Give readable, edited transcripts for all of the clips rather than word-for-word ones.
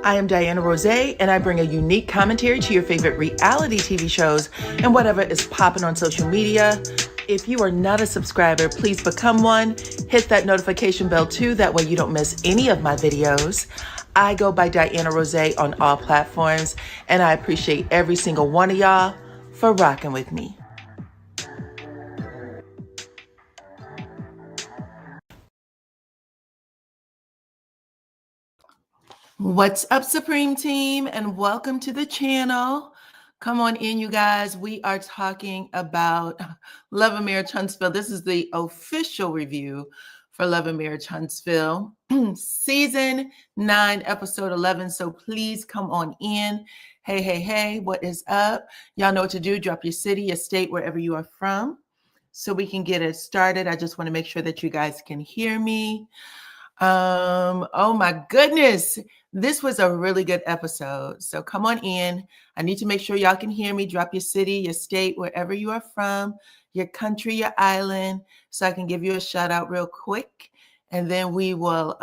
I am DYANAROZAY, and I bring a unique commentary to your favorite reality TV shows and whatever is popping on social media. If you are not a subscriber, please become one. Hit that notification bell too, that way you don't miss any of my videos. I go by DYANAROZAY on all platforms, and I appreciate every single one of y'all for rocking with me. What's up, Supreme Team, and welcome to the channel. Come on in, you guys. We are talking about Love and Marriage Huntsville. This is the official review for Love and Marriage Huntsville, season 9, episode 11. So please come on in. Hey, hey, hey, what is up? Y'all know what to do. Drop your city, your state, wherever you are from, so we can get it started. I just want to make sure that you guys can hear me. Oh my goodness. This was a really good episode. So come on in. I need to make sure y'all can hear me. Drop your city, your state, wherever you are from, your country, your island, so I can give you a shout out real quick. And then we will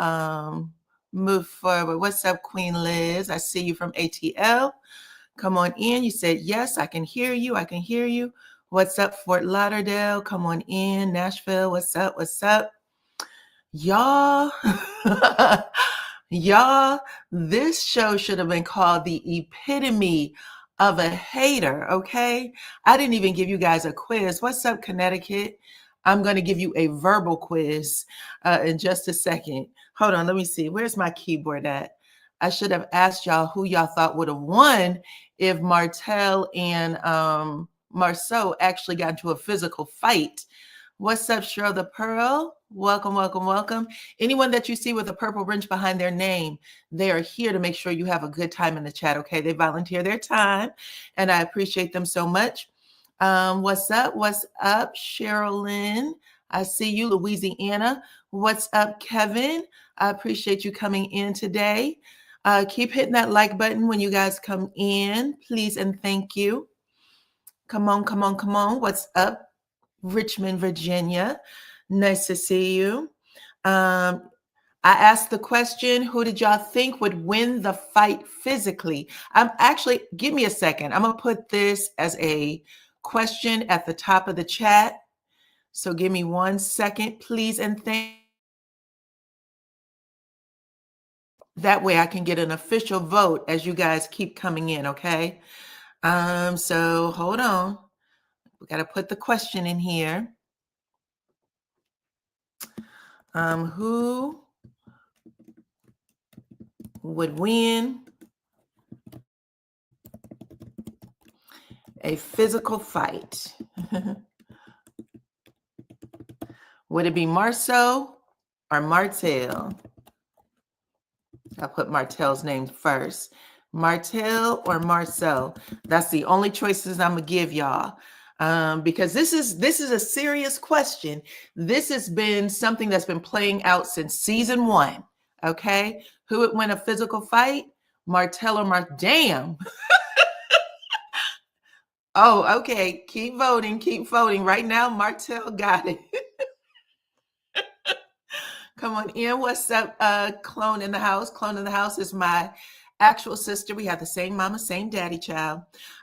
move forward. What's up, Queen Liz? I see you from ATL. Come on in. You said, yes, I can hear you. I can hear you. What's up, Fort Lauderdale? Come on in. Nashville. What's up? What's up? Y'all, y'all, this show should have been called the epitome of a hater, okay? I didn't even give you guys a quiz. What's up, Connecticut? I'm going to give you a verbal quiz in just a second. Hold on, let me see. Where's my keyboard at? I should have asked y'all who y'all thought would have won if Martell and Marsau actually got into a physical fight. What's up, Cheryl the Pearl? Welcome, welcome, welcome. Anyone that you see with a purple wrench behind their name, they are here to make sure you have a good time in the chat, okay? They volunteer their time, and I appreciate them so much. What's up? What's up, Sherilyn? I see you, Louisiana. What's up, Kevin? I appreciate you coming in today. Keep hitting that like button when you guys come in, please and thank you. Come on, come on, come on. What's up, Richmond, Virginia? Nice to see you. I asked the question, who did y'all think would win the fight physically? Give me a second. I'm going to put this as a question at the top of the chat. So give me 1 second, please, and thank. That way I can get an official vote as you guys keep coming in, okay? So hold on. We got to put the question in here. Who would win a physical fight? Would it be Marsau or Martell? I'll put Martell's name first. Martell or Marsau? That's the only choices I'm gonna give y'all. Because this is a serious question. This has been something that's been playing out since season 1. Okay, who would win a physical fight? Martell or Damn. Oh, okay. Keep voting. Keep voting. Right now, Martell got it. Come on in. What's up, Clone in the house? Clone in the house is my actual sister. We have the same mama, same daddy, child.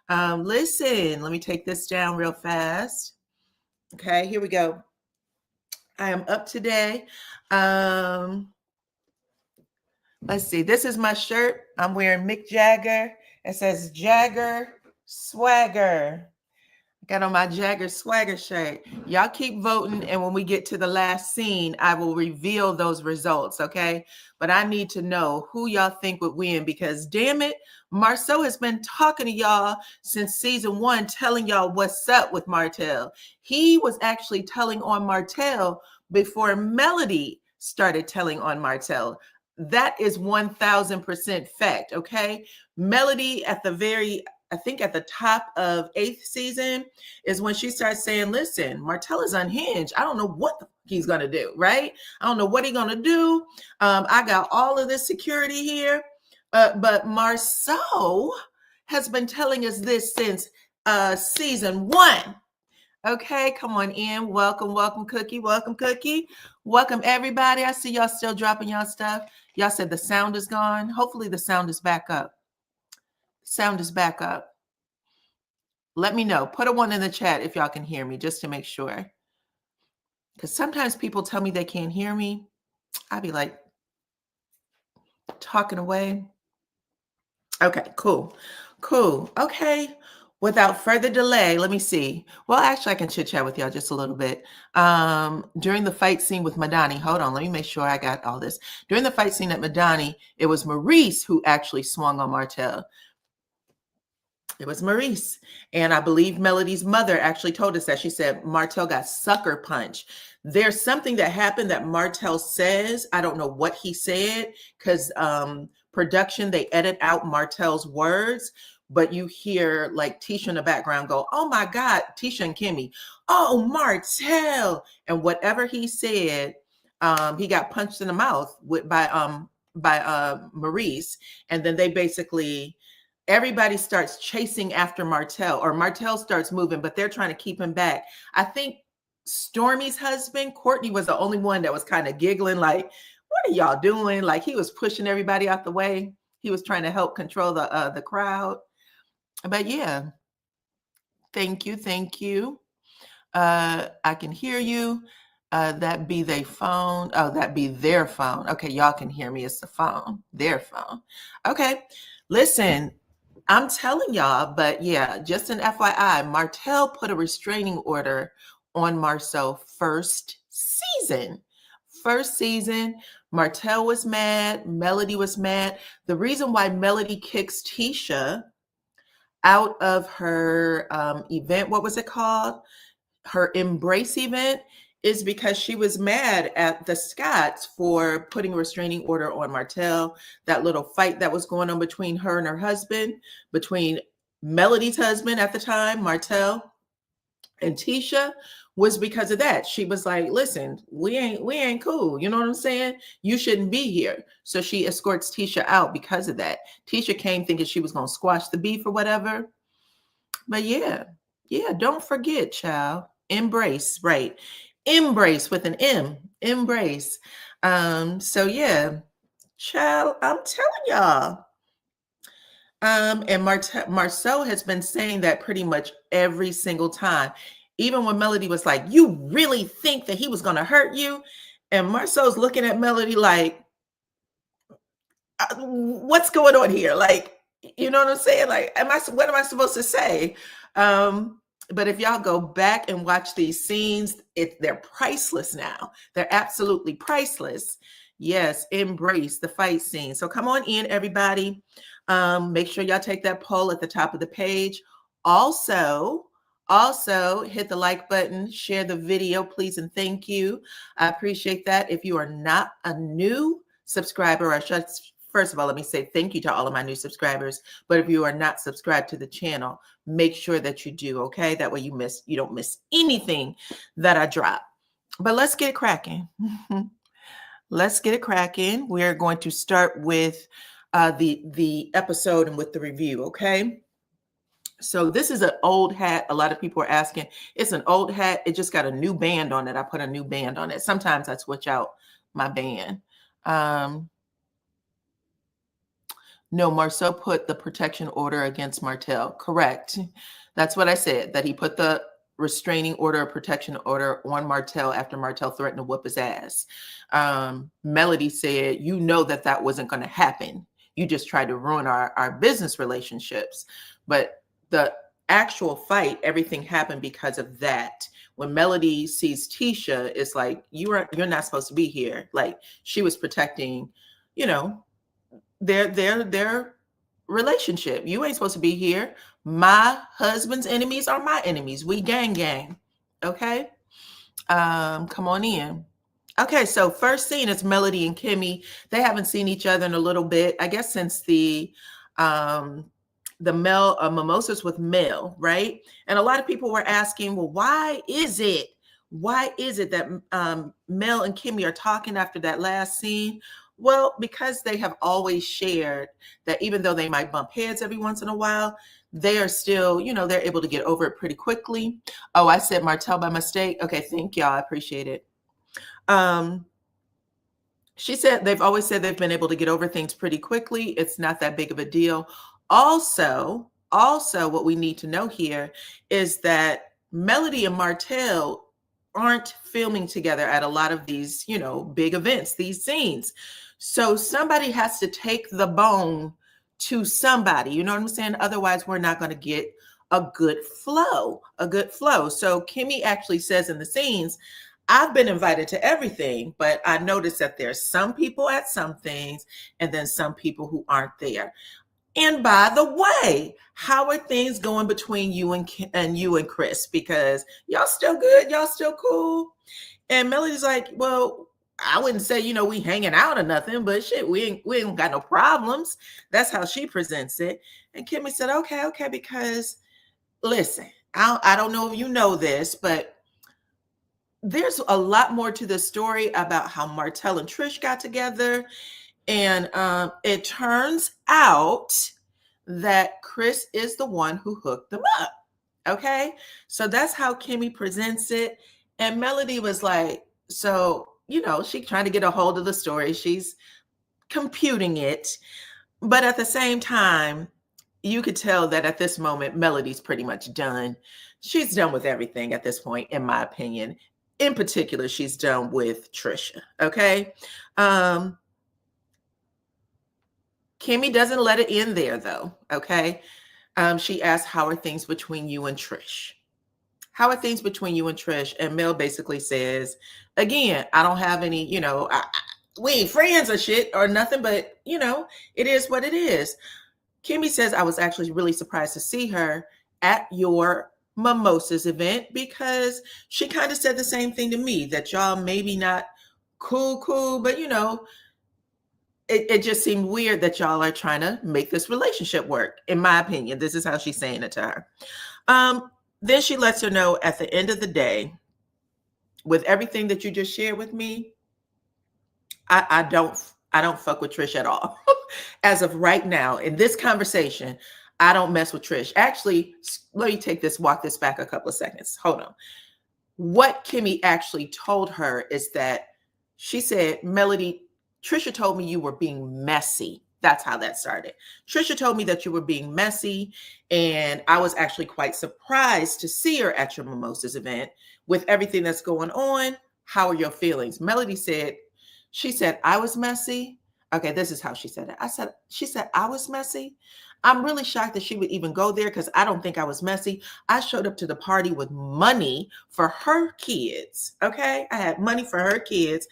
Listen, let me take this down real fast. Okay, here we go. I am up today. Let's see. This is my shirt. I'm wearing Mick Jagger. It says Jagger Swagger. Got on my Jagger Swagger shirt. Y'all keep voting, and when we get to the last scene, I will reveal those results, okay? But I need to know who y'all think would win, because damn it, Marsau has been talking to y'all since season 1, telling y'all what's up with Martell. He was actually telling on Martell before Melody started telling on Martell. That is 1000% fact, okay? Melody at I think at the top of 8th season is when she starts saying, listen, Martell is unhinged. I don't know what he's going to do, right? I don't know what he's going to do. I got all of this security here. But Marsau has been telling us this since season 1. Okay, come on in. Welcome, welcome, Cookie. Welcome, Cookie. Welcome, everybody. I see y'all still dropping y'all stuff. Y'all said the sound is gone. Hopefully the sound is back up. Sound is back up. Let me know. Put a 1 in the chat if y'all can hear me, just to make sure. Because sometimes people tell me they can't hear me. I'd be like talking away. Okay, cool. Cool. Okay. Without further delay, let me see. Well, actually, I can chit chat with y'all just a little bit. During the fight scene with Madani, hold on, let me make sure I got all this. During the fight scene at Madani, it was Maurice who actually swung on Martell. It was Maurice. And I believe Melody's mother actually told us that. She said Martell got sucker punched. There's something that happened that Martell says. I don't know what he said because production, they edit out Martell's words, but you hear like Tisha in the background go, oh my God, Tisha and Kimmy, oh, Martell. And whatever he said, he got punched in the mouth by Maurice. And then they basically, everybody starts chasing after Martell, or Martell starts moving, but they're trying to keep him back. I think Stormy's husband, Courtney, was the only one that was kind of giggling, like, what are y'all doing? Like he was pushing everybody out the way. He was trying to help control the crowd. But yeah, thank you. Thank you. I can hear you. That be their phone. Oh, that be their phone. Okay, y'all can hear me. It's the phone, their phone. Okay, listen, I'm telling y'all, but yeah, just an FYI, Martell put a restraining order on Marsau first season. First season, Martell was mad. Melody was mad. The reason why Melody kicks Tisha out of her event, what was it called? Her embrace event, is because she was mad at the Scotts for putting a restraining order on Martell. That little fight that was going on between her and her husband, between Melody's husband at the time, Martell, and Tisha, was because of that. She was like, listen, we ain't cool. You know what I'm saying? You shouldn't be here. So she escorts Tisha out because of that. Tisha came thinking she was going to squash the beef or whatever. But yeah, don't forget, child. Embrace, right? Embrace with an M. Embrace. So yeah, child, I'm telling y'all. And Marsau has been saying that pretty much every single time. Even when Melody was like, you really think that he was going to hurt you? And Marsau's looking at Melody like, what's going on here? Like, you know what I'm saying? Like, what am I supposed to say? But if y'all go back and watch these scenes, they're priceless now. They're absolutely priceless. Yes, embrace the fight scene. So come on in, everybody. Make sure y'all take that poll at the top of the page. Also, hit the like button, share the video, please, and thank you. I appreciate that. If you are not a new subscriber, first of all, let me say thank you to all of my new subscribers. But if you are not subscribed to the channel, make sure that you do, okay? That way you don't miss anything that I drop. But let's get it cracking. Let's get it cracking. We're going to start with the episode and with the review, okay? So this is an old hat. A lot of people are asking. It's an old hat. It just got a new band on it. I put a new band on it. Sometimes I switch out my band. No, Marsau put the protection order against Martell. Correct. That's what I said, that he put the restraining order, protection order on Martell after Martell threatened to whoop his ass. Melody said, you know that wasn't going to happen. You just tried to ruin our business relationships. But the actual fight, everything happened because of that. When Melody sees Tisha, it's like, you're not supposed to be here. Like, she was protecting, you know, their relationship. You ain't supposed to be here. My husband's enemies are my enemies. We gang. Okay. Come on in. Okay, so first scene is Melody and Kimmy. They haven't seen each other in a little bit, I guess, since the mimosas with Mel, right? And a lot of people were asking, well, why is it that Mel and Kimmy are talking after that last scene? Well, because they have always shared that even though they might bump heads every once in a while, they are still, you know, they're able to get over it pretty quickly. Oh, I said Martell by mistake. Okay, thank y'all. I appreciate it. She said they've always said they've been able to get over things pretty quickly. It's not that big of a deal. Also, what we need to know here is that Melody and Martell aren't filming together at a lot of these, you know, big events, these scenes. So somebody has to take the bone to somebody, you know what I'm saying? Otherwise, we're not going to get a good flow, So Kimmy actually says in the scenes, I've been invited to everything, but I noticed that there's some people at some things and then some people who aren't there. And by the way, how are things going between you and Chris? Because y'all still good, y'all still cool. And Melody's like, well, I wouldn't say, you know, we hanging out or nothing, but shit, we ain't got no problems. That's how she presents it. And Kimmy said, okay, because listen, I don't know if you know this, but there's a lot more to the story about how Martell and Trish got together. And it turns out that Chris is the one who hooked them up. Okay. So that's how Kimmy presents it. And Melody was like, so, you know, she's trying to get a hold of the story. She's computing it. But at the same time, you could tell that at this moment, Melody's pretty much done. She's done with everything at this point, in my opinion. In particular, she's done with Trisha. Okay. Kimmy doesn't let it end there, though. Okay. She asked, how are things between you and Trish? How are things between you and Trish? And Mel basically says, again, I don't have any, you know, we ain't friends or shit or nothing, but, you know, it is what it is. Kimmy says, I was actually really surprised to see her at your Mimosas event because she kind of said the same thing to me, that y'all maybe not cool, but, you know, it just seemed weird that y'all are trying to make this relationship work. In my opinion, this is how she's saying it to her. Then she lets her know at the end of the day, with everything that you just shared with me, I don't fuck with Trish at all. As of right now, in this conversation, I don't mess with Trish. Actually, let me walk this back a couple of seconds. Hold on. What Kimmy actually told her is that she said, Melody, Trisha told me you were being messy. That's how that started. Trisha told me that you were being messy, and I was actually quite surprised to see her at your Mimosas event with everything that's going on. How are your feelings? Melody said, she said, I was messy. Okay, this is how she said it. She said, I was messy. I'm really shocked that she would even go there because I don't think I was messy. I showed up to the party with money for her kids. Okay, I had money for her kids.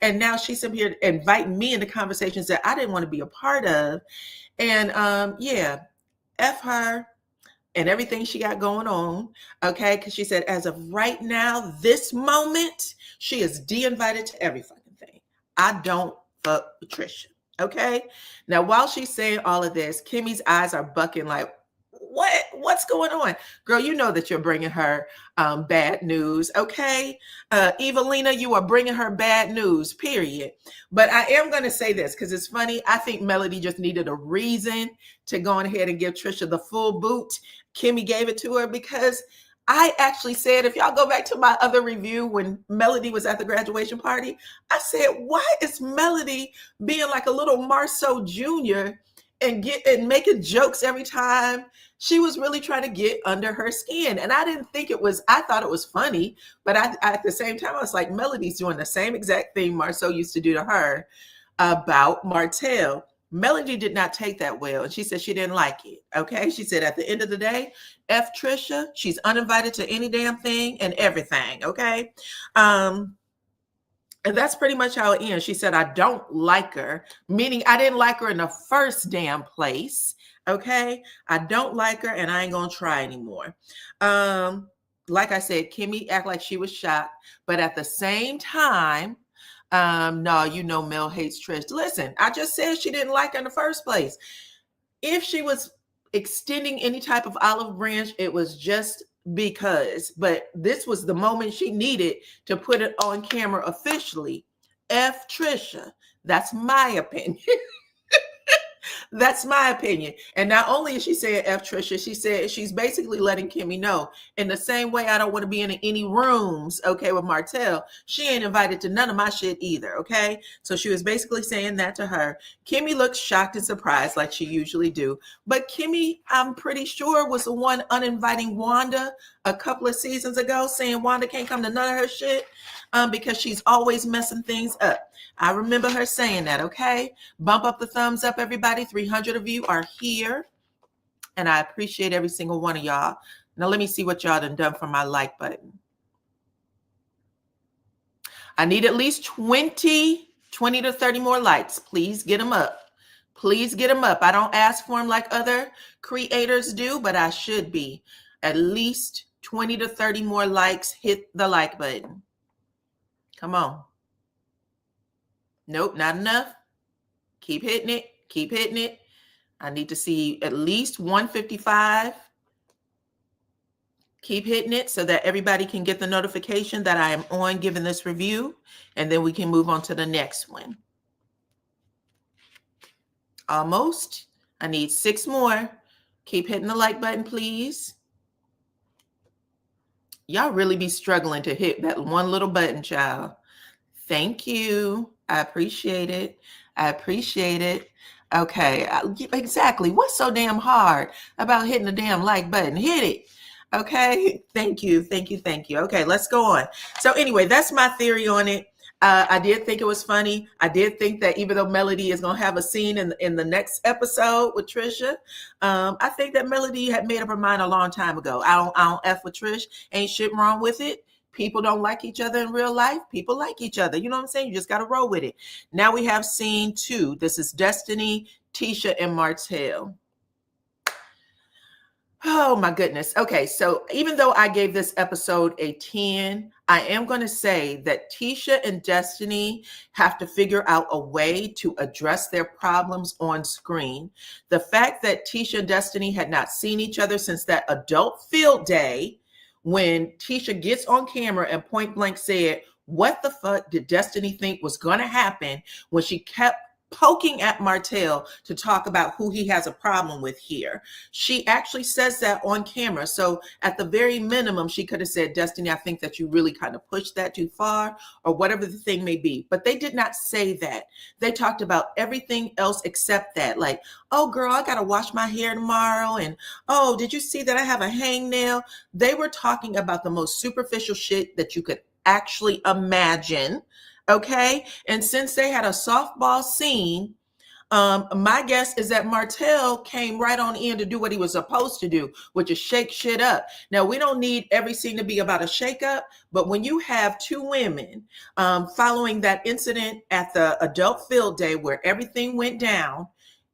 And now she's up here inviting me into conversations that I didn't want to be a part of. And yeah, F her and everything she got going on. Okay, because she said, as of right now, this moment, she is de-invited to every fucking thing. I don't fuck with Trisha. Okay. Now, while she's saying all of this, Kimmy's eyes are bucking like, what's going on? Girl, you know that you're bringing her bad news. Okay. Evelina, you are bringing her bad news, period. But I am going to say this because it's funny. I think Melody just needed a reason to go on ahead and give Trisha the full boot. Kimmy gave it to her because I actually said, if y'all go back to my other review when Melody was at the graduation party, I said, why is Melody being like a little Marsau Jr. and making jokes every time? She was really trying to get under her skin. And I didn't think I thought it was funny, but at the same time, I was like, Melody's doing the same exact thing Marsau used to do to her about Martell. Melody did not take that well, and she said she didn't like it. Okay, she said at the end of the day, F Trisha, she's uninvited to any damn thing and everything. Okay, and that's pretty much how it ends. She said, I don't like her, meaning I didn't like her in the first damn place. Okay, I don't like her, and I ain't gonna try anymore. Like I said, Kimmy acted like she was shocked, but at the same time, no, you know Mel hates Trish. Listen, I just said she didn't like her in the first place. If she was extending any type of olive branch, it was just because. But this was the moment she needed to put it on camera officially. F Trisha. That's my opinion. That's my opinion. And not only is she saying F Trisha, she said she's basically letting Kimmy know in the same way I don't want to be in any rooms, okay, with Martell. She ain't invited to none of my shit either, okay? So she was basically saying that to her. Kimmy looks shocked and surprised like she usually do. But Kimmy, I'm pretty sure, was the one uninviting Wanda a couple of seasons ago, saying Wanda can't come to none of her shit because she's always messing things up. I remember her saying that, okay? Bump up the thumbs up, everybody. 300 of you are here, and I appreciate every single one of y'all. Now, let me see what y'all done for my like button. I need at least 20 to 30 more likes. Please get them up. Please get them up. I don't ask for them like other creators do, but I should be. At least 20 to 30 more likes. Hit the like button. Come on. Nope, not enough. Keep hitting it. Keep hitting it. I need to see at least 155. Keep hitting it so that everybody can get the notification that I am on giving this review, and then we can move on to the next one. Almost. I need 6 more. Keep hitting the like button, please. Y'all really be struggling to hit that one little button, child. Thank you. I appreciate it. I appreciate it. Okay, exactly. What's so damn hard about hitting the damn like button? Hit it. Okay, thank you, thank you, thank you. Okay, let's go on. So anyway, that's my theory on it. I did think it was funny. I did think that even though Melody is going to have a scene in the next episode with Trisha, I think that Melody had made up her mind a long time ago. I don't F with Trish. Ain't shit wrong with it. People don't like each other in real life. People like each other. You know what I'm saying? You just got to roll with it. Now we have scene 2. This is Destiny, Tisha, and Martell. Oh my goodness. Okay, so even though I gave this episode a 10, I am going to say that Tisha and Destiny have to figure out a way to address their problems on screen. The fact that Tisha and Destiny had not seen each other since that adult field day, when Tisha gets on camera and point blank said, what the fuck did Destiny think was going to happen, when she kept poking at Martell to talk about who he has a problem with here. She actually says that on camera. So at the very minimum, she could have said, Destiny, I think that you really kind of pushed that too far, or whatever the thing may be. But they did not say that. They talked about everything else except that. Like, oh girl, I got to wash my hair tomorrow. And oh, did you see that I have a hangnail? They were talking about the most superficial shit that you could actually imagine. Okay. And since they had a softball scene, my guess is that Martell came right on in to do what he was supposed to do, which is shake shit up. Now, we don't need every scene to be about a shake up, but when you have 2 women following that incident at the adult field day where everything went down,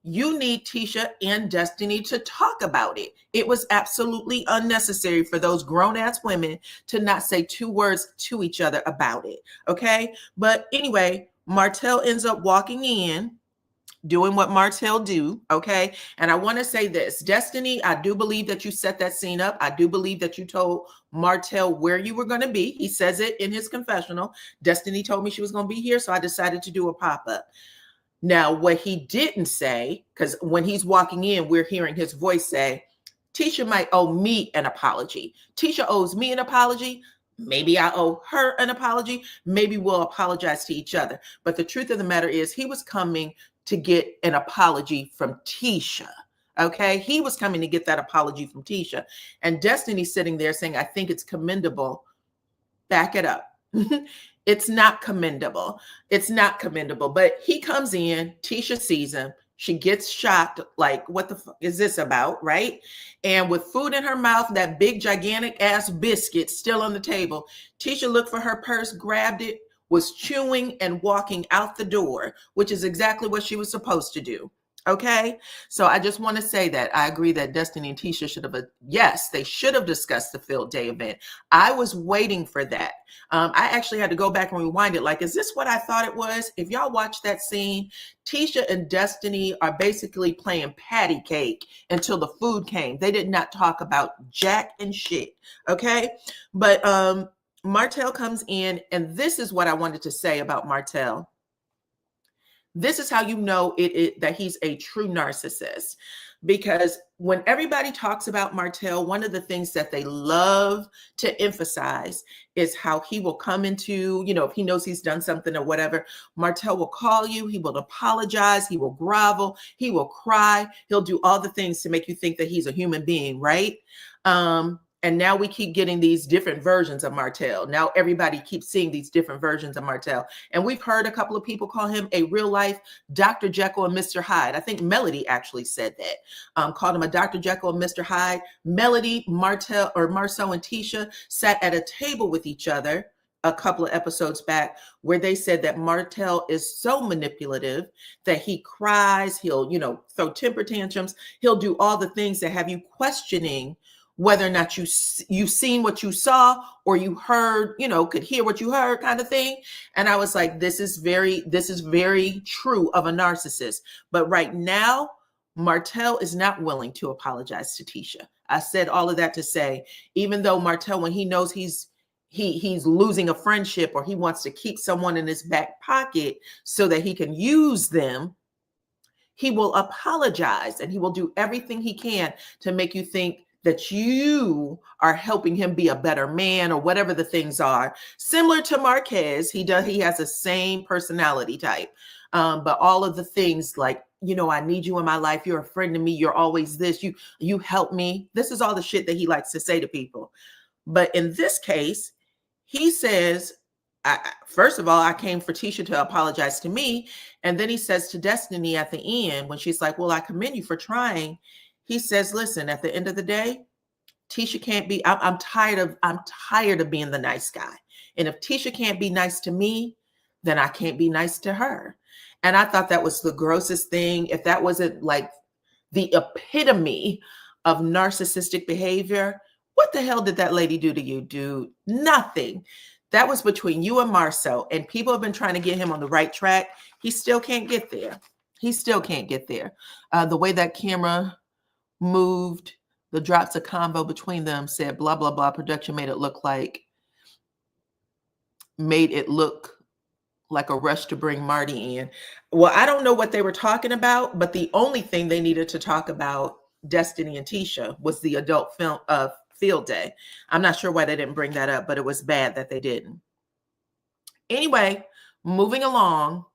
you need Tisha and Destiny to talk about it. It was absolutely unnecessary for those grown-ass women to not say 2 words to each other about it, okay? But anyway, Martell ends up walking in, doing what Martell do, okay? And I want to say this, Destiny, I do believe that you set that scene up. I do believe that you told Martell where you were going to be. He says it in his confessional. Destiny told me she was going to be here, so I decided to do a pop-up. Now, what he didn't say, because when he's walking in, we're hearing his voice say, Tisha might owe me an apology. Tisha owes me an apology. Maybe I owe her an apology. Maybe we'll apologize to each other. But the truth of the matter is he was coming to get an apology from Tisha. Okay, he was coming to get that apology from Tisha. And Destiny's sitting there saying, I think it's commendable. Back it up. It's not commendable. It's not commendable. But he comes in, Tisha sees him. She gets shocked, like, what the fuck is this about, right? And with food in her mouth, that big, gigantic ass biscuit still on the table, Tisha looked for her purse, grabbed it, was chewing and walking out the door, which is exactly what she was supposed to do. Okay, so I just want to say that I agree that Destiny and Tisha should have, yes, they should have discussed the field day event. I was waiting for that. I actually had to go back and rewind it. Like, is this what I thought it was? If y'all watch that scene, Tisha and Destiny are basically playing patty cake until the food came. They did not talk about jack and shit. Okay, but Martell comes in, and this is what I wanted to say about Martell. This is how you know that he's a true narcissist. Because when everybody talks about Martell, one of the things that they love to emphasize is how he will come into, if he knows he's done something or whatever, Martell will call you, he will apologize, he will grovel, he will cry, he'll do all the things to make you think that he's a human being, right? And now we keep getting these different versions of Martell. Now everybody keeps seeing these different versions of Martell. And we've heard a couple of people call him a real life Dr. Jekyll and Mr. Hyde. I think Melody actually said that, called him a Dr. Jekyll and Mr. Hyde. Melody, Marsau, and Tisha sat at a table with each other a couple of episodes back where they said that Martell is so manipulative that he cries, he'll, throw temper tantrums, he'll do all the things that have you questioning whether or not you've seen what you saw or you heard, could hear what you heard kind of thing. And I was like, this is very true of a narcissist. But right now, Martell is not willing to apologize to Tisha. I said all of that to say, even though Martell, when he knows he's losing a friendship or he wants to keep someone in his back pocket so that he can use them, he will apologize and he will do everything he can to make you think that you are helping him be a better man or whatever the things are. Similar to Marquez, he has the same personality type. But all of the things like, I need you in my life. You're a friend to me. You're always this. You help me. This is all the shit that he likes to say to people. But in this case, he says, first of all, I came for Tisha to apologize to me. And then he says to Destiny at the end, when she's like, well, I commend you for trying. He says, listen, at the end of the day, Tisha can't be, I'm tired of being the nice guy. And if Tisha can't be nice to me, then I can't be nice to her. And I thought that was the grossest thing. If that wasn't like the epitome of narcissistic behavior, what the hell did that lady do to you, dude? Nothing. That was between you and Marsau. And people have been trying to get him on the right track. He still can't get there. The way that camera moved, the drops of convo between them said blah blah blah. Production made it look like a rush to bring Marty in. Well, I don't know what they were talking about, but the only thing they needed to talk about, Destiny and Tisha, was the adult film field day. I'm not sure why they didn't bring that up, but it was bad that they didn't. Anyway, moving along.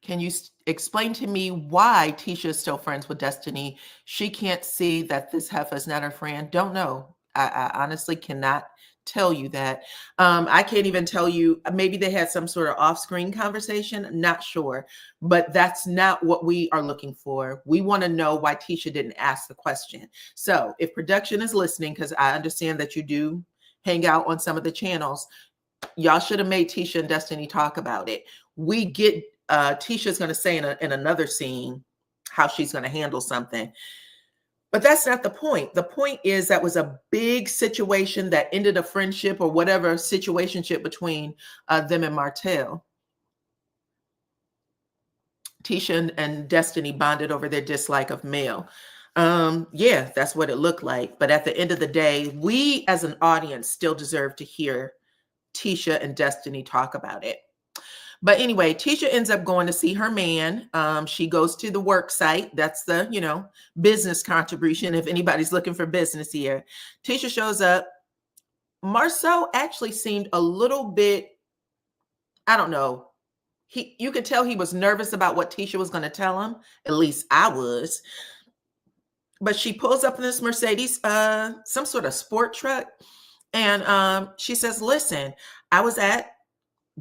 Can you explain to me why Tisha is still friends with Destiny? She can't see that this heifer is not her friend. Don't know. I honestly cannot tell you that. I can't even tell you. Maybe they had some sort of off-screen conversation. Not sure. But that's not what we are looking for. We want to know why Tisha didn't ask the question. So if production is listening, because I understand that you do hang out on some of the channels, y'all should have made Tisha and Destiny talk about it. We get Tisha's going to say in another scene how she's going to handle something. But that's not the point. The point is that was a big situation that ended a friendship or whatever situationship between them and Martell. Tisha and Destiny bonded over their dislike of Mel. Yeah, that's what it looked like. But at the end of the day, we as an audience still deserve to hear Tisha and Destiny talk about it. But anyway, Tisha ends up going to see her man. She goes to the work site. That's the, business contribution. If anybody's looking for business here, Tisha shows up. Marsau actually seemed a little bit, I don't know. You could tell he was nervous about what Tisha was going to tell him. At least I was. But she pulls up in this Mercedes, some sort of sport truck. And she says, listen, I was at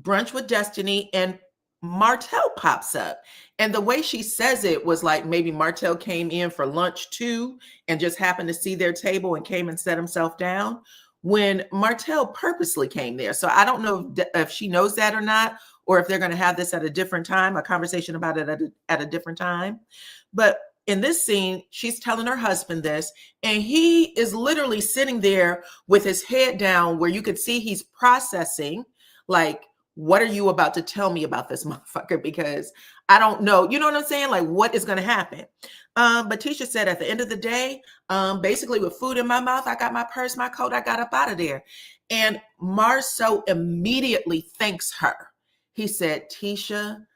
brunch with Destiny and Martell pops up. And the way she says it was like maybe Martell came in for lunch too and just happened to see their table and came and set himself down when Martell purposely came there. So I don't know if she knows that or not, or if they're going to have this at a different time, a conversation about it at a different time. But in this scene, she's telling her husband this, and he is literally sitting there with his head down where you could see he's processing, like, what are you about to tell me about this motherfucker? Because I don't know. You know what I'm saying? Like, what is going to happen? But Tisha said at the end of the day, basically with food in my mouth, I got my purse, my coat, I got up out of there. And Marsau immediately thanks her. He said, Tisha,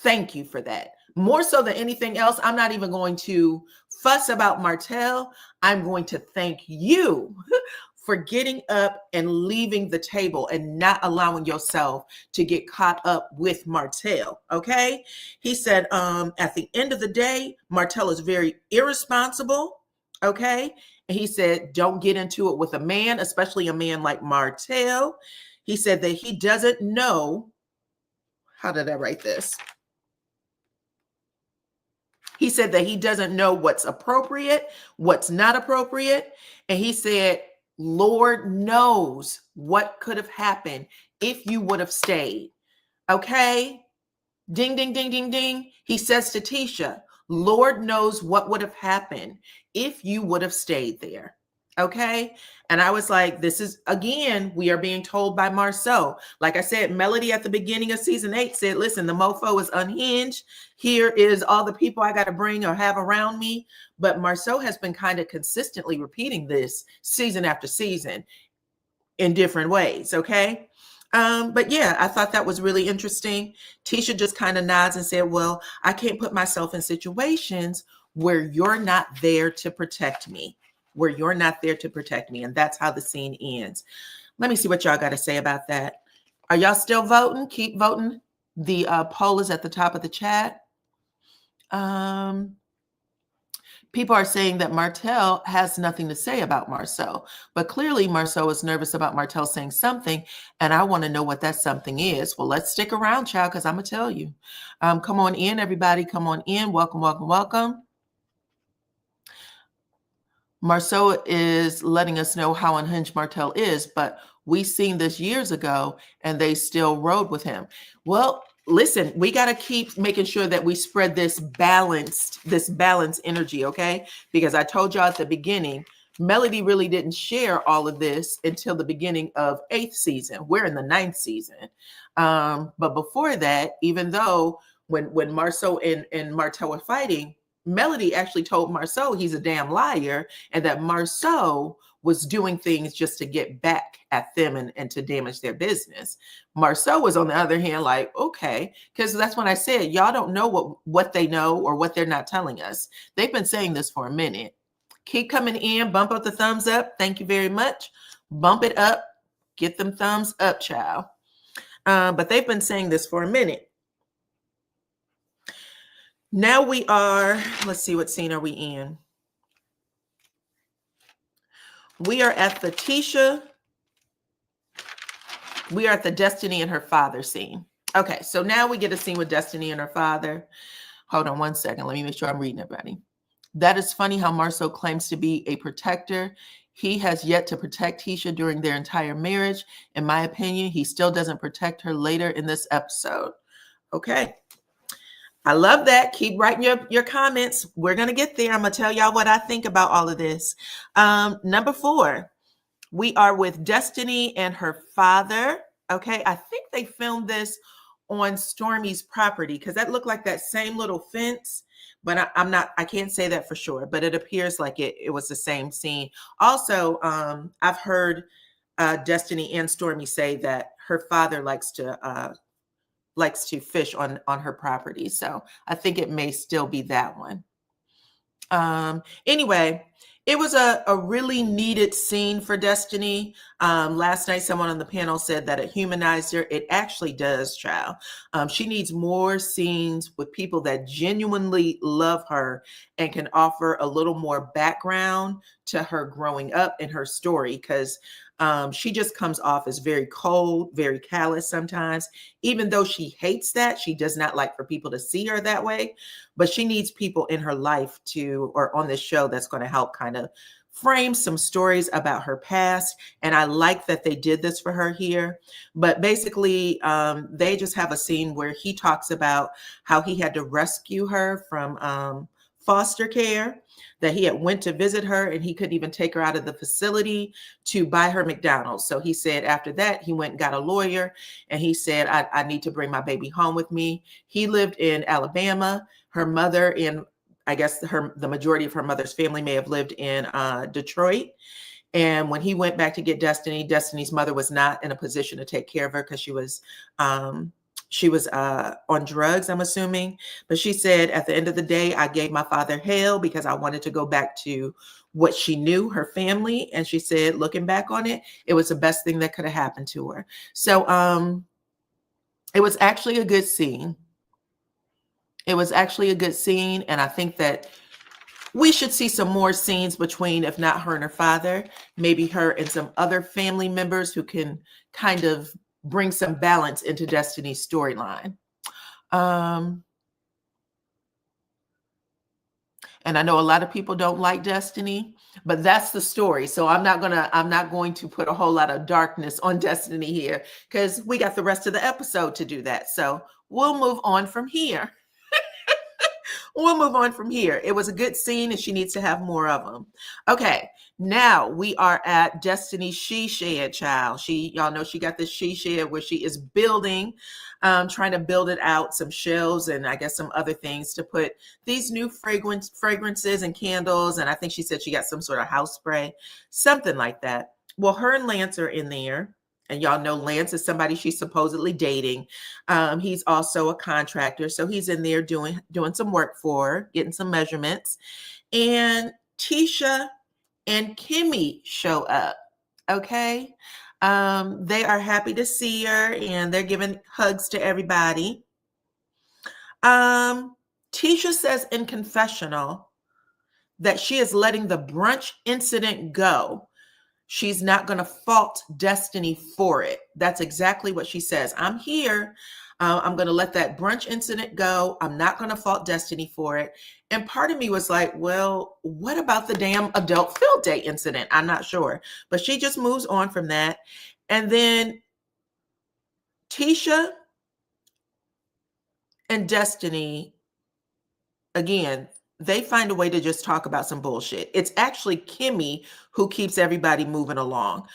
thank you for that. More so than anything else, I'm not even going to fuss about Martell. I'm going to thank you for getting up and leaving the table and not allowing yourself to get caught up with Martell. Okay. He said, at the end of the day, Martell is very irresponsible. Okay. And he said, don't get into it with a man, especially a man like Martell. He said that he doesn't know. How did I write this? He said that he doesn't know what's appropriate, what's not appropriate. And he said, Lord knows what could have happened if you would have stayed. Okay? Ding, ding, ding, ding, ding. He says to Tisha, Lord knows what would have happened if you would have stayed there. Okay. And I was like, this is, again, we are being told by Marsau. Like I said, Melody at the beginning of season 8 said, listen, the mofo is unhinged. Here is all the people I got to bring or have around me. But Marsau has been kind of consistently repeating this season after season in different ways. Okay. But yeah, I thought that was really interesting. Tisha just kind of nods and said, well, I can't put myself in situations where you're not there to protect me. And that's how the scene ends. Let me see what y'all got to say about that. Are y'all still voting? Keep voting. The poll is at the top of the chat. People are saying that Martell has nothing to say about Marsau, but clearly Marsau is nervous about Martell saying something, and I want to know what that something is. Well, let's stick around, child, because I'm going to tell you. Come on in, everybody. Come on in. Welcome, welcome, welcome. Marsau is letting us know how unhinged Martell is, but we seen this years ago, and they still rode with him. Well, listen, we got to keep making sure that we spread this balanced energy, okay? Because I told y'all at the beginning, Melody really didn't share all of this until the beginning of 8th season. We're in the 9th season. But before that, even though when Marsau and Martell were fighting, Melody actually told Marsau he's a damn liar and that Marsau was doing things just to get back at them and to damage their business. Marsau was on the other hand like, okay, because that's when I said, y'all don't know what they know or what they're not telling us. They've been saying this for a minute. Keep coming in, bump up the thumbs up. Thank you very much. Bump it up. Get them thumbs up, child. But they've been saying this for a minute. Now we are, let's see, what scene are we in? We are at the Tisha. We are at the Destiny and her father scene. Okay, so now we get a scene with Destiny and her father. Hold on one second. Let me make sure I'm reading everybody. That is funny how Marsau claims to be a protector. He has yet to protect Tisha during their entire marriage. In my opinion, he still doesn't protect her later in this episode. Okay. I love that. Keep writing your comments. We're going to get there. I'm going to tell y'all what I think about all of this. Number 4, we are with Destiny and her father. Okay. I think they filmed this on Stormy's property because that looked like that same little fence, but I can't say that for sure, but it appears like it was the same scene. Also, I've heard Destiny and Stormy say that her father likes to fish on her property. So I think it may still be that one. Anyway, it was a really needed scene for Destiny. Last night, someone on the panel said that it humanized her. It actually does, child. She needs more scenes with people that genuinely love her and can offer a little more background to her growing up and her story, because she just comes off as very cold, very callous sometimes. Even though she hates that, she does not like for people to see her that way. But she needs people in her life or on this show that's going to help kind of frame some stories about her past. And I like that they did this for her here. But basically, they just have a scene where he talks about how he had to rescue her from foster care, that he had went to visit her and he couldn't even take her out of the facility to buy her McDonald's. So he said after that, he went and got a lawyer and he said, I need to bring my baby home with me. He lived in Alabama. Her mother, and I guess the majority of her mother's family may have lived in Detroit. And when he went back to get Destiny, Destiny's mother was not in a position to take care of her because she was She was on drugs, I'm assuming. But she said, at the end of the day, I gave my father hell because I wanted to go back to what she knew, her family. And she said, looking back on it, it was the best thing that could have happened to her. So it was actually a good scene. It was actually a good scene. And I think that we should see some more scenes between, if not her and her father, maybe her and some other family members who can kind of bring some balance into Destiny's storyline. And I know a lot of people don't like Destiny, but that's the story. So I'm not going to put a whole lot of darkness on Destiny here, because we got the rest of the episode to do that. So we'll move on from here. We'll move on from here. It was a good scene and she needs to have more of them. Okay, now we are at Destiny's she shed, child. Y'all know she got this she shed where she is building, trying to build it out, some shelves and I guess some other things to put these new fragrances and candles. And I think she said she got some sort of house spray, something like that. Well, her and Lance are in there. And y'all know Lance is somebody she's supposedly dating. He's also a contractor. So he's in there doing some work for her, getting some measurements. And Tisha and Kimmy show up. Okay. They are happy to see her and they're giving hugs to everybody. Tisha says in confessional that she is letting the brunch incident go. She's not going to fault Destiny for it. That's exactly what she says. I'm here. I'm going to let that brunch incident go. I'm not going to fault Destiny for it. And part of me was like, well, what about the damn adult field day incident? I'm not sure. But she just moves on from that. And then Tisha and Destiny, again, they find a way to just talk about some bullshit. It's actually Kimmy who keeps everybody moving along.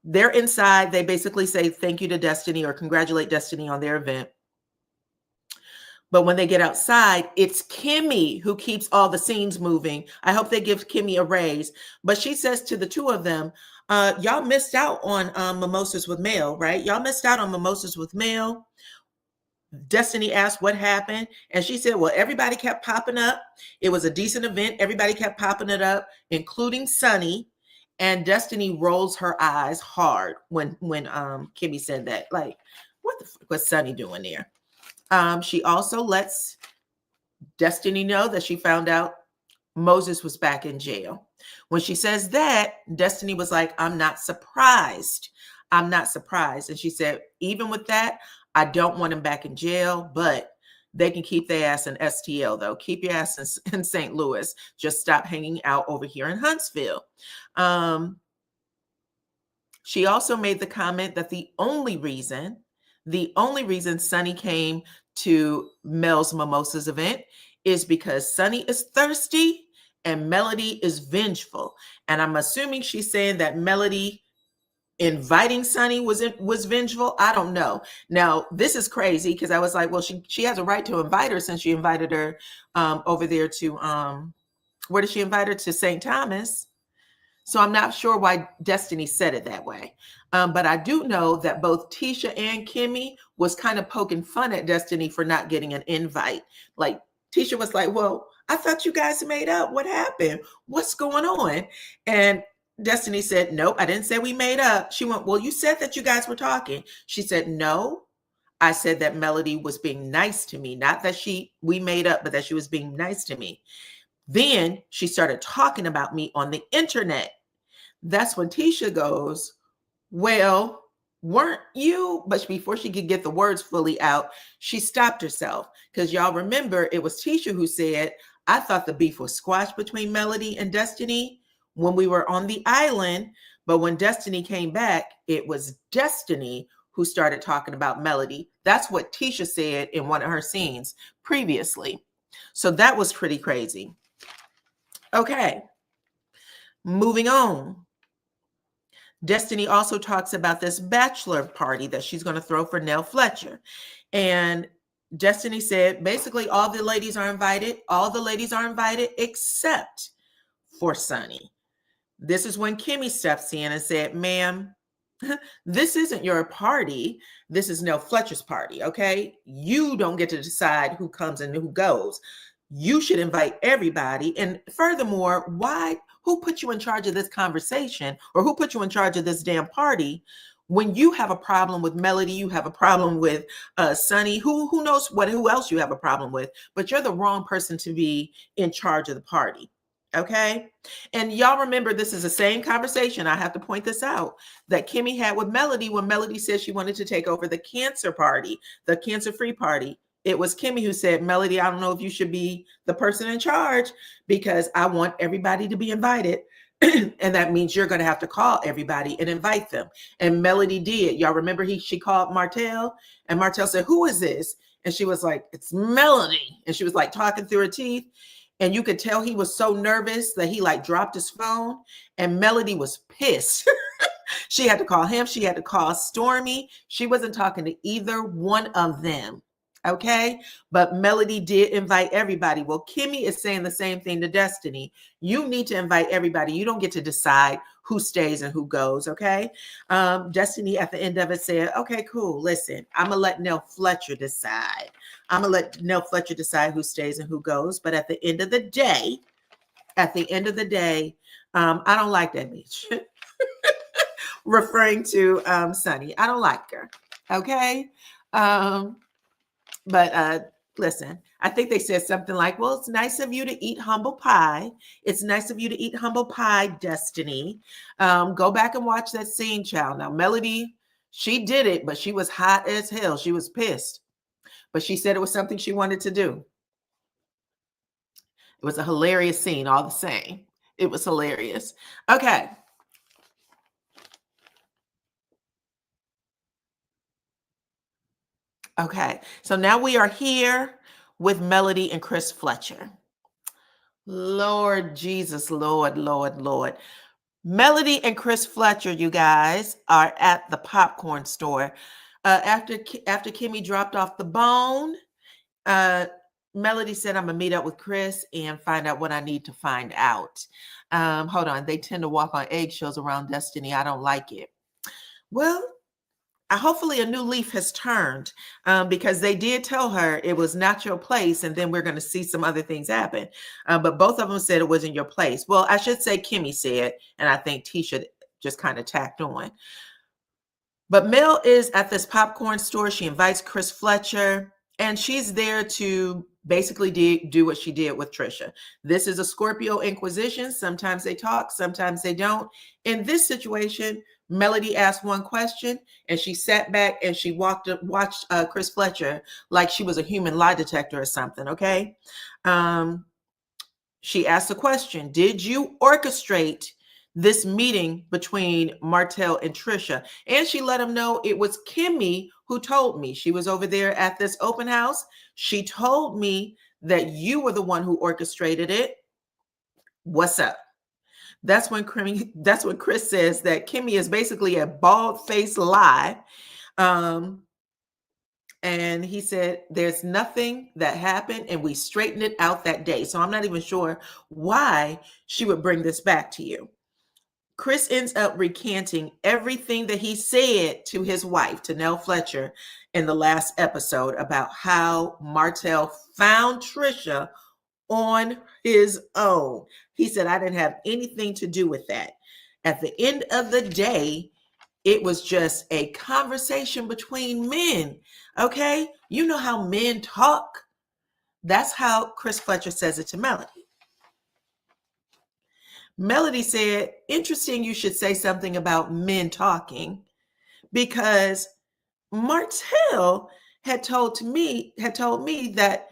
They're inside. They basically say thank you to Destiny or congratulate Destiny on their event. But when they get outside, it's Kimmy who keeps all the scenes moving. I hope they give Kimmy a raise. But she says to the two of them, y'all missed out on Mimosas with Mail, right? Y'all missed out on Mimosas with Mail. Destiny asked what happened, and she said, well, everybody kept popping up. It was a decent event. Everybody kept popping it up, including Sunny. And Destiny rolls her eyes hard when Kimmy said that. Like, what the fuck was Sunny doing there? She also lets Destiny know that she found out Moses was back in jail. When she says that, Destiny was like, I'm not surprised. I'm not surprised. And she said, even with that, I don't want him back in jail, but they can keep their ass in STL, though. Keep your ass in St. Louis. Just stop hanging out over here in Huntsville. She also made the comment that the only reason Sunny came to Mel's Mimosas event is because Sunny is thirsty and Melody is vengeful. And I'm assuming she's saying that Melody inviting Sunny was vengeful. I don't know. Now, this is crazy because I was like, well, she has a right to invite her since she invited her over there to, where did she invite her? To St. Thomas. So I'm not sure why Destiny said it that way. But I do know that both Tisha and Kimmy was kind of poking fun at Destiny for not getting an invite. Like Tisha was like, well, I thought you guys made up. What happened? What's going on? And Destiny said, nope, I didn't say we made up. She went, well, you said that you guys were talking. She said, no, I said that Melody was being nice to me. Not that we made up, but that she was being nice to me. Then she started talking about me on the internet. That's when Tisha goes, well, weren't you? But before she could get the words fully out, she stopped herself. Because y'all remember, it was Tisha who said, I thought the beef was squashed between Melody and Destiny when we were on the island, but when Destiny came back, it was Destiny who started talking about Melody. That's what Tisha said in one of her scenes previously. So that was pretty crazy. Okay, moving on. Destiny also talks about this bachelor party that she's going to throw for Nell Fletcher. And Destiny said, basically all the ladies are invited. All the ladies are invited except for Sunny. This is when Kimmy steps in and said, ma'am, This isn't your party. This is Nell Fletcher's party, okay? You don't get to decide who comes and who goes. You should invite everybody. And furthermore, who put you in charge of this conversation, or who put you in charge of this damn party? When you have a problem with Melody, you have a problem with Sunny, who knows who else you have a problem with, but you're the wrong person to be in charge of the party. Okay. And y'all remember, this is the same conversation, I have to point this out, that Kimmy had with Melody when Melody said she wanted to take over the cancer party, the cancer-free party. It was Kimmy who said, Melody, I don't know if you should be the person in charge because I want everybody to be invited. And that means you're going to have to call everybody and invite them. And Melody did. Y'all remember she called Martell, and Martell said, who is this? And she was like, it's Melody. And she was like talking through her teeth. And you could tell he was so nervous that he like dropped his phone, and Melody was pissed. She had to call him. She had to call Stormy. She wasn't talking to either one of them. Okay. But Melody did invite everybody. Well, Kimmy is saying the same thing to Destiny. You need to invite everybody. You don't get to decide who stays and who goes. Okay. Destiny at the end of it said, okay, cool. Listen, I'm going to let Nell Fletcher decide. I'm going to let Nell Fletcher decide who stays and who goes. But at the end of the day, I don't like that bitch. Referring to Sunny. I don't like her. Okay. But listen, I think they said something like, well, it's nice of you to eat humble pie. It's nice of you to eat humble pie, Destiny. Go back and watch that scene, child. Now, Melody, she did it, but she was hot as hell. She was pissed. But she said it was something she wanted to do. It was a hilarious scene all the same. It was hilarious. Okay. Okay, so now we are here with Melody and Chris Fletcher. Lord Jesus, Lord, Lord, Lord. Melody and Chris Fletcher, you guys, are at the popcorn store. After Kimmy dropped off the bone, Melody said, I'm going to meet up with Chris and find out what I need to find out. Hold on. They tend to walk on eggshells around Destiny. I don't like it. Well, hopefully a new leaf has turned, because they did tell her it was not your place, and then we're going to see some other things happen. But both of them said it wasn't your place. Well, I should say Kimmy said, and I think Tisha just kind of tacked on. But Mel is at this popcorn store. She invites Chris Fletcher, and she's there to basically do what she did with Trisha. This is a Scorpio Inquisition. Sometimes they talk, sometimes they don't. In this situation, Melody asked one question, and she sat back and she watched Chris Fletcher like she was a human lie detector or something, okay? She asked a question. Did you orchestrate this meeting between Martell and Trisha? And she let him know it was Kimmy who told me. She was over there at this open house. She told me that you were the one who orchestrated it. What's up? That's when Chris says that Kimmy is basically a bald-faced lie. And he said, there's nothing that happened, and we straightened it out that day. So I'm not even sure why she would bring this back to you. Chris ends up recanting everything that he said to his wife, to Nell Fletcher, in the last episode about how Martell found Trisha on his own. He said, I didn't have anything to do with that. At the end of the day, it was just a conversation between men. Okay? You know how men talk. That's how Chris Fletcher says it to Melody. Melody said, interesting, you should say something about men talking, because Martell had told me that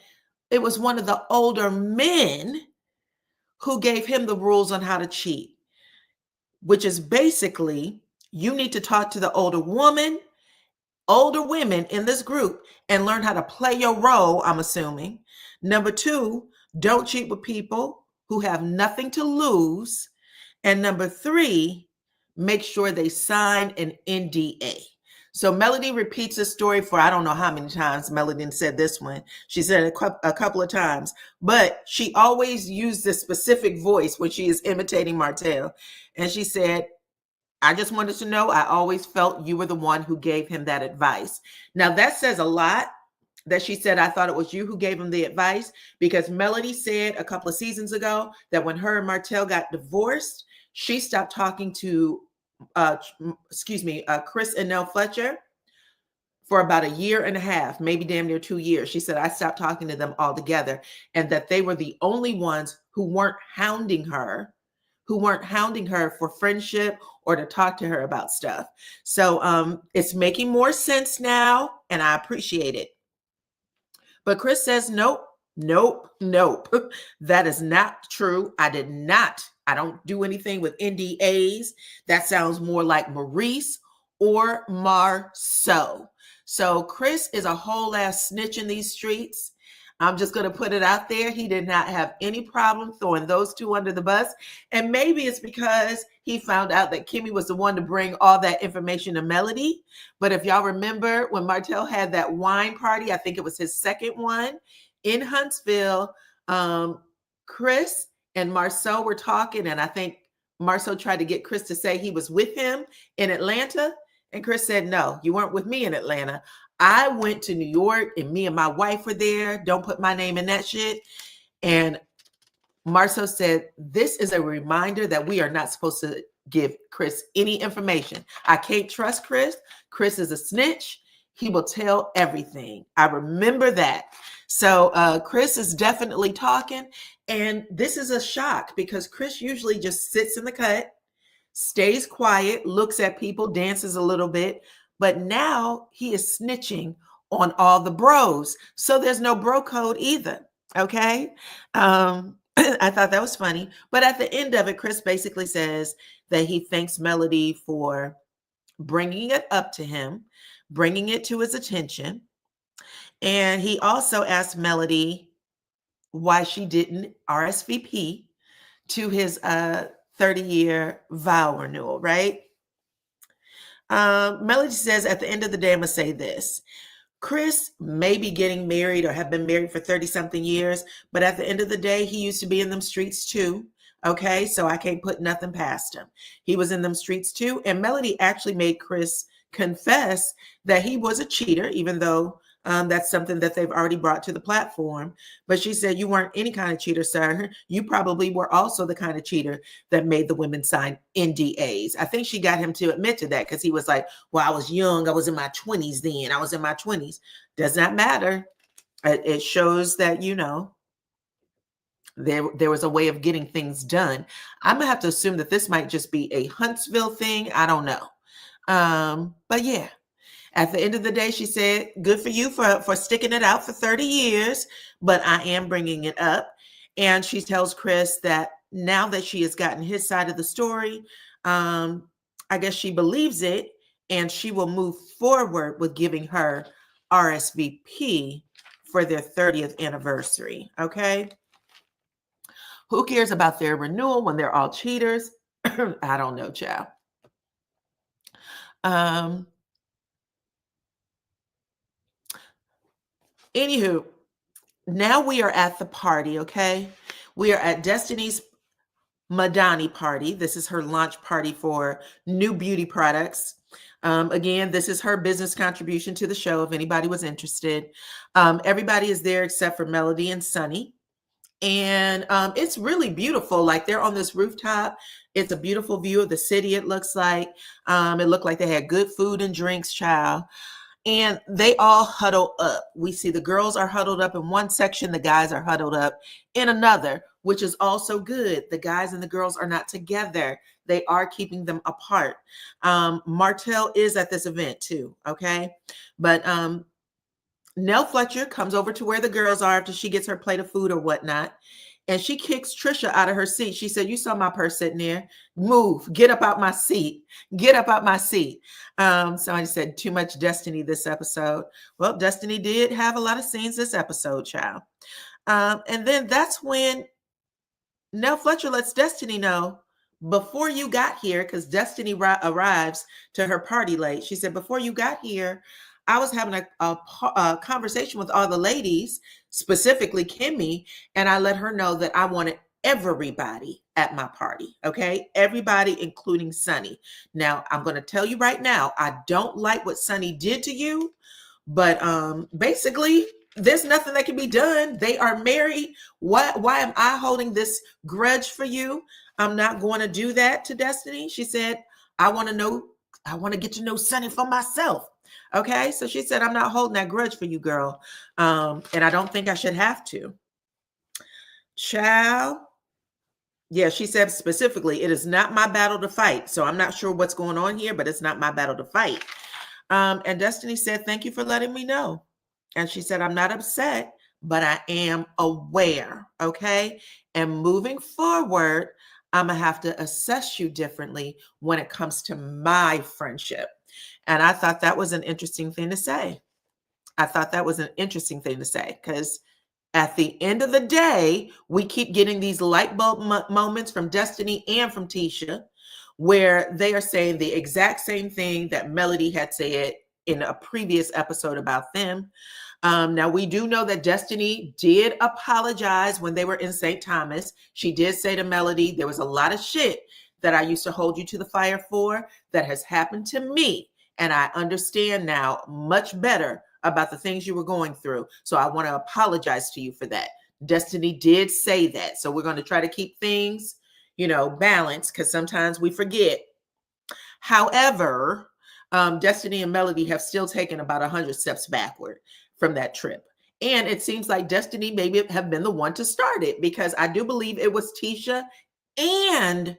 it was one of the older men who gave him the rules on how to cheat, which is basically, you need to talk to the older women in this group and learn how to play your role, I'm assuming. Number 2, don't cheat with people who have nothing to lose. And number 3, make sure they sign an NDA. So Melody repeats this story for I don't know how many times. Melody said this one. She said it a couple of times, but she always used this specific voice when she is imitating Martell. And she said, I just wanted to know. I always felt you were the one who gave him that advice. Now, that says a lot that she said, I thought it was you who gave him the advice, because Melody said a couple of seasons ago that when her and Martell got divorced, she stopped talking to, Chris and Nell Fletcher for about a year and a half, maybe damn near 2 years. She said, I stopped talking to them altogether, and that they were the only ones who weren't hounding her for friendship or to talk to her about stuff. So it's making more sense now, and I appreciate it. But Chris says, nope, nope, nope. That is not true. I don't do anything with NDAs. That sounds more like Maurice or Marsau. So Chris is a whole ass snitch in these streets. I'm just going to put it out there. He did not have any problem throwing those two under the bus. And maybe it's because he found out that Kimmy was the one to bring all that information to Melody. But if y'all remember when Martell had that wine party, I think it was his second one in Huntsville, Chris and Marsau were talking. And I think Marsau tried to get Chris to say he was with him in Atlanta. And Chris said, no, you weren't with me in Atlanta. I went to New York and me and my wife were there. Don't put my name in that shit. And Marsau said, this is a reminder that we are not supposed to give Chris any information. I can't trust Chris. Chris is a snitch. He will tell everything. I remember that. So Chris is definitely talking. And this is a shock because Chris usually just sits in the cut, stays quiet, looks at people, dances a little bit. But now he is snitching on all the bros. So there's no bro code either. Okay. I thought that was funny. But at the end of it, Chris basically says that he thanks Melody for bringing it up to him, bringing it to his attention. And he also asked Melody why she didn't RSVP to his 30-year vow renewal, right? Melody says, at the end of the day, I'm going to say this. Chris may be getting married or have been married for 30-something years, but at the end of the day, he used to be in them streets too. Okay, so I can't put nothing past him. He was in them streets too. And Melody actually made Chris confess that he was a cheater, even though that's something that they've already brought to the platform. But she said, you weren't any kind of cheater, sir. You probably were also the kind of cheater that made the women sign NDAs. I think she got him to admit to that because he was like, well, I was young. I was in my 20s then. I was in my 20s. Does not matter. It shows that, you know, there was a way of getting things done. I'm going to have to assume that this might just be a Huntsville thing. I don't know. But yeah. At the end of the day, she said, good for you for sticking it out for 30 years, but I am bringing it up. And she tells Chris that now that she has gotten his side of the story, I guess she believes it, and she will move forward with giving her RSVP for their 30th anniversary. Okay. Who cares about their renewal when they're all cheaters? I don't know, child. Anywho, now we are at the party, okay? We are at Destiny's Madani party. This is her launch party for new beauty products. Again, this is her business contribution to the show, if anybody was interested. Everybody is there except for Melody and Sunny. And it's really beautiful. Like, they're on this rooftop. It's a beautiful view of the city, it looks like. It looked like they had good food and drinks, child. And they all huddle up. We see the girls are huddled up in one section. The guys are huddled up in another, which is also good. The guys and the girls are not together. They are keeping them apart. Martell is at this event too, okay? But Nell Fletcher comes over to where the girls are after she gets her plate of food or whatnot. And she kicks Tisha out of her seat. She said, you saw my purse sitting there. Move. Get up out my seat. Get up out my seat. Somebody said too much Destiny this episode. Well, Destiny did have a lot of scenes this episode, child. And then that's when Nell Fletcher lets Destiny know, before you got here, because Destiny arrives to her party late. She said, before you got here, I was having a conversation with all the ladies, specifically Kimmy, and I let her know that I wanted everybody at my party. Okay. Everybody, including Sunny. Now, I'm going to tell you right now, I don't like what Sunny did to you, but basically, there's nothing that can be done. They are married. Why am I holding this grudge for you? I'm not going to do that to Destiny. She said, I want to get to know Sunny for myself. Okay. So she said, I'm not holding that grudge for you, girl. And I don't think I should have to. Child. Yeah, she said specifically, it is not my battle to fight. So I'm not sure what's going on here, but it's not my battle to fight. And Destiny said, thank you for letting me know. And she said, I'm not upset, but I am aware. Okay. And moving forward, I'm going to have to assess you differently when it comes to my friendship. And I thought that was an interesting thing to say. Because at the end of the day, we keep getting these light bulb moments from Destiny and from Tisha, where they are saying the exact same thing that Melody had said in a previous episode about them. Now, we do know that Destiny did apologize when they were in St. Thomas. She did say to Melody, there was a lot of shit that I used to hold you to the fire for that has happened to me. And I understand now much better about the things you were going through. So I want to apologize to you for that. Destiny did say that. So we're going to try to keep things, balanced, because sometimes we forget. However, Destiny and Melody have still taken about 100 steps backward from that trip. And it seems like Destiny maybe have been the one to start it, because I do believe it was Tisha and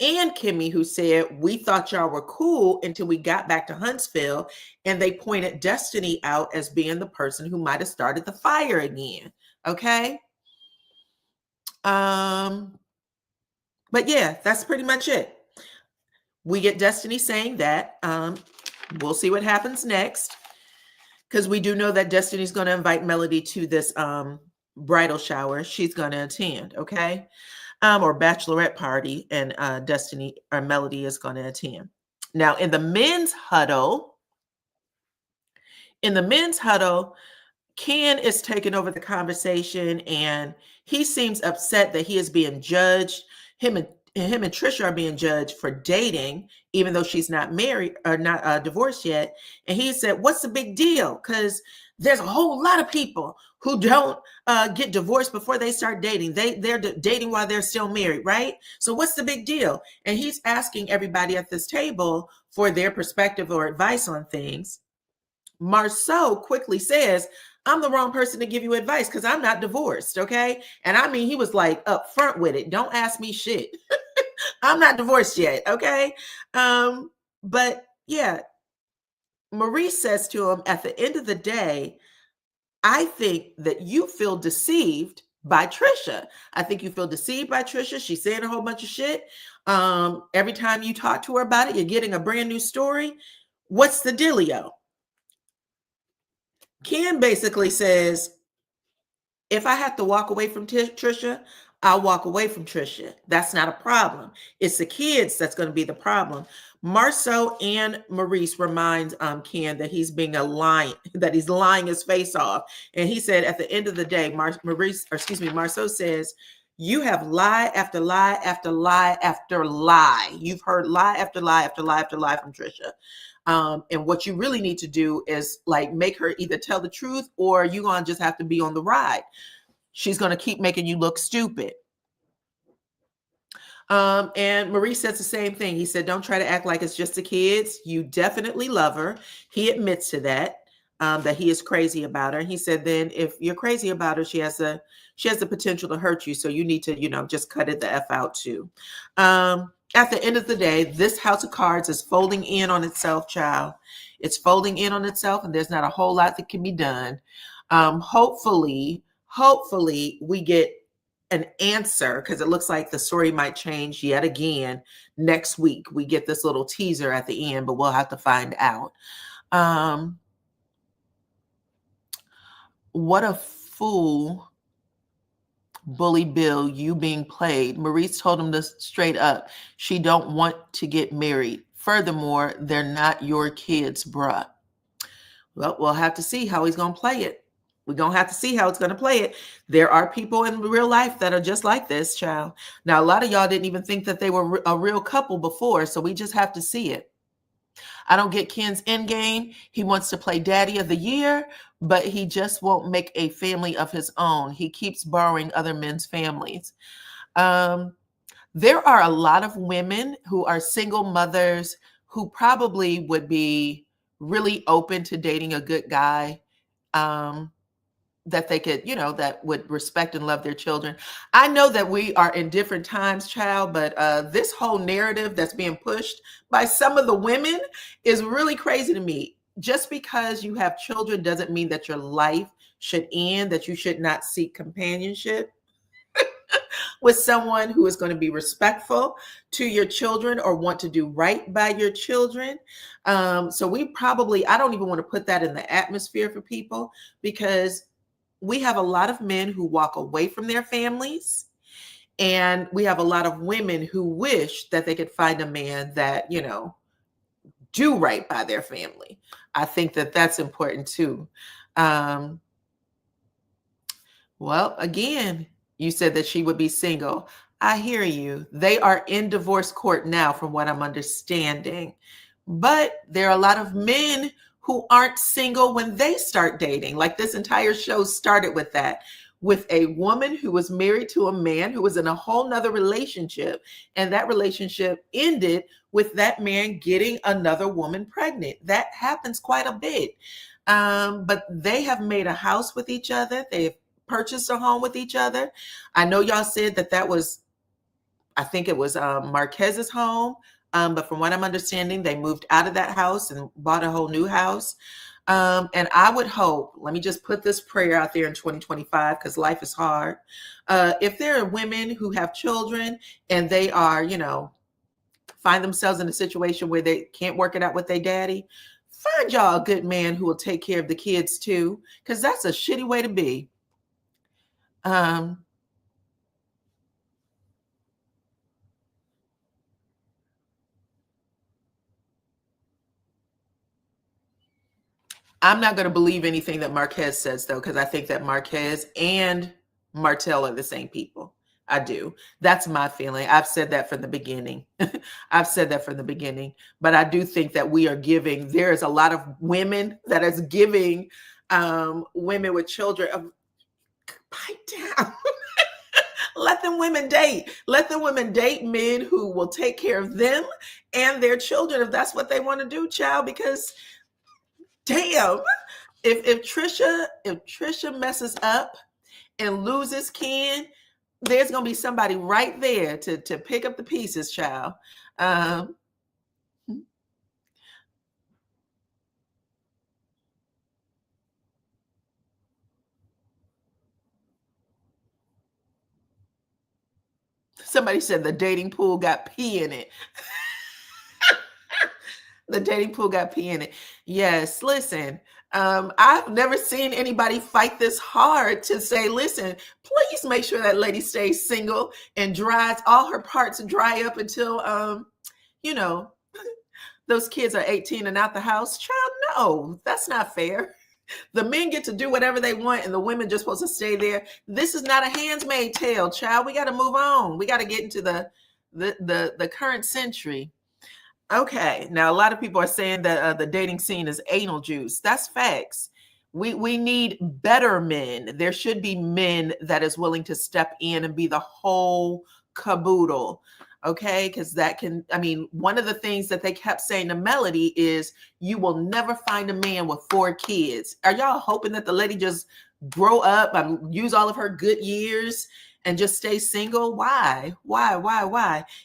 Kimmy who said, we thought y'all were cool until we got back to Huntsville, and they pointed Destiny out as being the person who might have started the fire again. Okay. But yeah, that's pretty much it. We get Destiny saying that. We'll see what happens next, because we do know that Destiny's going to invite Melody to this bridal shower she's going to attend. Okay. Or bachelorette party, and Destiny or Melody is going to attend. Now, in the men's huddle, Ken is taking over the conversation, and he seems upset that he is being judged. Him and Trisha are being judged for dating, even though she's not married or not divorced yet. And he said, what's the big deal? Because there's a whole lot of people who don't get divorced before they start dating. They're dating while they're still married, right? So what's the big deal? And he's asking everybody at this table for their perspective or advice on things. Marsau quickly says, I'm the wrong person to give you advice because I'm not divorced, okay? And I mean, he was like up front with it. Don't ask me shit. I'm not divorced yet, okay? But yeah, Marie says to him, at the end of the day, I think that you feel deceived by Trisha. I think you feel deceived by Trisha. She's saying a whole bunch of shit. Every time you talk to her about it, you're getting a brand new story. What's the dealio? Ken basically says, if I have to walk away from Trisha, I'll walk away from Trisha. That's not a problem. It's the kids that's going to be the problem. Marsau and Maurice reminds Ken that he's being that he's lying his face off. And he said, at the end of the day, Marsau says, you have lie after lie after lie after lie. You've heard lie after lie after lie after lie from Trisha. And what you really need to do is like make her either tell the truth, or you're going to just have to be on the ride. She's going to keep making you look stupid. And Marie says the same thing. He said, don't try to act like it's just the kids. You definitely love her. He admits to that he is crazy about her. And he said, then if you're crazy about her, she has the potential to hurt you. So you need to, just cut it the F out too. At the end of the day, this house of cards is folding in on itself, child. It's folding in on itself, and there's not a whole lot that can be done. Hopefully we get an answer, because it looks like the story might change yet again next week. We get this little teaser at the end, but we'll have to find out. What a fool. Bully Bill, you being played. Maurice told him this straight up. She don't want to get married. Furthermore, they're not your kids, bruh. Well, we'll have to see how he's going to play it. We're going to have to see how it's going to play it. There are people in real life that are just like this, child. Now, a lot of y'all didn't even think that they were a real couple before, so we just have to see it. I don't get Ken's end game. He wants to play daddy of the year, but he just won't make a family of his own. He keeps borrowing other men's families. There are a lot of women who are single mothers who probably would be really open to dating a good guy. That they could, that would respect and love their children. I know that we are in different times, child, but this whole narrative that's being pushed by some of the women is really crazy to me. Just because you have children doesn't mean that your life should end, that you should not seek companionship with someone who is going to be respectful to your children or want to do right by your children. So I don't even want to put that in the atmosphere for people, because we have a lot of men who walk away from their families, and we have a lot of women who wish that they could find a man that, do right by their family. I think that that's important too. Well, again, you said that she would be single. I hear you. They are in divorce court now, from what I'm understanding. But there are a lot of men who aren't single when they start dating. Like, this entire show started with that, with a woman who was married to a man who was in a whole nother relationship. And that relationship ended with that man getting another woman pregnant. That happens quite a bit. But they have made a house with each other. They've purchased a home with each other. I know y'all said that was, I think it was Marquez's home. But from what I'm understanding, they moved out of that house and bought a whole new house. And I would hope, let me just put this prayer out there in 2025, because life is hard. If there are women who have children and they are, find themselves in a situation where they can't work it out with their daddy, find y'all a good man who will take care of the kids too, because that's a shitty way to be. I'm not going to believe anything that Marquez says, though, because I think that Marquez and Martell are the same people. I do. That's my feeling. I've said that from the beginning. I've said that from the beginning. But I do think that we are giving, there is a lot of women that is giving women with children, pipe down. Let them women date. Let the women date men who will take care of them and their children if that's what they want to do, child, because damn, if Trisha messes up and loses Ken, there's gonna be somebody right there to pick up the pieces, child. Somebody said the dating pool got pee in it. The dating pool got pee in it. Yes, listen. I've never seen anybody fight this hard to say, listen, please make sure that lady stays single and dries all her parts and dry up until, those kids are 18 and out the house. Child, no, that's not fair. The men get to do whatever they want and the women just supposed to stay there. This is not a handmaid's tale, child. We got to move on. We got to get into the current century. Okay, now a lot of people are saying that the dating scene is anal juice. That's facts. We need better men. There should be men that is willing to step in and be the whole caboodle. Okay, because one of the things that they kept saying to Melody is, you will never find a man with 4 kids. Are y'all hoping that the lady just grow up and use all of her good years and just stay single? Why?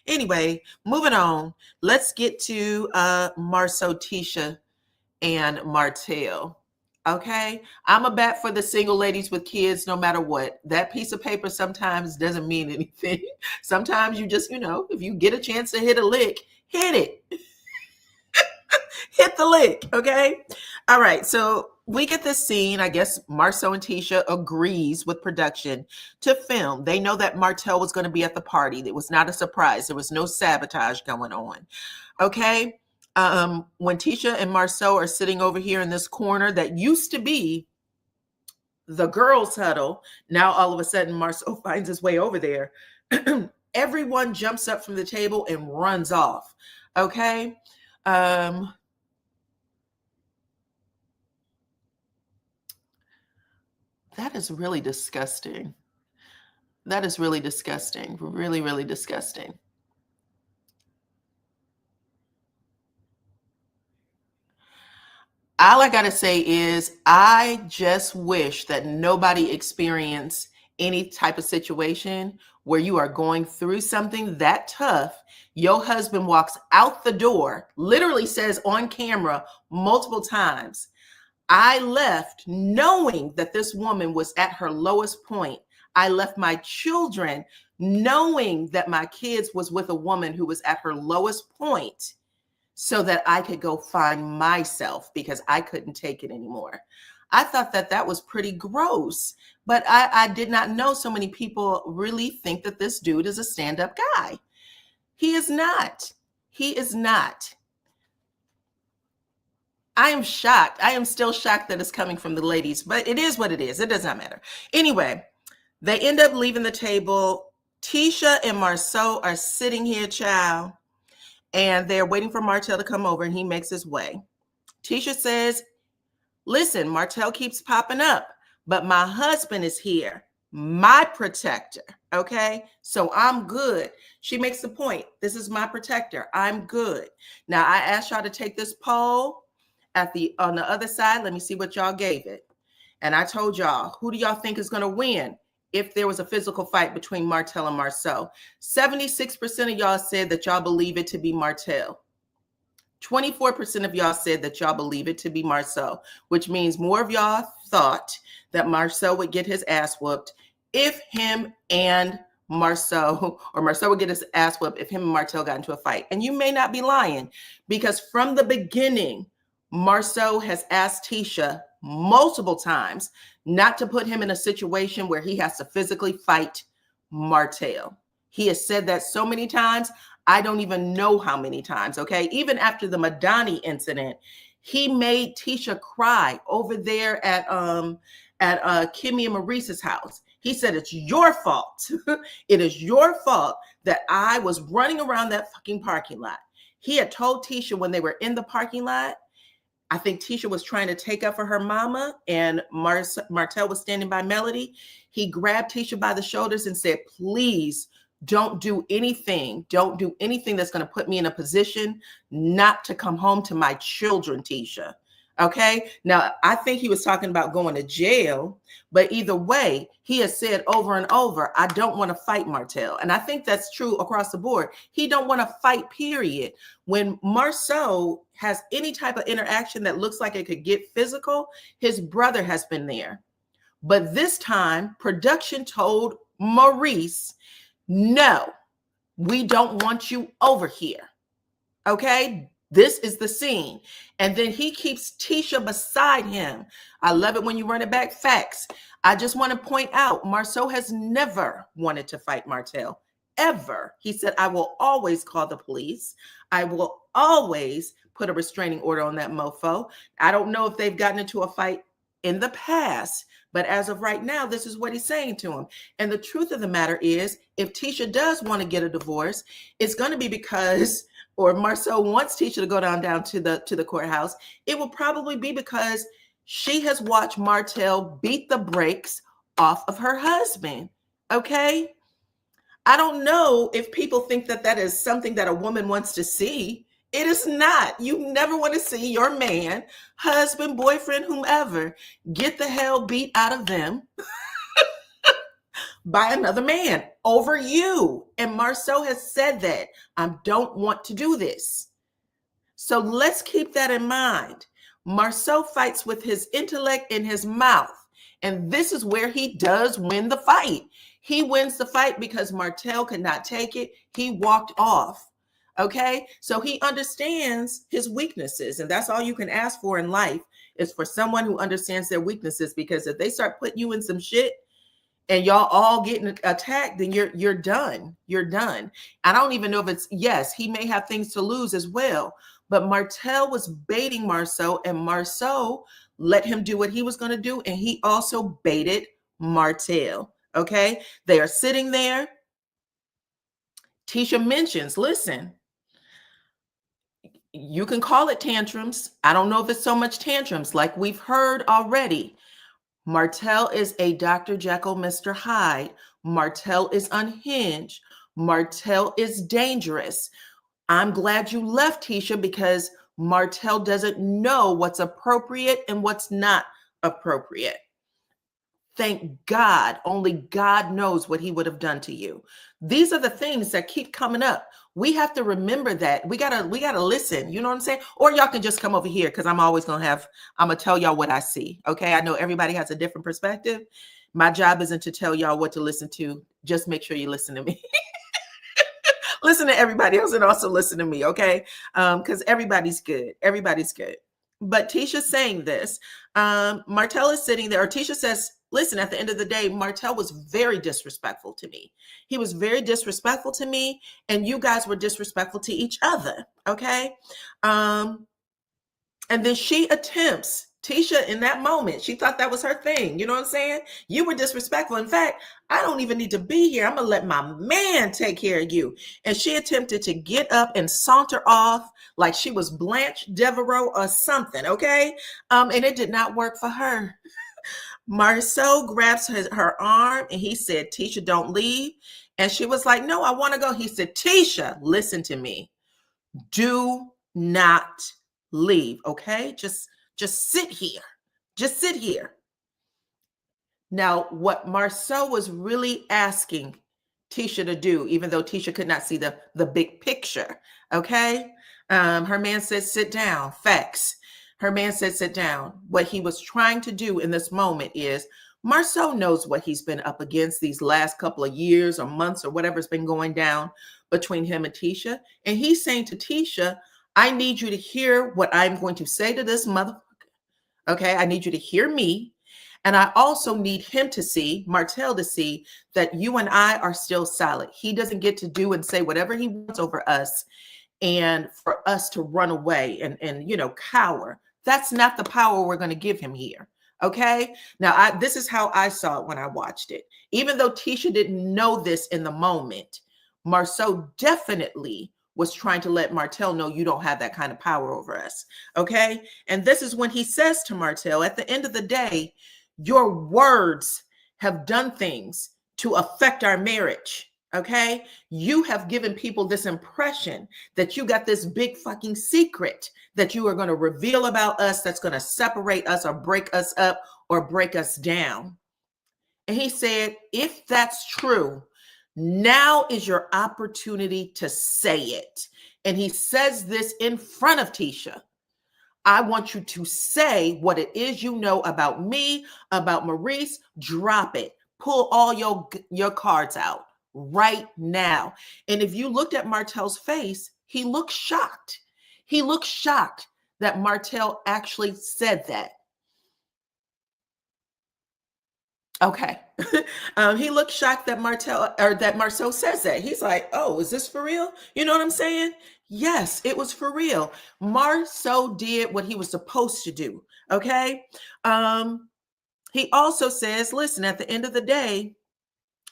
Anyway, moving on. Let's get to Marsau, Tisha, and Martell. Okay, I'm a bat for the single ladies with kids, no matter what. That piece of paper sometimes doesn't mean anything. Sometimes you just, if you get a chance to hit a lick, hit it. Hit the lick, okay? All right, so we get this scene. I guess Marsau and Tisha agrees with production to film. They know that Martell was going to be at the party. It was not a surprise. There was no sabotage going on, okay? When Tisha and Marsau are sitting over here in this corner that used to be the girls huddle. Now all of a sudden Marsau finds his way over there. Everyone jumps up from the table and runs off. Okay. That is really disgusting. That is really disgusting. Really, really disgusting. All I got to say is I just wish that nobody experienced any type of situation where you are going through something that tough. Your husband walks out the door, literally says on camera multiple times, I left knowing that this woman was at her lowest point. I left my children knowing that my kids was with a woman who was at her lowest point, so that I could go find myself because I couldn't take it anymore. I thought that that was pretty gross, but I did not know so many people really think that this dude is a stand-up guy. He is not. He is not. I am shocked. I am still shocked that it's coming from the ladies, but it is what it is. It does not matter. Anyway, they end up leaving the table. Tisha and Marsau are sitting here, child, and they're waiting for Martell to come over, and he makes his way. Tisha says, listen, Martell keeps popping up, but my husband is here, my protector, okay? So I'm good. She makes the point. This is my protector. I'm good. Now, I asked y'all to take this poll on the other side. Let me see what y'all gave it. And I told y'all, who do y'all think is going to win if there was a physical fight between Martell and Marsau? 76% of y'all said that y'all believe it to be Martell. 24% of y'all said that y'all believe it to be Marsau, which means more of y'all thought that Marsau would get his ass whooped if him and Marsau, or Marsau would get his ass whooped if him and Martell got into a fight. And you may not be lying, because from the beginning, Marsau has asked Tisha multiple times not to put him in a situation where he has to physically fight Martell. He has said that so many times, I don't even know how many times, okay? Even after the Madani incident, he made Tisha cry over there at Kimmy and Maurice's house. He said, it's your fault. It is your fault that I was running around that fucking parking lot. He had told Tisha when they were in the parking lot, I think Tisha was trying to take up for her mama, and Martell was standing by Melody. He grabbed Tisha by the shoulders and said, please don't do anything. Don't do anything that's going to put me in a position not to come home to my children, Tisha. Okay. Now, I think he was talking about going to jail, but either way, he has said over and over, I don't want to fight Martell. And I think that's true across the board. He don't want to fight, period. When Marsau has any type of interaction that looks like it could get physical, his brother has been there. But this time, production told Maurice, no, we don't want you over here. Okay. This is the scene. And then he keeps Tisha beside him. I love it when you run it back. Facts. I just want to point out, Marsau has never wanted to fight Martell, ever. He said, I will always call the police. I will always put a restraining order on that mofo. I don't know if they've gotten into a fight in the past, but as of right now, this is what he's saying to him. And the truth of the matter is, if Tisha does want to get a divorce, it's going to be because, or Marsau wants Tisha to go down to the courthouse, it will probably be because she has watched Martell beat the brakes off of her husband. Okay. I don't know if people think that that is something that a woman wants to see. It is not. You never want to see your man, husband, boyfriend, whomever, get the hell beat out of them by another man over you. And Marsau has said that I don't want to do this. So let's keep that in mind. Marsau fights with his intellect in his mouth. And this is where he does win the fight. He wins the fight because Martell could not take it. He walked off. Okay. So he understands his weaknesses. And that's all you can ask for in life, is for someone who understands their weaknesses, because if they start putting you in some shit and y'all all getting attacked, then you're done. You're done. I don't even know if it's, yes, he may have things to lose as well. But Martell was baiting Marsau, and Marsau let him do what he was going to do. And he also baited Martell. Okay. They are sitting there. Tisha mentions, listen, you can call it tantrums. I don't know if it's so much tantrums like we've heard already. Martell is a Dr. Jekyll, Mr. Hyde. Martell is unhinged. Martell is dangerous. I'm glad you left, Tisha, because Martell doesn't know what's appropriate and what's not appropriate. Thank God, only God knows what he would have done to you. These are the things that keep coming up. We have to remember that. We gotta listen. You know what I'm saying? Or y'all can just come over here because I'm gonna tell y'all what I see. Okay. I know everybody has a different perspective. My job isn't to tell y'all what to listen to. Just make sure you listen to me. Listen to everybody else and also listen to me, okay? Because everybody's good. Everybody's good. But Tisha's saying this. Martell is sitting there, or Tisha says, listen, at the end of the day, Martell was very disrespectful to me. He was very disrespectful to me, and you guys were disrespectful to each other, okay? And then she attempts, Tisha, in that moment, she thought that was her thing. You know what I'm saying? You were disrespectful. In fact, I don't even need to be here. I'm going to let my man take care of you. And she attempted to get up and saunter off like she was Blanche Devereaux or something, okay? And it did not work for her. Marsau grabs her arm and he said, Tisha, don't leave. And she was like, no, I want to go. He said, Tisha, listen to me. Do not leave, okay? Just sit here. Just sit here. Now, what Marsau was really asking Tisha to do, even though Tisha could not see the big picture, okay? Her man said, sit down. Facts. Her man said, sit down. What he was trying to do in this moment is, Marsau knows what he's been up against these last couple of years or months or whatever's been going down between him and Tisha. And he's saying to Tisha, I need you to hear what I'm going to say to this motherfucker. Okay, I need you to hear me. And I also need him to see, Martell to see, that you and I are still solid. He doesn't get to do and say whatever he wants over us and for us to run away and cower. That's not the power we're going to give him here. Okay. Now, this is how I saw it when I watched it. Even though Tisha didn't know this in the moment, Marsau definitely was trying to let Martell know you don't have that kind of power over us. Okay. And this is when he says to Martell, at the end of the day, your words have done things to affect our marriage. Okay. You have given people this impression that you got this big fucking secret that you are going to reveal about us that's going to separate us or break us up or break us down. And he said, if that's true, now is your opportunity to say it. And he says this in front of Tisha. I want you to say what it is you know about me, about Maurice. Drop it. Pull all your cards out right now. And if you looked at Martell's face, he looked shocked. He looked shocked that Martell actually said that. Okay. He looked shocked that Marsau says that. He's like, oh, is this for real? You know what I'm saying? Yes, it was for real. Marsau did what he was supposed to do. Okay. He also says, listen, at the end of the day,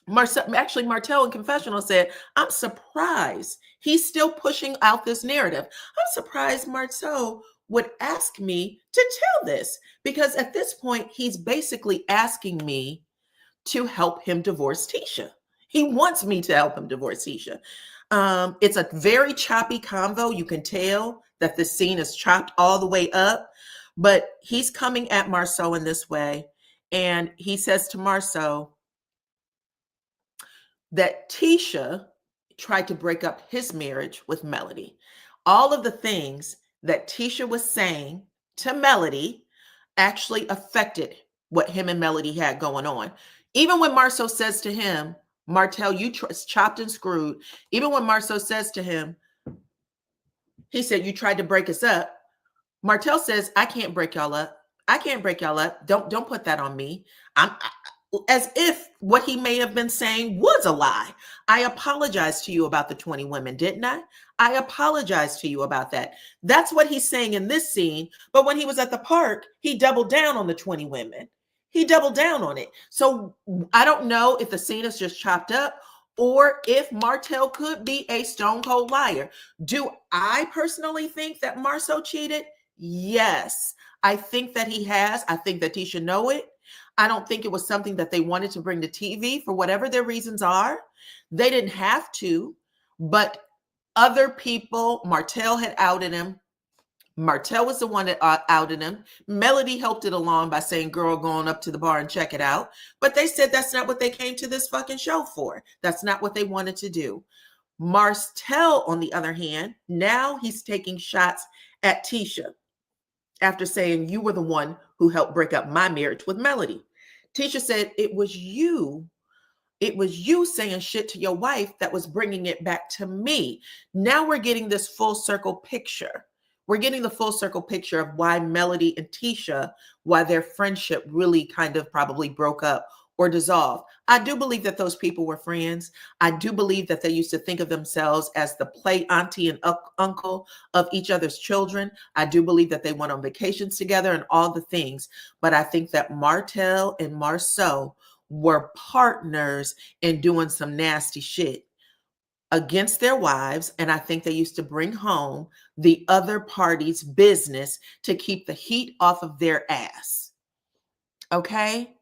Martell in confessional said, I'm surprised he's still pushing out this narrative. I'm surprised Marsau would ask me to tell this, because at this point, he's basically asking me to help him divorce Tisha. He wants me to help him divorce Tisha. It's a very choppy convo. You can tell that the scene is chopped all the way up, but he's coming at Marsau in this way. And he says to Marsau that Tisha tried to break up his marriage with Melody. All of the things that Tisha was saying to Melody actually affected what him and Melody had going on. Even when Marsau says to him, Martell, you chopped and screwed. Even when Marsau says to him, he said, you tried to break us up. Martell says, I can't break y'all up. I can't break y'all up. Don't put that on me. as if what he may have been saying was a lie. I apologized to you about the 20 women, didn't I? I apologized to you about that. That's what he's saying in this scene. But when he was at the park, he doubled down on the 20 women. He doubled down on it. So I don't know if the scene is just chopped up or if Martell could be a stone cold liar. Do I personally think that Marsau cheated? Yes. I think that he has. I think that Tisha know it. I don't think it was something that they wanted to bring to TV for whatever their reasons are. They didn't have to, but other people, Martell had outed him. Martell was the one that outed him. Melody helped it along by saying, girl, going up to the bar and check it out. But they said that's not what they came to this fucking show for. That's not what they wanted to do. Martell, on the other hand, now he's taking shots at Tisha after saying, you were the one who helped break up my marriage with Melody. Tisha said, it was you saying shit to your wife that was bringing it back to me. Now we're getting this full circle picture. We're getting the full circle picture of why Melody and Tisha, why their friendship really kind of probably broke up or dissolved. I do believe that those people were friends. I do believe that they used to think of themselves as the play auntie and uncle of each other's children. I do believe that they went on vacations together and all the things. But I think that Martell and Marsau were partners in doing some nasty shit against their wives. And I think they used to bring home the other party's business to keep the heat off of their ass. Okay?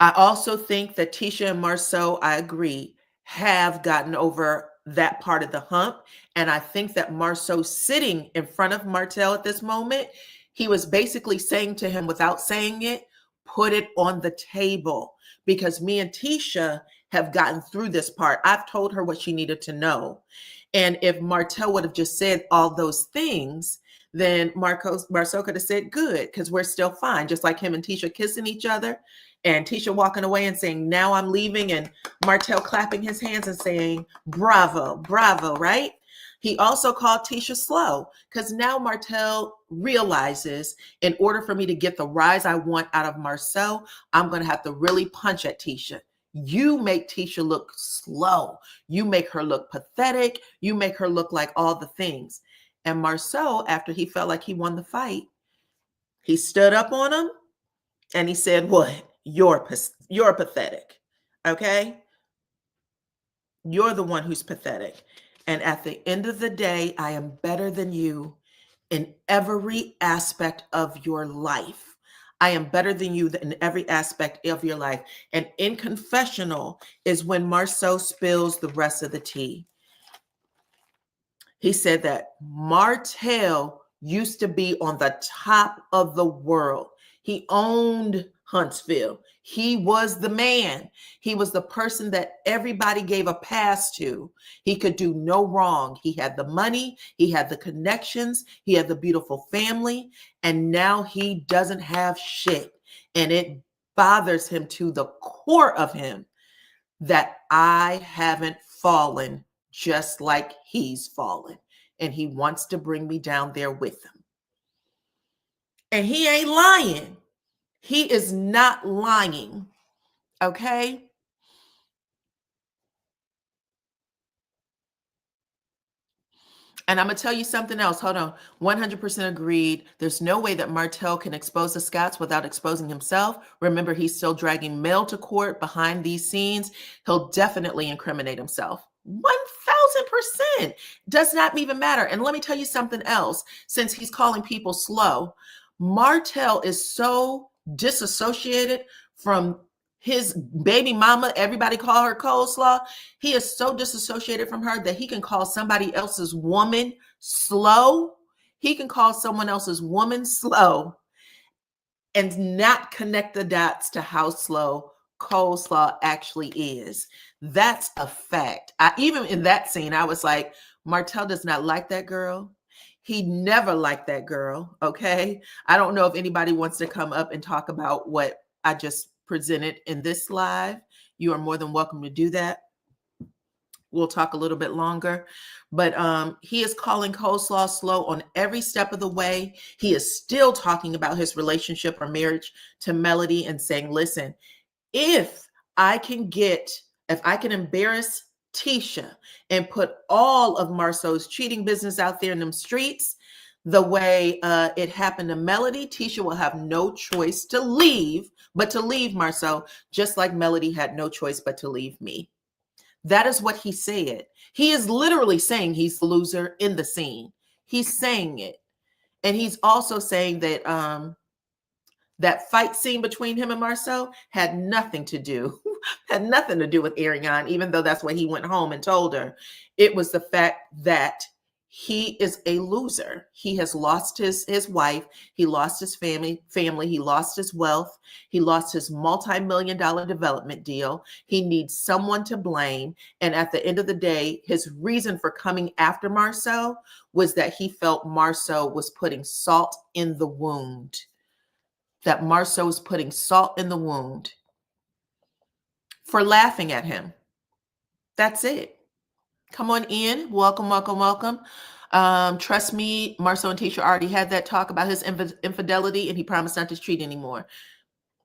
I also think that Tisha and Marsau, I agree, have gotten over that part of the hump. And I think that Marsau sitting in front of Martell at this moment, he was basically saying to him without saying it, put it on the table, because me and Tisha have gotten through this part. I've told her what she needed to know. And if Martell would have just said all those things, then Marsau could have said, good, because we're still fine. Just like him and Tisha kissing each other and Tisha walking away and saying, now I'm leaving, and Martell clapping his hands and saying, bravo, bravo, right? He also called Tisha slow, because now Martell realizes in order for me to get the rise I want out of Marsau, I'm going to have to really punch at Tisha. You make Tisha look slow. You make her look pathetic. You make her look like all the things. And Marsau, after he felt like he won the fight, he stood up on him and he said, what? You're pathetic. Okay? You're the one who's pathetic. And at the end of the day, I am better than you in every aspect of your life. I am better than you in every aspect of your life. And in confessional is when Marsau spills the rest of the tea. He said that Martell used to be on the top of the world. He owned Huntsville. He was the man. He was the person that everybody gave a pass to. He could do no wrong. He had the money. He had the connections. He had the beautiful family. And now he doesn't have shit. And it bothers him to the core of him that I haven't fallen just like he's fallen. And he wants to bring me down there with him. And he ain't lying. He is not lying. Okay? And I'm going to tell you something else. Hold on. 100% agreed. There's no way that Martell can expose the Scotts without exposing himself. Remember, he's still dragging Mel to court behind these scenes. He'll definitely incriminate himself. 1000%. Does not even matter. And let me tell you something else. Since he's calling people slow, Martell is so disassociated from his baby mama. Everybody call her coleslaw. He is so disassociated from her that he can call somebody else's woman slow. He can call someone else's woman slow and not connect the dots to how slow coleslaw actually is. That's a fact. Even in that scene, I was like, Martell does not like that girl. He never liked that girl. Okay. I don't know if anybody wants to come up and talk about what I just presented in this live. You are more than welcome to do that. we'll talk a little bit longer. But he is calling coleslaw slow on every step of the way. He is still talking about his relationship or marriage to Melody and saying, listen, if I can embarrass Tisha and put all of Marsau's cheating business out there in them streets, the way it happened to Melody, Tisha will have no choice but to leave Marsau, just like Melody had no choice but to leave me. That is what he said. He is literally saying he's the loser in the scene. He's saying it. And he's also saying that that fight scene between him and Marsau had nothing to do with Ariane, even though that's what he went home and told her. It was the fact that he is a loser. He has lost his wife. He lost his family. He lost his wealth. He lost his multi-million-dollar development deal. He needs someone to blame. And at the end of the day, his reason for coming after Marsau was that he felt Marsau was putting salt in the wound. That Marsau was putting salt in the wound for laughing at him. That's it. Come on in. Welcome, welcome, welcome. Trust me, Marsau and Tisha already had that talk about his infidelity, and he promised not to cheat anymore.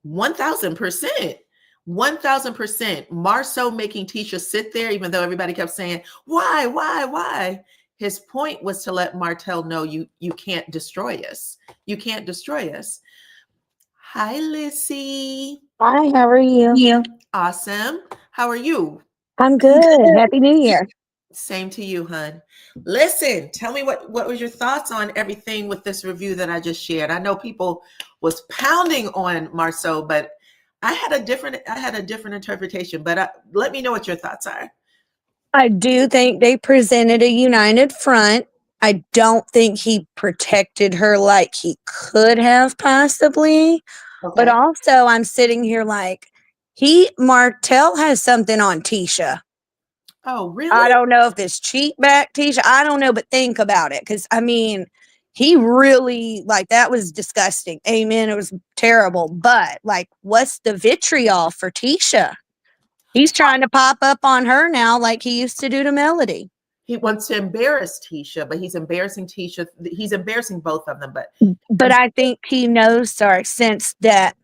1,000%. 1,000%. Marsau making Tisha sit there, even though everybody kept saying, why? His point was to let Martell know you can't destroy us. You can't destroy us. Hi, Lissy. Hi, how are you? Yeah. Awesome. How are you? I'm good. Happy New Year. Same to you, hun. Listen, tell me what was your thoughts on everything with this review that I just shared. I know people was pounding on Marsau, but I had a different interpretation. But let me know what your thoughts are. I do think they presented a united front. I don't think he protected her like he could have possibly. Okay. But also, I'm sitting here like Martell has something on Tisha. Oh, really? I don't know if it's cheat back Tisha. I don't know, but think about it. Because, I mean, he really, like, that was disgusting. Amen. It was terrible. But, like, what's the vitriol for Tisha? He's trying to pop up on her now like he used to do to Melody. He wants to embarrass Tisha, but he's embarrassing Tisha. He's embarrassing both of them. But I think he knows, since that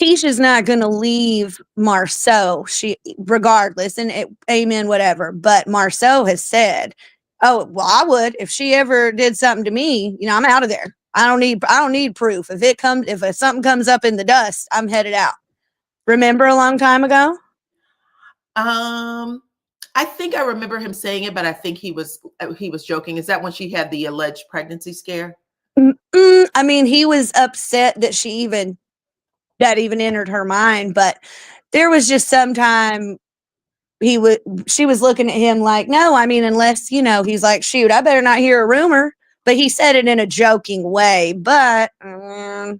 Tisha's not going to leave Marsau, regardless, and amen, whatever. But Marsau has said, "Oh, well, I would if she ever did something to me. I'm out of there. I don't need proof. If something comes up in the dust, I'm headed out." Remember a long time ago? I think I remember him saying it, but I think he was joking. Is that when she had the alleged pregnancy scare? I mean, he was upset that that even entered her mind, but there was just some time she was looking at him like, no, I mean, unless, he's like, shoot, I better not hear a rumor. But he said it in a joking way. But men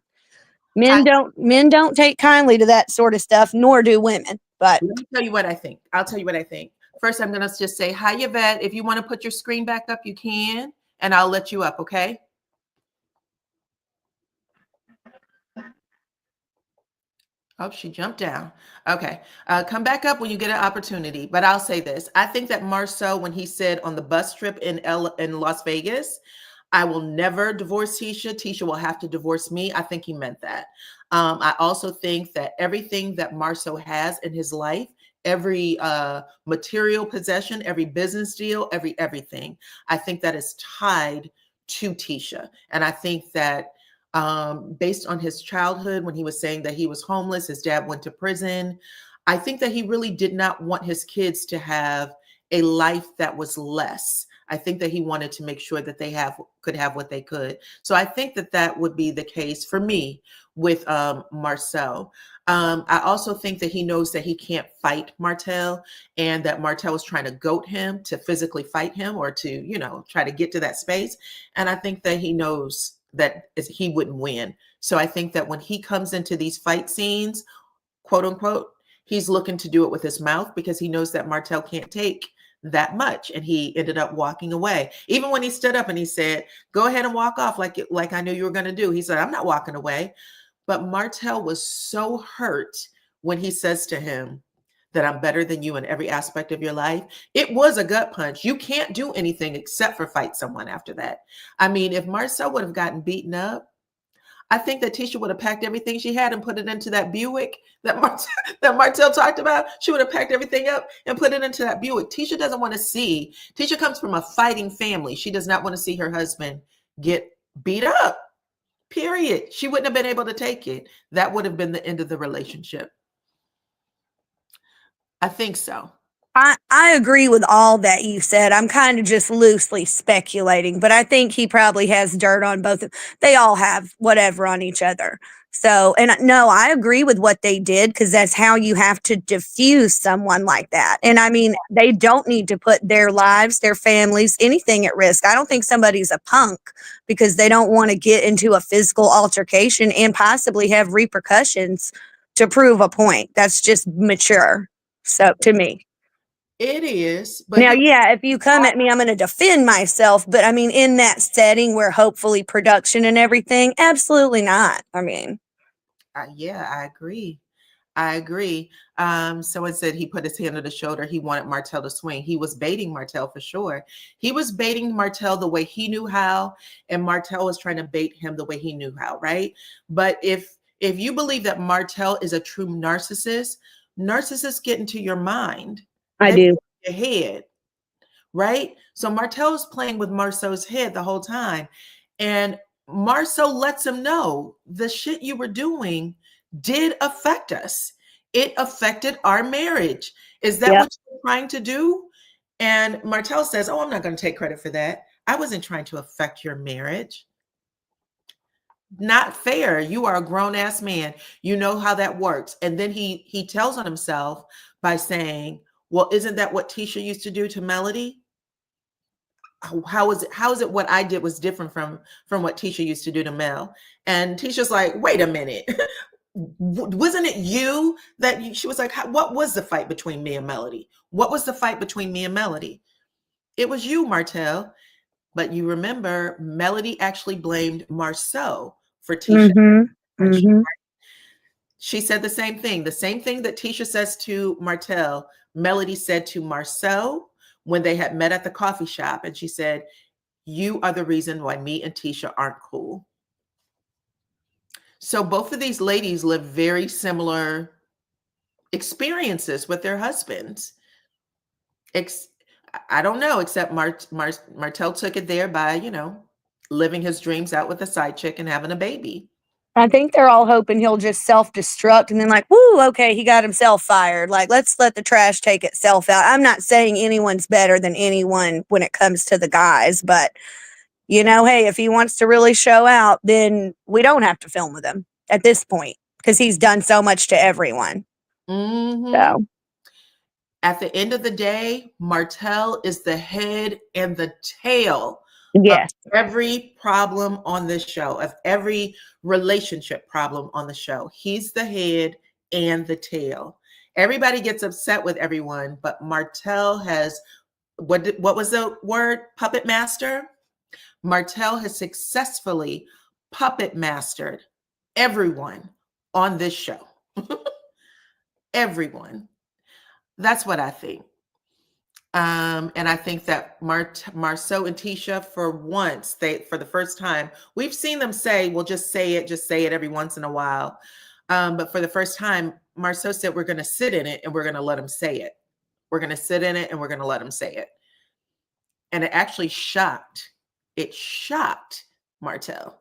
don't take kindly to that sort of stuff, nor do women. But let me tell you what I think. I'll tell you what I think. First, I'm going to just say, hi, Yvette. If you want to put your screen back up, you can, and I'll let you up, okay? Oh, she jumped down. Okay. Come back up when you get an opportunity. But I'll say this. I think that Marsau, when he said on the bus trip in Las Vegas, I will never divorce Tisha. Tisha will have to divorce me. I think he meant that. I also think that everything that Marsau has in his life, every material possession, every business deal, everything, I think that is tied to Tisha. And I think that based on his childhood, when he was saying that he was homeless, his dad went to prison, I think that he really did not want his kids to have a life that was less. I think that he wanted to make sure that they could have what they could. So I think that would be the case for me with Marsau. I also think that he knows that he can't fight Martell, and that Martell is trying to goat him to physically fight him or to, try to get to that space. And I think that he knows that he wouldn't win. So I think that when he comes into these fight scenes, quote unquote, he's looking to do it with his mouth because he knows that Martell can't take that much. And he ended up walking away. Even when he stood up and he said, go ahead and walk off like I knew you were going to do. He said, I'm not walking away. But Martell was so hurt when he says to him, that I'm better than you in every aspect of your life. It was a gut punch. You can't do anything except for fight someone after that. I mean, if Marsau would have gotten beaten up, I think that Tisha would have packed everything she had and put it into that Buick that Martell talked about. She would have packed everything up and put it into that Buick. Tisha doesn't want to see. Tisha comes from a fighting family. She does not want to see her husband get beat up. Period. She wouldn't have been able to take it. That would have been the end of the relationship. I think so. I agree with all that you said. I'm kind of just loosely speculating, but I think he probably has dirt on both. They all have whatever on each other. So, and no, I agree with what they did because that's how you have to diffuse someone like that. And I mean, they don't need to put their lives, their families, anything at risk. I don't think somebody's a punk because they don't want to get into a physical altercation and possibly have repercussions to prove a point. That's just mature. So, to me. It is, but Now, yeah, if you come at me, I'm going to defend myself. But I mean, in that setting where hopefully production and everything, absolutely not. I mean, yeah, I agree. I agree. Someone said he put his hand on the shoulder. He wanted Martell to swing. He was baiting Martell for sure. He was baiting Martell the way he knew how, and Martell was trying to bait him the way he knew how, right? But if you believe that Martell is a true narcissist, narcissists get into your mind. I do. Your head, right? So Martell is playing with Marsau's head the whole time. And Marsau lets him know the shit you were doing did affect us. It affected our marriage. Is that what you're trying to do? And Martell says, oh, I'm not going to take credit for that. I wasn't trying to affect your marriage. Not fair. You are a grown-ass man. You know how that works. And then he tells on himself by saying, well, isn't that what Tisha used to do to Melody? How is it what I did was different from what Tisha used to do to Mel? And Tisha's like, wait a minute. Wasn't it you that she was like, what was the fight between me and Melody? What was the fight between me and Melody? It was you, Martell. But you remember, Melody actually blamed Marsau for Tisha. She said the same thing that Tisha says to Martell, Melody said to Marsau when they had met at the coffee shop. And she said, you are the reason why me and Tisha aren't cool. So both of these ladies live very similar experiences with their husbands. I don't know, except Martell took it there by, living his dreams out with a side chick and having a baby. I think they're all hoping he'll just self-destruct and then like, woo, okay, he got himself fired. Like, let's let the trash take itself out. I'm not saying anyone's better than anyone when it comes to the guys, but, hey, if he wants to really show out, then we don't have to film with him at this point because he's done so much to everyone. Mm-hmm. So. At the end of the day, Martell is the head and the tail Yes. of every problem on this show, of every relationship problem on the show. He's the head and the tail. Everybody gets upset with everyone, but Martell has, what was the word? Puppet master? Martell has successfully puppet mastered everyone on this show. Everyone. That's what I think. And I think that Marsau and Tisha, for once, for the first time, we've seen them say, well, just say it every once in a while. But for the first time, Marsau said, we're going to sit in it and we're going to let him say it. We're going to sit in it and we're going to let him say it. And it actually shocked Martell.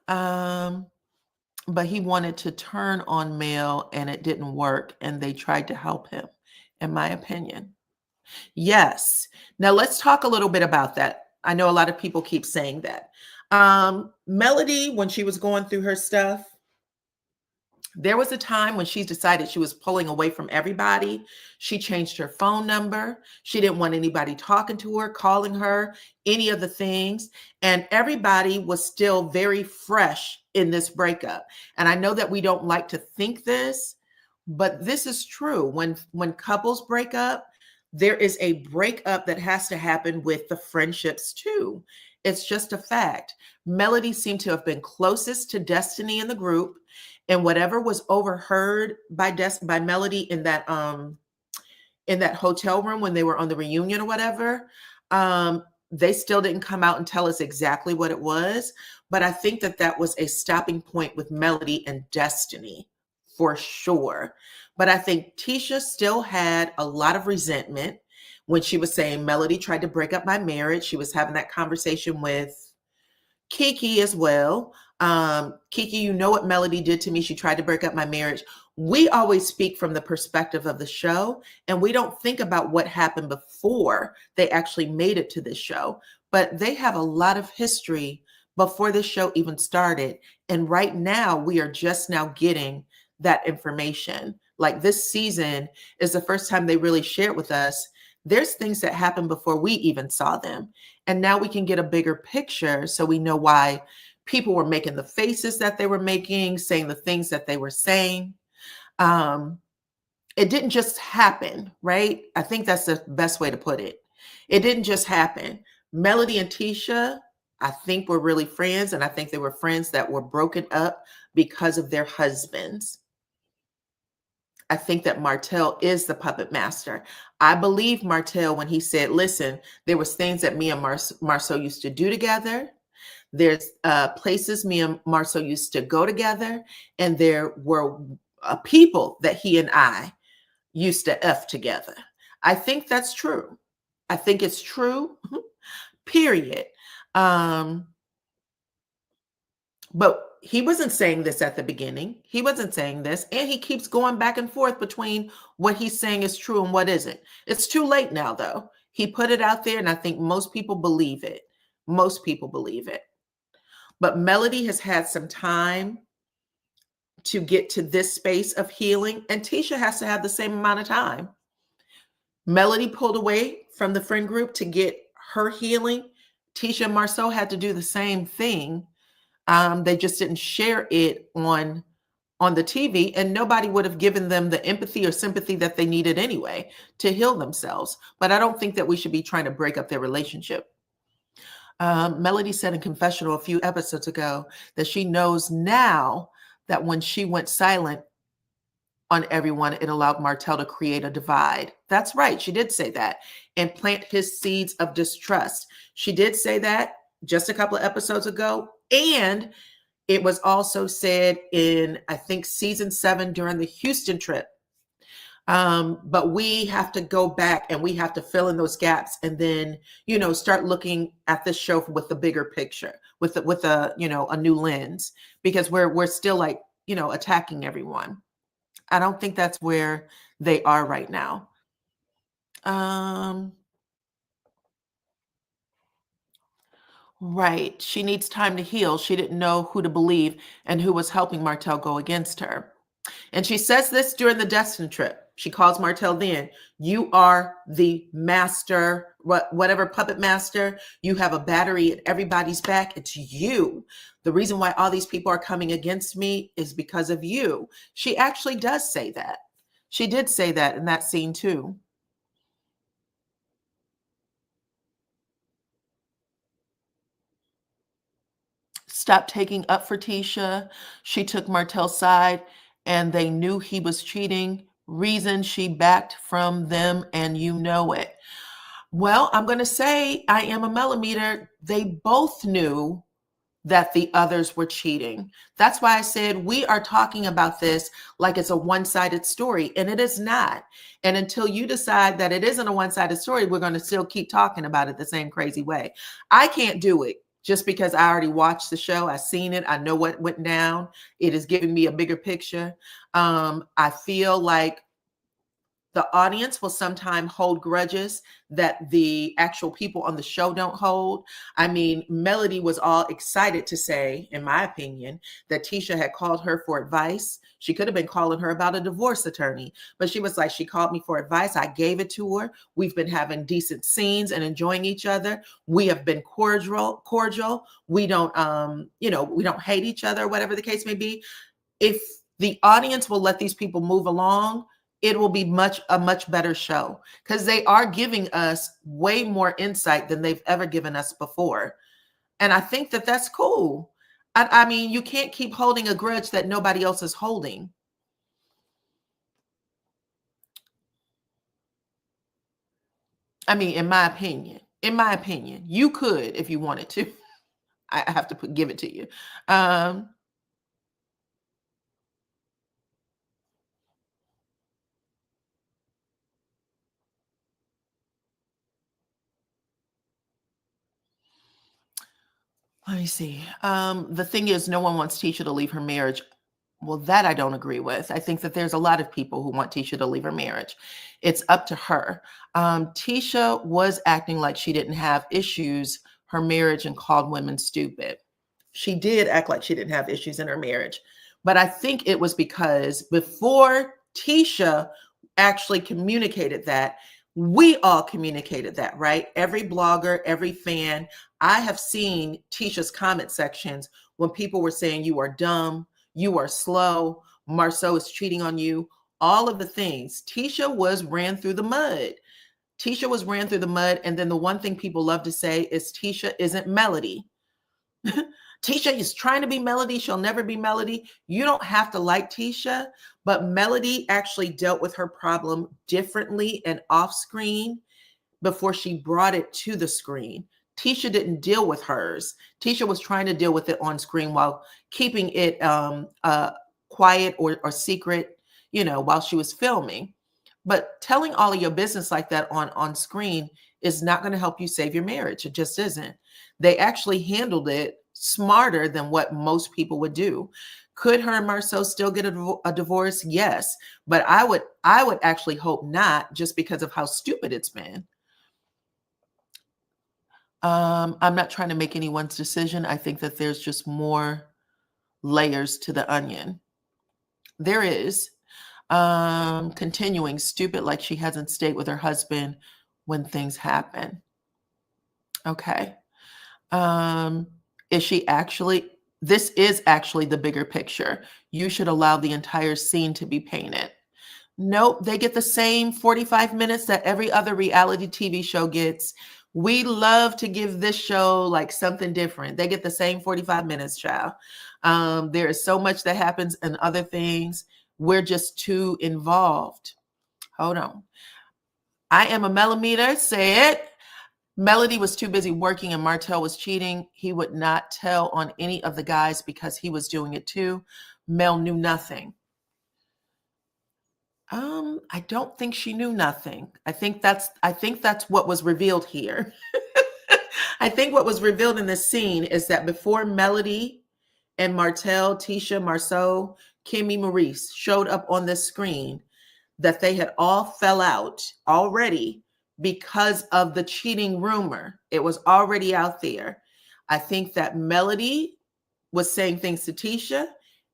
But he wanted to turn on Mel and it didn't work. And they tried to help him, in my opinion. Yes. Now let's talk a little bit about that. I know a lot of people keep saying that. Melody, when she was going through her stuff, there was a time when she decided she was pulling away from everybody. She changed her phone number. She didn't want anybody talking to her, calling her, any of the things. And everybody was still very fresh in this breakup. And I know that we don't like to think this, but this is true. When couples break up, there is a breakup that has to happen with the friendships too. It's just a fact. Melody seemed to have been closest to Destiny in the group. And whatever was overheard by Melody in that hotel room when they were on the reunion or whatever, they still didn't come out and tell us exactly what it was. But I think that that was a stopping point with Melody and Destiny for sure. But I think Tisha still had a lot of resentment when she was saying Melody tried to break up my marriage. She was having that conversation with Kiki as well. Kiki, you know what Melody did to me. She tried to break up my marriage. We always speak from the perspective of the show, and we don't think about what happened before they actually made it to this show. But they have a lot of history before this show even started. And right now, we are just now getting that information. Like this season is the first time they really shared with us. There's things that happened before we even saw them. And now we can get a bigger picture so we know why people were making the faces that they were making, saying the things that they were saying. It didn't just happen, right? I think that's the best way to put it. It didn't just happen. Melody and Tisha, I think, were really friends, and I think they were friends that were broken up because of their husbands. I think that Martell is the puppet master. I believe Martell when he said, listen, there was things that me and Marsau used to do together. There's places me and Marsau used to go together. And there were people that he and I used to F together. I think that's true. I think it's true, period. But he wasn't saying this at the beginning. He wasn't saying this. And he keeps going back and forth between what he's saying is true and what isn't. It's too late now, though. He put it out there, and I think most people believe it. Most people believe it. But Melody has had some time to get to this space of healing, and Tisha has to have the same amount of time. Melody pulled away from the friend group to get her healing. Tisha and Marsau had to do the same thing. They just didn't share it on the TV, and nobody would have given them the empathy or sympathy that they needed anyway to heal themselves. But I don't think that we should be trying to break up their relationship. Melody said in confessional a few episodes ago that she knows now that when she went silent on everyone, it allowed Martell to create a divide. That's right. She did say that, and plant his seeds of distrust. She did say that just a couple of episodes ago. And it was also said in, I think, season 7 during the Houston trip. But we have to go back and we have to fill in those gaps, and then, start looking at this show with the bigger picture, with a new lens, because we're still attacking everyone. I don't think that's where they are right now. Right. She needs time to heal. She didn't know who to believe and who was helping Martell go against her. And she says this during the Destiny trip. She calls Martell then, you are the master, whatever puppet master. You have a battery at everybody's back. It's you. The reason why all these people are coming against me is because of you. She actually does say that. She did say that in that scene too. Stopped taking up for Tisha. She took Martell's side, and they knew he was cheating. Reason she backed from them, and you know it. Well, I'm going to say I am a millimeter. They both knew that the others were cheating. That's why I said we are talking about this like it's a one-sided story, and it is not. And until you decide that it isn't a one-sided story, we're going to still keep talking about it the same crazy way. I can't do it just because I already watched the show. I've seen it. I know what went down. It is giving me a bigger picture. I feel like the audience will sometimes hold grudges that the actual people on the show don't hold. I mean, Melody was all excited to say, in my opinion, that Tisha had called her for advice. She could have been calling her about a divorce attorney, but she was like, she called me for advice. I gave it to her. We've been having decent scenes and enjoying each other. We have been cordial. We don't, we don't hate each other, whatever the case may be. If the audience will let these people move along, it will be a much better show, because they are giving us way more insight than they've ever given us before. And I think that that's cool. I mean, you can't keep holding a grudge that nobody else is holding. I mean, in my opinion, you could if you wanted to. I have to give it to you. Let me see. The thing is, no one wants Tisha to leave her marriage. Well, that I don't agree with. I think that there's a lot of people who want Tisha to leave her marriage. It's up to her. Tisha was acting like she didn't have issues, her marriage, and called women stupid. She did act like she didn't have issues in her marriage. But I think it was because before Tisha actually communicated that, we all communicated that, right? Every blogger, every fan. I have seen Tisha's comment sections when people were saying, you are dumb, you are slow, Marsau is cheating on you, all of the things. Tisha was ran through the mud. Tisha was ran through the mud. And then the one thing people love to say is Tisha isn't Melody. Tisha is trying to be Melody. She'll never be Melody. You don't have to like Tisha, but Melody actually dealt with her problem differently and off screen before she brought it to the screen. Tisha didn't deal with hers. Tisha was trying to deal with it on screen while keeping it quiet or secret, while she was filming. But telling all of your business like that on screen is not going to help you save your marriage. It just isn't. They actually handled it smarter than what most people would do. Could her and Marsau still get a divorce? Yes, but I would actually hope not, just because of how stupid it's been. I'm not trying to make anyone's decision. I think that there's just more layers to the onion. There is. Continuing, stupid like she hasn't stayed with her husband when things happen. Okay. Is she actually, this is actually the bigger picture. You should allow the entire scene to be painted. Nope, they get the same 45 minutes that every other reality TV show gets. We love to give this show like something different. They get the same 45 minutes, child. There is so much that happens and other things. We're just too involved. Hold on. I am a millimeter. Say it. Melody was too busy working and Martell was cheating. He would not tell on any of the guys because he was doing it too. Mel knew nothing. I don't think she knew nothing. I think that's what was revealed here. I think what was revealed in this scene is that before Melody and Martell, Tisha, Marsau, Kimmy, Maurice showed up on this screen, that they had all fell out already because of the cheating rumor. It was already out there. I think that Melody was saying things to Tisha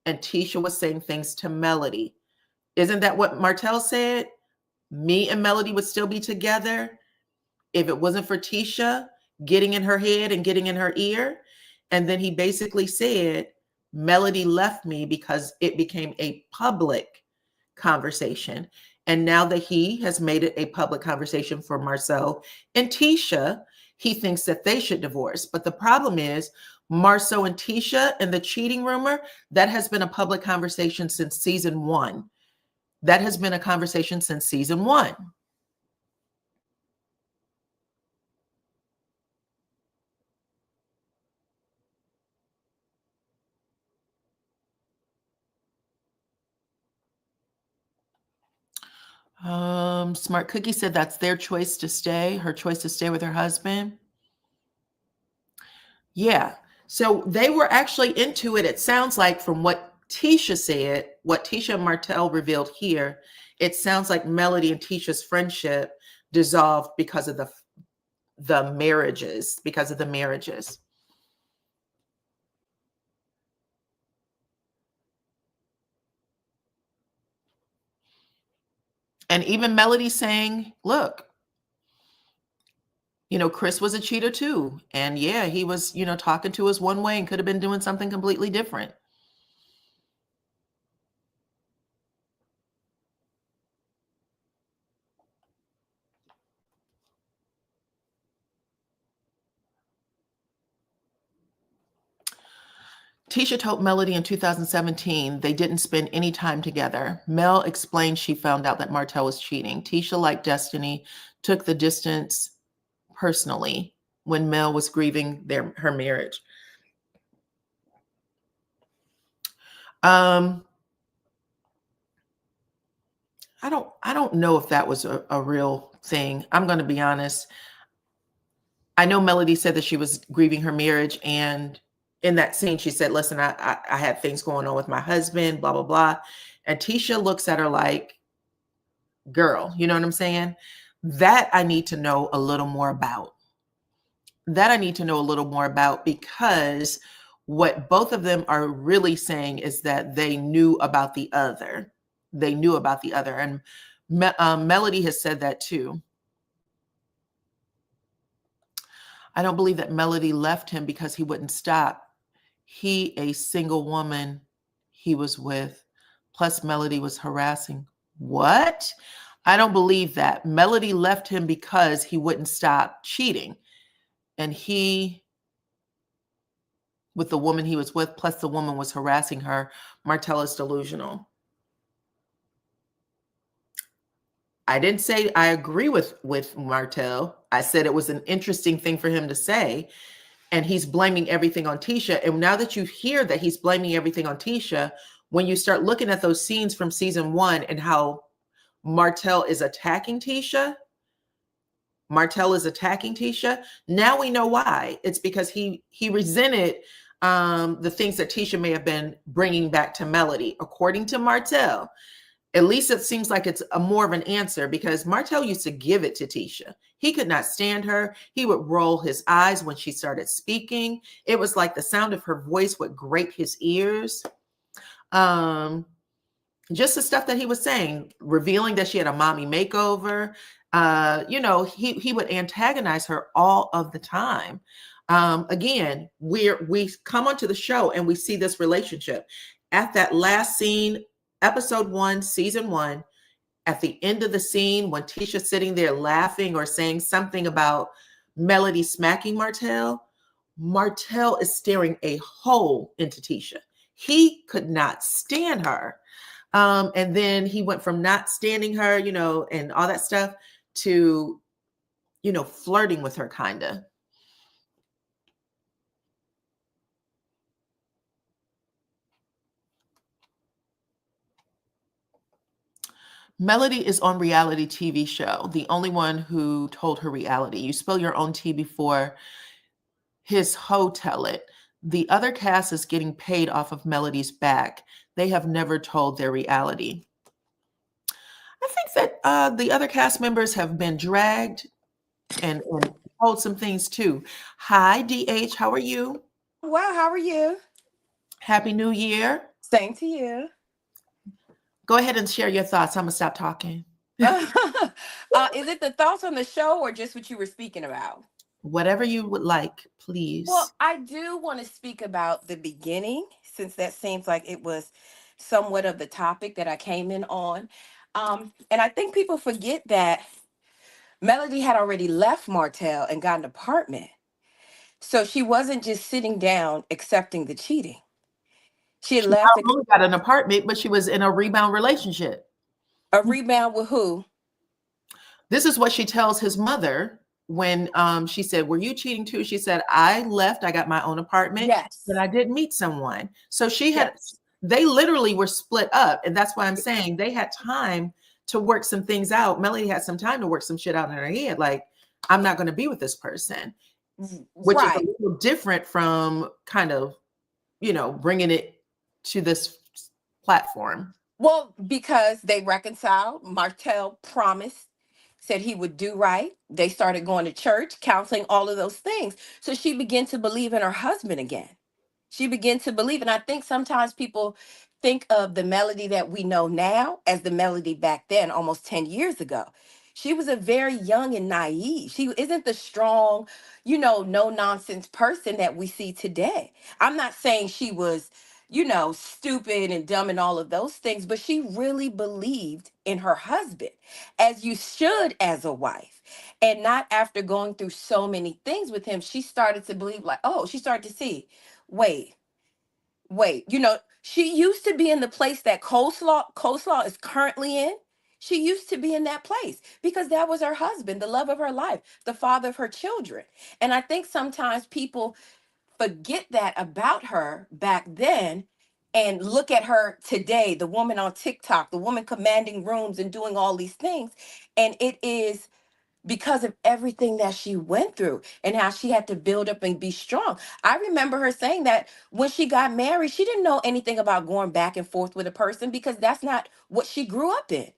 and Tisha was saying things to Melody. Isn't that what Martell said? Me and Melody would still be together if it wasn't for Tisha getting in her head and getting in her ear. And then he basically said, Melody left me because it became a public conversation. And now that he has made it a public conversation for Marsau and Tisha, he thinks that they should divorce. But the problem is, Marsau and Tisha and the cheating rumor, that has been a public conversation since season 1. That has been a conversation since season 1. Smart Cookie said that's their choice to stay, her choice to stay with her husband. Yeah. So they were actually into it. It sounds like from what Tisha said, what Tisha and Martell revealed here, it sounds like Melody and Tisha's friendship dissolved because of the marriages, And even Melody saying, look, Chris was a cheater too. And yeah, he was, talking to us one way and could have been doing something completely different. Tisha told Melody in 2017 they didn't spend any time together. Mel explained she found out that Martell was cheating. Tisha, like Destiny, took the distance personally when Mel was grieving her marriage. I don't know if that was a real thing. I'm going to be honest. I know Melody said that she was grieving her marriage, and in that scene, she said, listen, I had things going on with my husband, blah, blah, blah. And Tisha looks at her like, girl, you know what I'm saying? That I need to know a little more about. Because what both of them are really saying is that they knew about the other. And Melody has said that too. I don't believe that Melody left him because he wouldn't stop. He, a single woman he was with, plus Melody was harassing. What? I don't believe that. Melody left him because he wouldn't stop cheating. And he, with the woman he was with, plus the woman was harassing her. Martell is delusional. I didn't say I agree with Martell. I said it was an interesting thing for him to say. And he's blaming everything on Tisha. And now that you hear that he's blaming everything on Tisha, when you start looking at those scenes from season 1 and how Martell is attacking Tisha, now we know why. It's because he resented the things that Tisha may have been bringing back to Melody. According to Martell, at least it seems like it's more of an answer, because Martell used to give it to Tisha. He could not stand her. He would roll his eyes when she started speaking. It was like the sound of her voice would grate his ears. Just the stuff that he was saying, revealing that she had a mommy makeover. He would antagonize her all of the time. Again, we come onto the show and we see this relationship. At that last scene, episode 1, season 1, at the end of the scene, when Tisha's sitting there laughing or saying something about Melody smacking Martell is staring a hole into Tisha. He could not stand her. And then he went from not standing her, and all that stuff to, flirting with her, kind of. Melody is on reality TV show, the only one who told her reality. You spill your own tea before his hoe tell it. The other cast is getting paid off of Melody's back. They have never told their reality. I think that the other cast members have been dragged and told some things too. Hi, DH. How are you? Well, how are you? Happy New Year. Same to you. Go ahead and share your thoughts. I'm going to stop talking. Is it the thoughts on the show or just what you were speaking about? Whatever you would like, please. Well, I do want to speak about the beginning, since that seems like it was somewhat of the topic that I came in on. And I think people forget that Melody had already left Martell and got an apartment. So she wasn't just sitting down accepting the cheating. She had left. Not only got an apartment, but she was in a rebound relationship. A rebound with who? This is what she tells his mother when she said, were you cheating too? She said, I left. I got my own apartment. Yes. But I did meet someone. So she had, they literally were split up. And that's why I'm saying they had time to work some things out. Melody had some time to work some shit out in her head. Like, I'm not going to be with this person, which is a little different from kind of, bringing it to this platform. Well, because they reconciled. Martell promised, said he would do right. They started going to church, counseling, all of those things. So she began to believe in her husband again. She began to believe. And I think sometimes people think of the Melody that we know now as the Melody back then, almost 10 years ago. She was a very young and naive. She isn't the strong, no nonsense person that we see today. I'm not saying she was, stupid and dumb and all of those things, but she really believed in her husband, as you should as a wife. And not after going through so many things with him, she started to believe, like, she started to see, wait, Wait, she used to be in the place that coleslaw is currently in. She used to be in that place because that was her husband, the love of her life, the father of her children. And I think sometimes people forget that about her back then and look at her today, the woman on TikTok, the woman commanding rooms and doing all these things. And it is because of everything that she went through and how she had to build up and be strong. I remember her saying that when she got married, she didn't know anything about going back and forth with a person because that's not what she grew up in.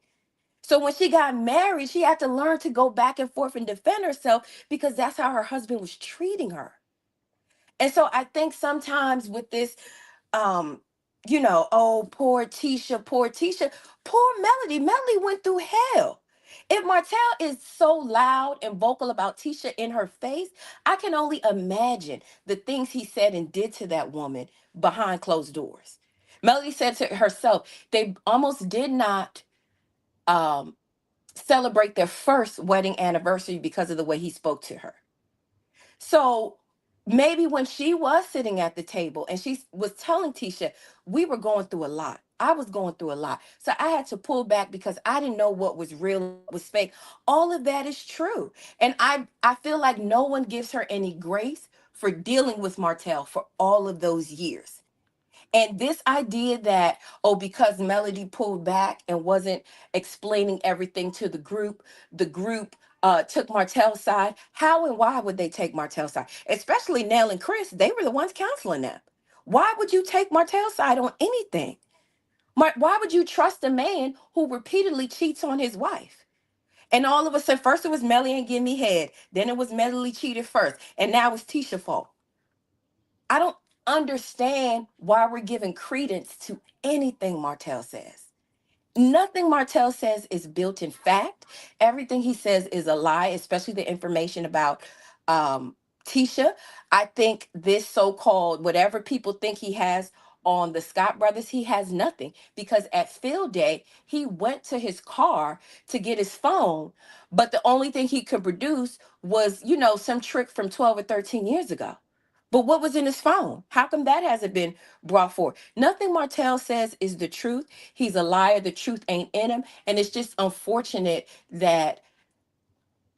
So when she got married, she had to learn to go back and forth and defend herself because that's how her husband was treating her. And so I think sometimes with this oh, poor Tisha, poor Melody. Melody went through hell. If Martell is so loud and vocal about Tisha in her face, I can only imagine the things he said and did to that woman behind closed doors. Melody said to herself, they almost did not um, celebrate their first wedding anniversary because of the way he spoke to her. So maybe when she was sitting at the table and she was telling Tisha, we were going through a lot. I was going through a lot. So I had to pull back because I didn't know what was real, what was fake. All of that is true. And I feel like no one gives her any grace for dealing with Martell for all of those years. And this idea that, oh, because Melody pulled back and wasn't explaining everything to the group took Martell's side. How and why would they take Martell's side? Especially Nell and Chris, they were the ones counseling them. Why would you take Martell's side on anything? Why would you trust a man who repeatedly cheats on his wife? And all of a sudden, first it was Melly ain't give me head, then it was Melly cheated first, and now it's Tisha's fault. I don't understand why we're giving credence to anything Martell says. Nothing Martell says is built in fact. Everything he says is a lie, especially the information about Tisha. I think this so-called whatever people think he has on the Scott brothers, he has nothing because at field day, he went to his car to get his phone, but the only thing he could produce was, some trick from 12 or 13 years ago. But what was in his phone? How come that hasn't been brought forth? Nothing Martell says is the truth. He's a liar. The truth ain't in him. And it's just unfortunate that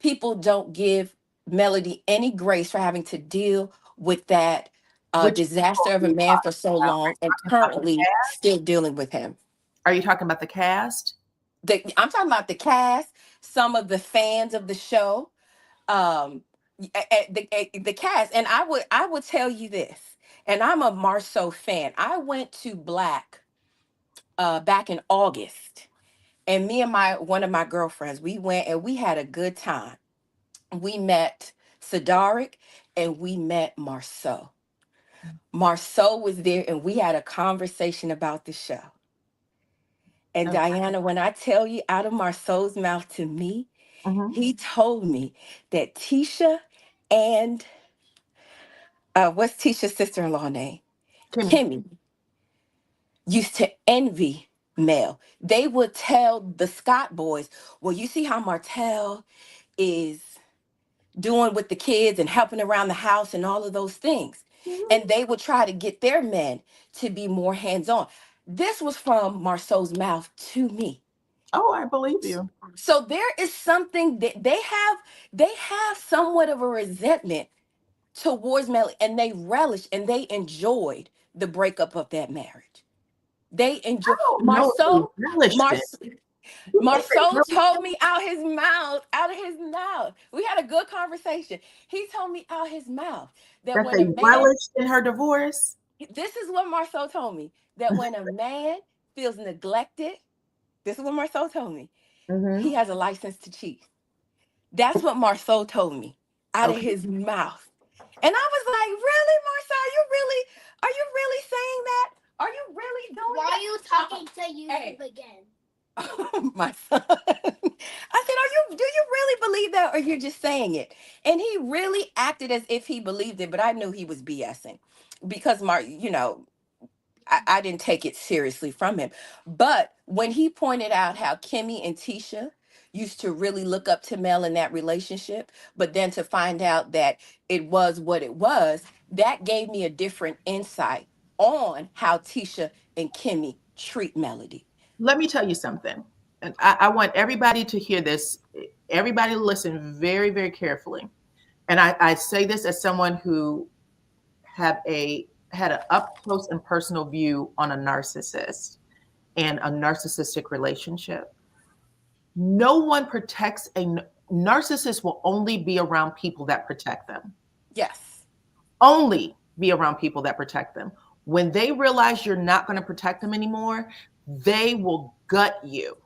people don't give Melody any grace for having to deal with that Which disaster of a man for so long and currently still dealing with him. Are you talking about the cast? I'm talking about the cast, some of the fans of the show, um, the cast. And I would tell you this, and I'm a Marsau fan. I went to Black back in August, and me and one of my girlfriends, we went and we had a good time. We met Sadaric and we met Marsau. Marsau was there and we had a conversation about the show. And Okay. Dyana, when I tell you out of Marsau's mouth to me, he told me that Tisha and what's Tisha's sister-in-law name? Kimmy. Kimmy used to envy Mel. They would tell the Scott boys, well, you see how Martell is doing with the kids and helping around the house and all of those things. And they would try to get their men to be more hands-on. This was from Marsau's mouth to me. Oh, I believe you. So there is something that they have somewhat of a resentment towards Melly, and they relish and they enjoyed the breakup of that marriage. They enjoy Oh, no, Marceau. relished it. Marceau told me out of his mouth. We had a good conversation. He told me out his mouth that That when they a man, relished in her divorce. this is what Marceau told me, that when a man feels neglected, this is what Marceau told me, he has a license to cheat. That's what Marceau told me out of Okay. his mouth. And I was like, really, Marceau? Are you really saying that? Are you really doing Why that? are you talking to you Hey. again? My son. I said, do you really believe that or you're just saying it? And he really acted as if he believed it, but I knew he was BSing because I didn't take it seriously from him. But when he pointed out how Kimmy and Tisha used to really look up to Mel in that relationship, but then to find out that it was what it was, that gave me a different insight on how Tisha and Kimmy treat Melody. Let me tell you something. And I want everybody to hear this. Everybody listen very, very carefully. And I say this as someone who had an up close and personal view on a narcissist and a narcissistic relationship. No one protects narcissist will only be around people that protect them. Yes. Only be around people that protect them. When they realize you're not going to protect them anymore, they will gut you.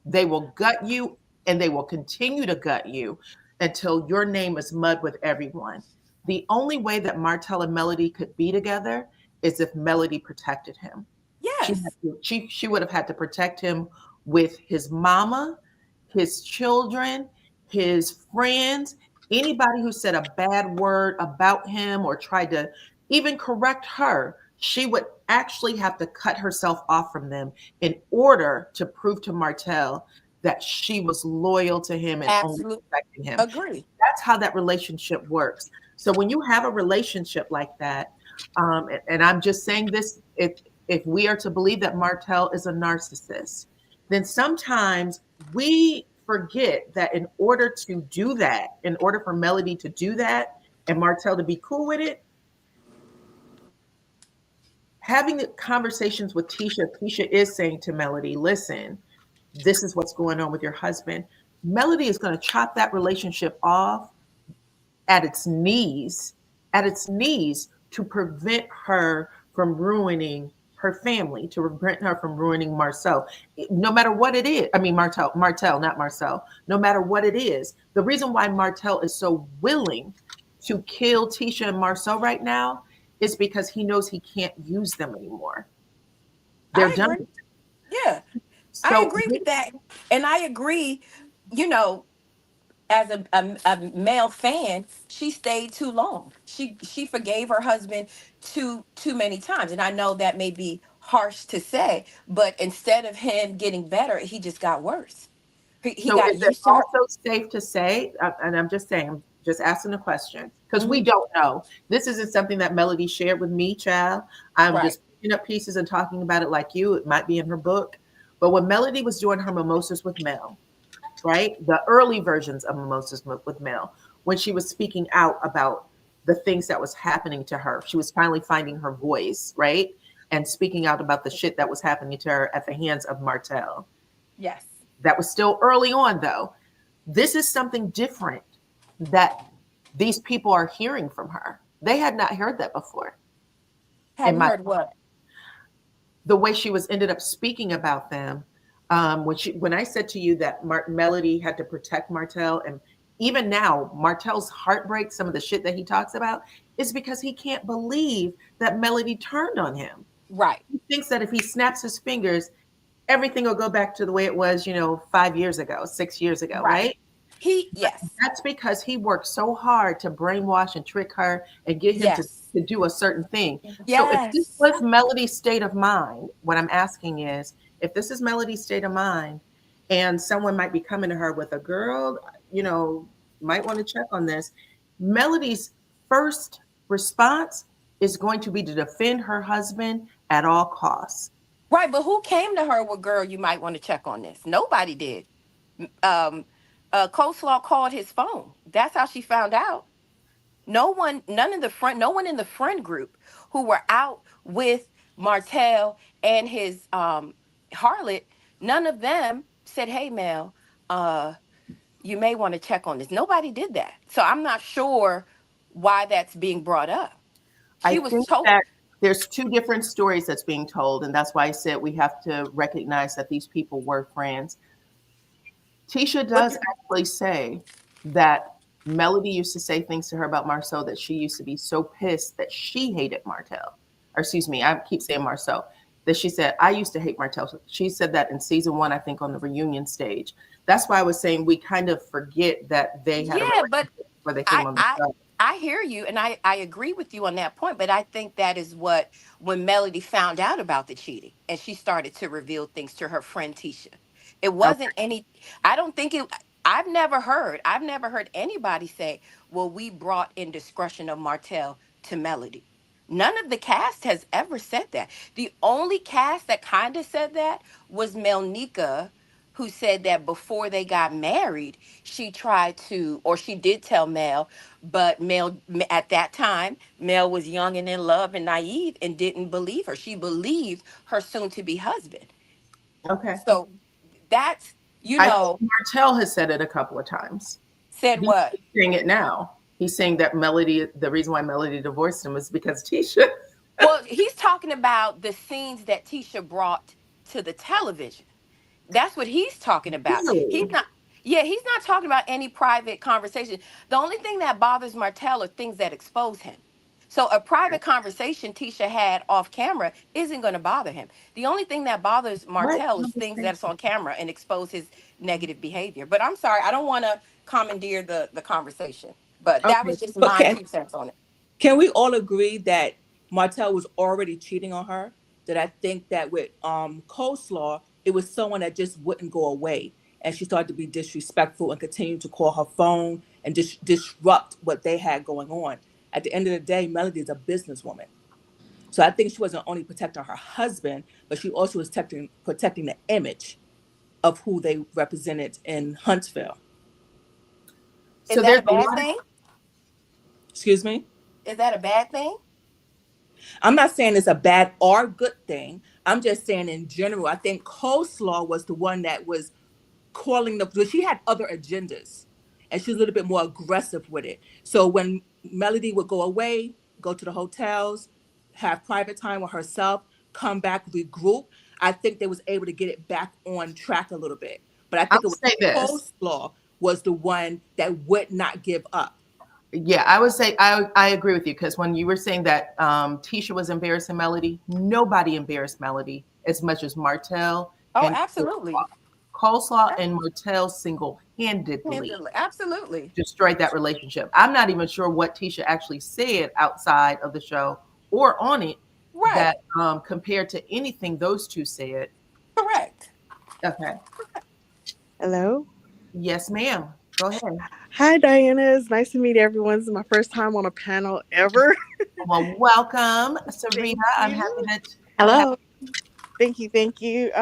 They will gut you and they will continue to gut you until your name is mud with everyone. The only way that Martell and Melody could be together is if Melody protected him. Yes. She would have had to protect him with his mama, his children, his friends, anybody who said a bad word about him or tried to even correct her. She would actually have to cut herself off from them in order to prove to Martell that she was loyal to him and only Absolutely protecting him. agree. That's how that relationship works. So when you have a relationship like that, and I'm just saying this, if we are to believe that Martell is a narcissist, then sometimes we forget that in order to do that, in order for Melody to do that and Martell to be cool with it, having the conversations with Tisha is saying to Melody, listen, this is what's going on with your husband. Melody is going to chop that relationship off at its knees, to prevent her from ruining her family, to prevent her from ruining Marsau. No matter what it is, I mean Martell, not Marsau. No matter what it is, the reason why Martell is so willing to kill Tisha and Marsau right now is because he knows he can't use them anymore. They're I done. agree. Yeah, I So agree with that. And I agree, you know, as a male fan, she stayed too long. She forgave her husband too many times. And I know that may be harsh to say, but instead of him getting better, he just got worse. He So got is it used to her. also safe to say, and I'm just saying, I'm just asking the question, because we Mhm. don't know. This isn't something that Melody shared with me, child. I'm Right. just picking up pieces and talking about it like you. It might be in her book. But when Melody was doing her mimosas with Mel, right? The early versions of mimosas with Mel, when she was speaking out about the things that was happening to her, she was finally finding her voice, right? And speaking out about the shit that was happening to her at the hands of Martell. Yes. That was still early on, though. This is something different that these people are hearing from her. They had not heard that before. In Hadn't my heard what? the way she was ended up speaking about them, when I said to you that Melody had to protect Martell, and even now Martell's heartbreak, some of the shit that he talks about, is because he can't believe that Melody turned on him. Right. He thinks that if he snaps his fingers, everything will go back to the way it was, 5 years ago, 6 years ago, Right. right? Yes. That's because he worked so hard to brainwash and trick her and get him Yes. to do a certain thing. So if this Yes. was Melody's state of mind, what I'm asking is, if this is Melody's state of mind and someone might be coming to her with a girl, might want to check on this, Melody's first response is going to be to defend her husband at all costs. Right. But who came to her with, girl, you might want to check on this? Nobody did. Um, Coleslaw called his phone. That's how she found out. No one in the friend group who were out with Martell and his harlot, none of them said, hey, Mel, uh, you may want to check on this. Nobody did that. So I'm not sure why that's being brought up. I She was think told. that there's two different stories that's being told, and that's why I said we have to recognize that these people were friends. Tisha But does actually say that Melody used to say things to her about Marsau that she used to be so pissed that she hated Martell. Or excuse me, I keep saying Marsau. That she said, I used to hate Martell. She said that in season one, I think on the reunion stage. That's why I was saying we kind of forget that they had a yeah, but relationship before they came I on the I show. I hear you, and I agree with you on that point. But I think that is what, when Melody found out about the cheating and she started to reveal things to her friend Tisha. It wasn't any. I don't think it. I've never heard anybody say, "Well, we brought indiscretion of Martell to Melody." None of the cast has ever said that. The only cast that kind of said that was Melnika, who said that before they got married, she tried to, or she did tell Mel, but at that time, Mel was young and in love and naive and didn't believe her. She believed her soon to be husband. Okay. So that's, you I know, think Martell has said it a couple of times. said He's what? saying it now. He's saying that the reason why Melody divorced him is because Tisha. Well, he's talking about the scenes that Tisha brought to the television. That's what he's talking about. He's Really? not, yeah, he's not talking about any private conversation. The only thing that bothers Martell are things that expose him. So a private conversation Tisha had off camera isn't going to bother him. The only thing that bothers What Martell is things conversation? that's on camera and expose his negative behavior. But I'm sorry, I don't want to commandeer the conversation. But that Okay. was just But my 2 cents on it. can we all agree that Martell was already cheating on her? That I think that with Coleslaw, it was someone that just wouldn't go away. And she started to be disrespectful and continue to call her phone and just disrupt what they had going on. At the end of the day, Melody is a businesswoman. So I think she wasn't only protecting her husband, but she also was protecting the image of who they represented in Huntsville. Is So that there's a a bad lot of thing? Excuse me? Is that a bad thing? I'm not saying it's a bad or good thing. I'm just saying in general, I think Coleslaw was the one that was calling but she had other agendas and she was a little bit more aggressive with it. So when Melody would go away, go to the hotels, have private time with herself, come back, regroup, I think they was able to get it back on track a little bit. But I I'll think it was say this. Coleslaw was the one that would not give up. Yeah, I would say I agree with you because when you were saying that Tisha was embarrassing Melody, nobody embarrassed Melody as much as Martell Oh, and absolutely. Coleslaw and Martell single-handedly Absolutely. destroyed that relationship. I'm not even sure what Tisha actually said outside of the show or on it Right. that compared to anything those two said. Correct. Okay. Hello. Yes, ma'am. Go ahead. Hi, Diana. It's nice to meet everyone. This is my first time on a panel ever. Well, welcome, Sarita. Thank I'm you. happy that Hello. Thank you. Thank you.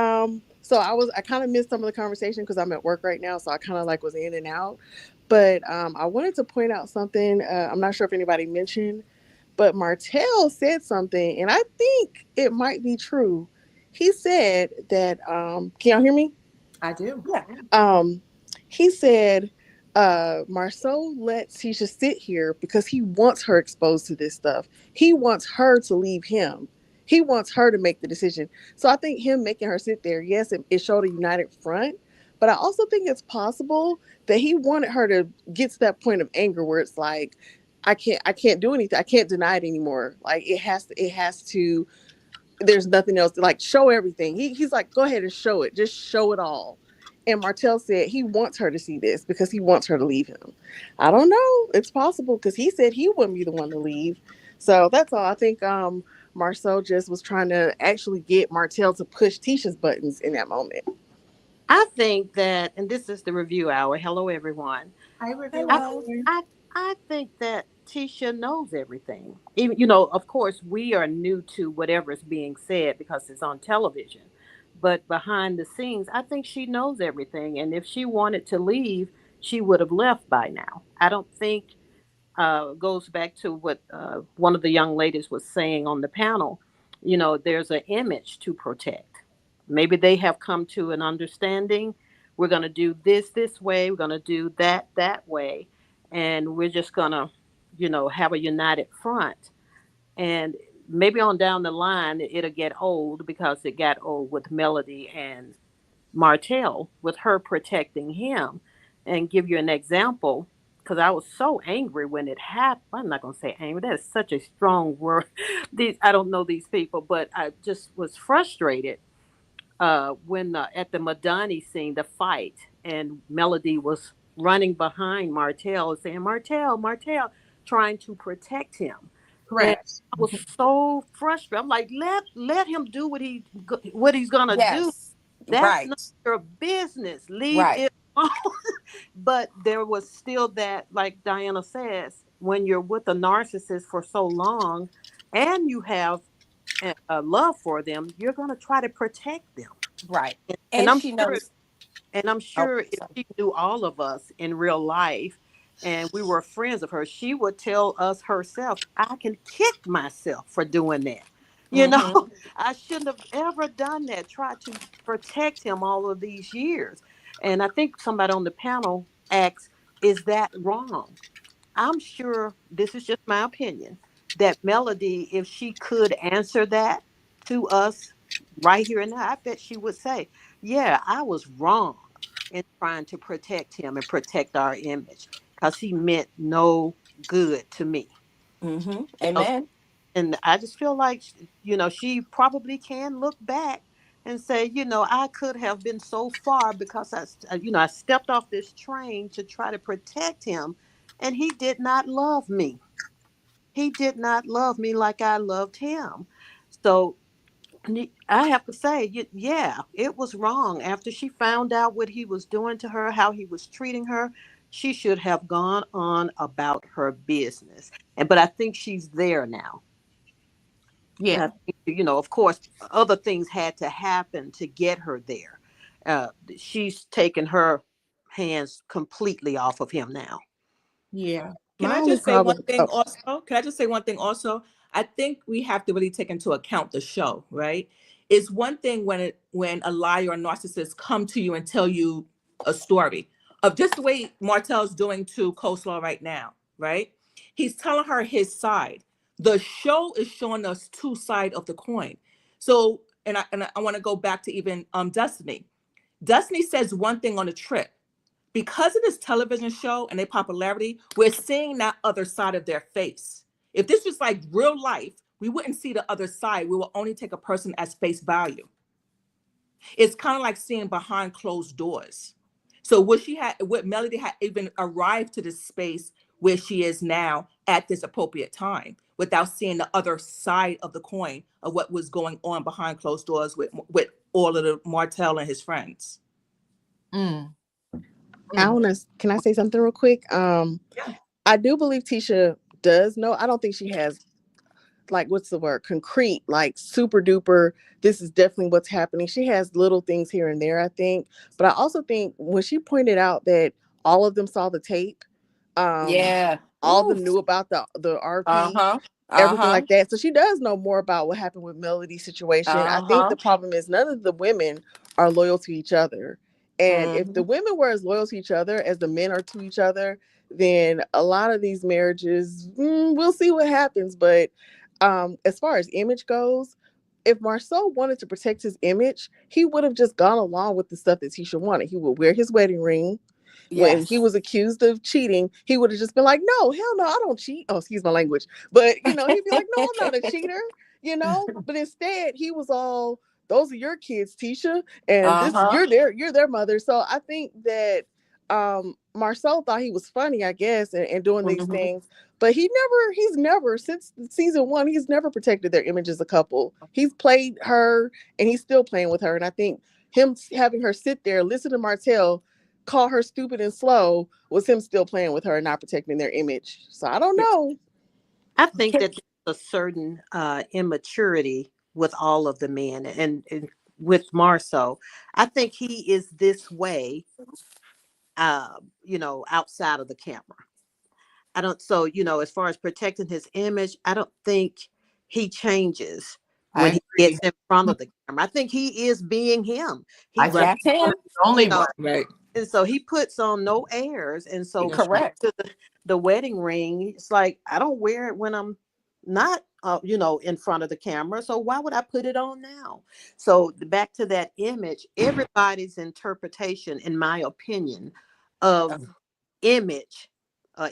So I kind of missed some of the conversation because I'm at work right now. So I kind of like was in and out. But I wanted to point out something. I'm not sure if anybody mentioned, but Martell said something, and I think it might be true. He said that, can y'all hear me? I do. Yeah. He said Marsau let Tisha sit here because he wants her exposed to this stuff. He wants her to leave him. He wants her to make the decision. So I think him making her sit there, yes, it showed a united front. But I also think it's possible that he wanted her to get to that point of anger where it's like, I can't do anything. I can't deny it anymore. Like it has to, there's nothing else to like show everything. He's like, go ahead and show it. Just show it all. And Martell said he wants her to see this because he wants her to leave him. I don't know. It's possible because he said he wouldn't be the one to leave. So that's all. I think Marsau just was trying to actually get Martell to push Tisha's buttons in that moment. I think that, and this is the review hour. Hello, everyone. Hi, Hey, I Ravilla. Rose. I I think that Tisha knows everything. Even of course, we are new to whatever is being said because it's on television. But behind the scenes, I think she knows everything. And if she wanted to leave, she would have left by now. I don't think goes back to what one of the young ladies was saying on the panel. There's an image to protect. Maybe they have come to an understanding. We're going to do this way. We're going to do that way. And we're just going to, have a united front. And maybe on down the line, it'll get old because it got old with Melody and Martell with her protecting him. And give you an example, because I was so angry when it happened. I'm not going to say angry. That is such a strong word. I don't know these people, but I just was frustrated when at the Madani scene, the fight, and Melody was running behind Martell and saying, Martell, Martell, trying to protect him. And Correct. I was so frustrated. I'm like, let him do what he's gonna do. Yes. That's Right. not your business. Leave Right. it alone. But there was still that, like Diana says, when you're with a narcissist for so long and you have a love for them, you're going to try to protect them. Right. And And I'm she sure, knows. and I'm Oh, sure if sorry. she knew all of us in real life and we were friends of hers, she would tell us herself, I can kick myself for doing that. You know, Mm-hmm. I shouldn't have ever done that, tried to protect him all of these years. And I think somebody on the panel asked, is that wrong? I'm sure, this is just my opinion, that Melody, if she could answer that to us right here and now, I bet she would say, yeah, I was wrong in trying to protect him and protect our image because he meant no good to me. Mm-hmm. You know, Amen. and I just feel like, she probably can look back and say, I could have been so far because I stepped off this train to try to protect him, and he did not love me. He did not love me like I loved him. So I have to say, yeah, it was wrong. After she found out what he was doing to her, how he was treating her, she should have gone on about her business. But I think she's there now. And I Yeah. think, of course, other things had to happen to get her there. She's taken her hands completely off of him now. Yeah. Can My I only just say one problem. thing Oh, also? Can I just say one thing also? I think we have to really take into account the show, right? It's one thing when a liar or narcissist come to you and tell you a story of just the way Martell's doing to Coleslaw right now, right? He's telling her his side. The show is showing us two sides of the coin. So, and I want to go back to even Destiny. Destiny says one thing on the trip. Because of this television show and their popularity, we're seeing that other side of their face. If this was like real life, we wouldn't see the other side. We will only take a person as face value. It's kind of like seeing behind closed doors. So what Melody had even arrived to this space where she is now at this appropriate time without seeing the other side of the coin of what was going on behind closed doors with all of the Martell and his friends. Mm. I Mm. want to. Can I say something real quick? Yeah. I do believe Tisha does know. I don't think she has, like, what's the word? Concrete, like super duper. This is definitely what's happening. She has little things here and there, I think. But I also think when she pointed out that all of them saw the tape, um, Yeah. all of Ooh. them knew about the RP, Uh-huh. everything Uh-huh. like that. So she does know more about what happened with Melody's situation. I think Uh-huh. the problem is none of the women are loyal to each other. And if the Mm-hmm. women were as loyal to each other as the men are to each other, then a lot of these marriages, we'll see what happens. But as far as image goes, if Marsau wanted to protect his image, he would have just gone along with the stuff that Tisha wanted. He would wear his wedding ring. When he Yes. was accused of cheating, he would have just been like, no, hell no, I don't cheat. Oh, excuse my language. But, he'd be like, no, I'm not a cheater. But instead, he was all, those are your kids, Tisha. And this, Uh-huh. you're their mother. So I think that Marsau thought he was funny, I guess, and doing these Mm-hmm. things. But he's never, since season one, he's never protected their image as a couple. He's played her and he's still playing with her. And I think him having her sit there, listen to Martell, call her stupid and slow was him still playing with her and not protecting their image. So I don't know. I think that there's a certain immaturity with all of the men, and with Marceau. I think he is this way, outside of the camera. I don't, so, as far as protecting his image, I don't think he changes when I he agree. gets in front of the camera. I think he is being him. He I think just, That's him. that's the only you know, one. Right. and so he puts on no airs. And so That's when right. Correct. to the wedding ring, it's like, I don't wear it when I'm not, in front of the camera. So why would I put it on now? So back to that image, everybody's interpretation, in my opinion, of image,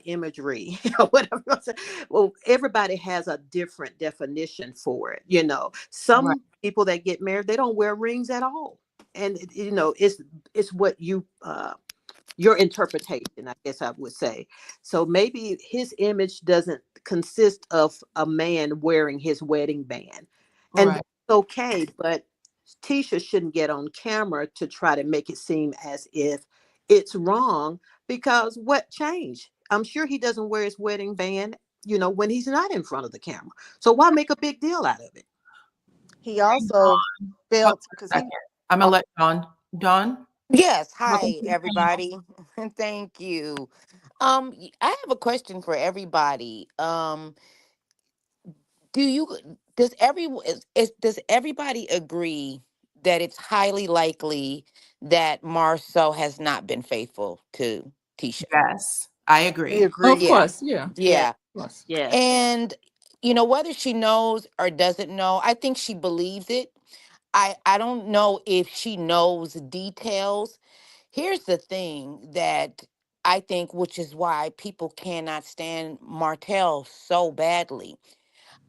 imagery, whatever you want to say. Well, everybody has a different definition for it. Right. Some people that get married, they don't wear rings at all. And it's what your interpretation, I guess I would say. So maybe his image doesn't consist of a man wearing his wedding band, and Right. that's okay. But Tisha shouldn't get on camera to try to make it seem as if it's wrong, because what changed? I'm sure he doesn't wear his wedding band when he's not in front of the camera. So why make a big deal out of it? He also Hold failed on because a he second. I'm gonna let Dawn. Yes, Welcome hi to the panel. everybody. Thank you. I have a question for everybody. Do you does everybody agree that it's highly likely that Marceau has not been faithful to Tisha? Yes, I we agree. Of agree. Yeah. course, yeah. Yes, Yeah. Of course. yes, And whether she knows or doesn't know, I think she believes it. I don't know if she knows details. Here's the thing that I think, which is why people cannot stand Martell so badly.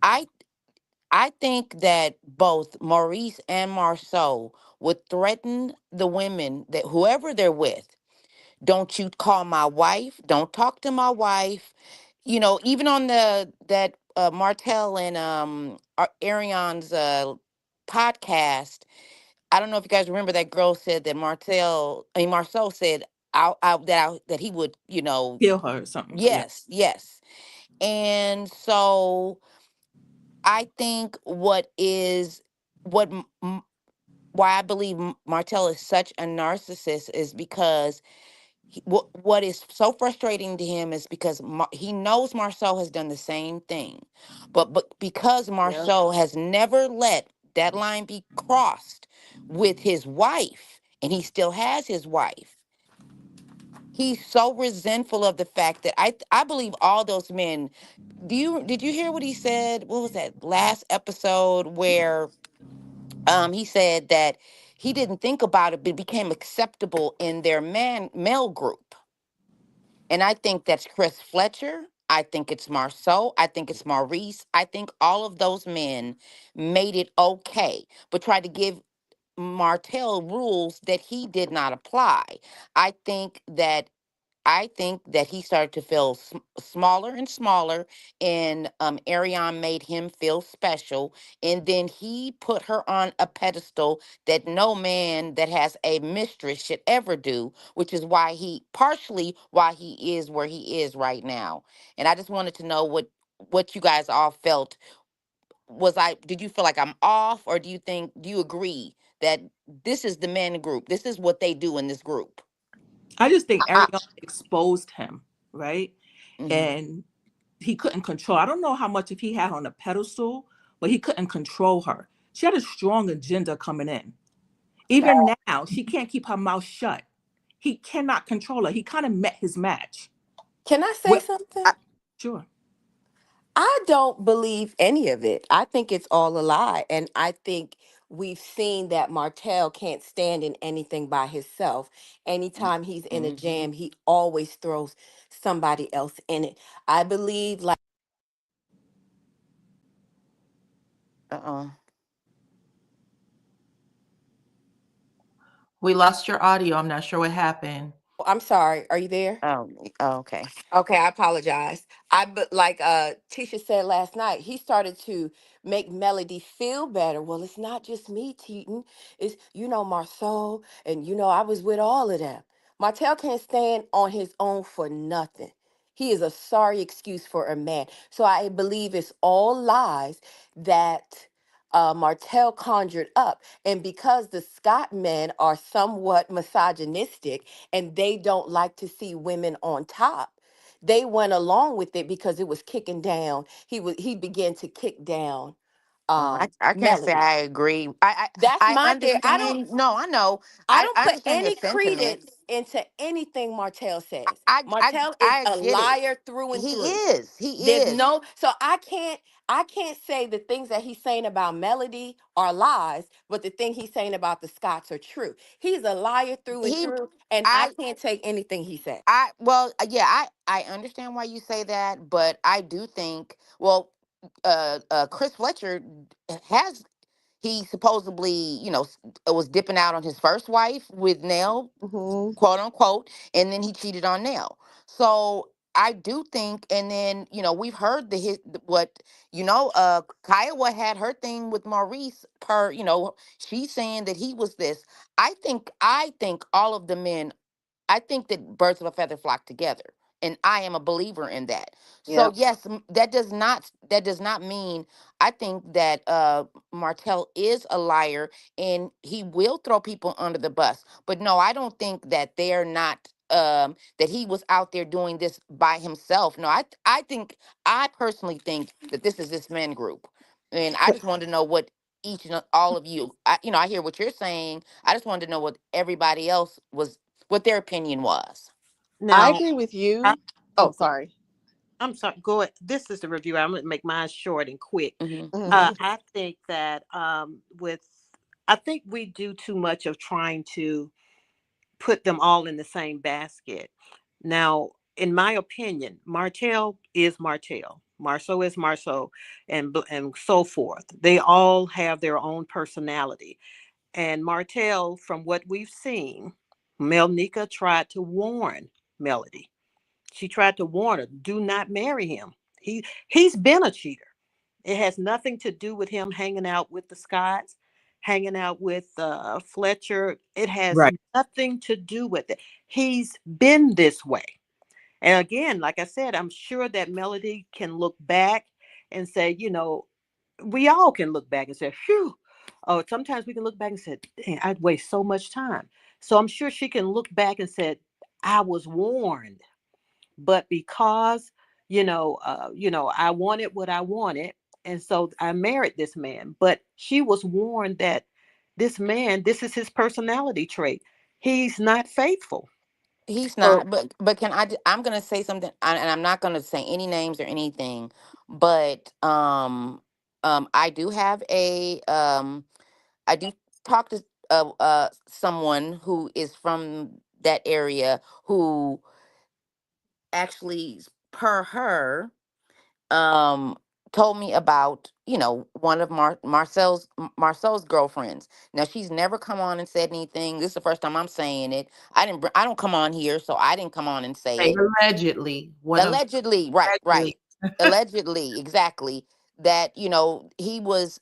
I I think that both Maurice and Marceau would threaten the women that whoever they're with. Don't you call my wife? Don't talk to my wife. Even on the that Martell and Arion's podcast. I don't know if you guys remember that girl said that Marceau said that he would, Kill her or something. Yeah. yes, yes. And so I think why I believe Martell is such a narcissist is because what is so frustrating to him is because he knows Marceau has done the same thing, but because yeah, Marceau has never let that line be crossed with his wife, and he still has his wife. He's so resentful of the fact that I believe all those men. Did you hear what he said? What was that last episode where he said that he didn't think about it, but it became acceptable in their male group. And I think that's Chris Fletcher. I think it's Marceau. I think it's Maurice. I think all of those men made it okay, but tried to give Martell rules that he did not apply. I think that I think that he started to feel smaller and smaller, and Ariane made him feel special. And then he put her on a pedestal that no man that has a mistress should ever do, which is partially why he is where he is right now. And I just wanted to know what you guys all felt. Did you feel like I'm off, or do you agree that this is the men group? This is what they do in this group. I just think Ariana exposed him, right? Hmm. And he couldn't control. I don't know how much if he had on a pedestal, but he couldn't control her. She had a strong agenda coming in. Even now, she can't keep her mouth shut. He cannot control her. He kind of met his match. Can I say What? something? Sure. I don't believe any of it. I think it's all a lie. And I think we've seen that Martell can't stand in anything by himself. Anytime he's in a Hmm. jam, he always throws somebody else in it. I believe, like, Uh-uh. We lost your audio. I'm not sure what happened. I'm sorry, are you there? Oh, okay. Okay, I apologize. But like Tisha said last night, he started to make Melody feel better. Well, it's not just me cheating. It's Marceau, and I was with all of them. Martell can't stand on his own for nothing. He is a sorry excuse for a man. So I believe it's all lies that Martell conjured up. And because the Scott men are somewhat misogynistic and they don't like to see women on top, they went along with it because it was kicking down. He began to kick down I can't say Melody. I agree. I That's I, I my theory. understand. No, I know. I don't I put understand your any credence sentiments. into anything Martell says. I I Martell is I a get it. liar through and He through. is. He There's is. no, so I can't say the things that he's saying about Melody are lies, but the thing he's saying about the Scots are true. He's a liar through and He through, and I I can't take anything he says. well, yeah, I understand why you say that, but I do think, well, Chris Fletcher has he supposedly, was dipping out on his first wife with Nell, Hmm. quote unquote, and then he cheated on Nell. So I do think, and then we've heard what Kiowa had her thing with Maurice. She's saying that he was this. I think all of the men. I think that birds of a feather flock together. and I am a believer in that. So Yeah. yes, that does not mean I think that Martell is a liar and he will throw people under the bus. But no, I don't think that they're not that he was out there doing this by himself. No, I think I personally think that this is this men group. And I just wanted to know what each and all of you, I hear what you're saying. I just wanted to know what everybody else was, what their opinion was. I Now, agree with I, you. Oh, oh, sorry. I'm sorry. Go ahead. This is the review. I'm going to make mine short and quick. Hmm. Mhm. I think that I think we do too much of trying to put them all in the same basket. Now, in my opinion, Martell is Martell. Marsau is Marsau, and so forth. They all have their own personality. And Martell, from what we've seen, Melnica tried to warn Melody. She tried to warn her, do not marry him. He's been a cheater. It has nothing to do with him hanging out with the Scotts, hanging out with Fletcher. It has Right. nothing to do with it. He's been this way. And again, like I said, I'm sure that Melody can look back and say, we all can look back and say, phew. Oh, sometimes we can look back and say, dang, I'd waste so much time. So I'm sure she can look back and say, I was warned. But because, I wanted what I wanted, and so I married this man. But she was warned that this man, this is his personality trait. He's not faithful. He's So not, but I'm gonna say something, and I'm not gonna say any names or anything, but I do have I do talk to someone who is from that area who actually, per her, um told me about one of Marcel's girlfriends. Now she's never come on and said anything. This is the first time I'm saying it. I don't come on here, so I didn't come on and say Say it. allegedly, one of Allegedly, right, allegedly. right. Allegedly, exactly. That, he was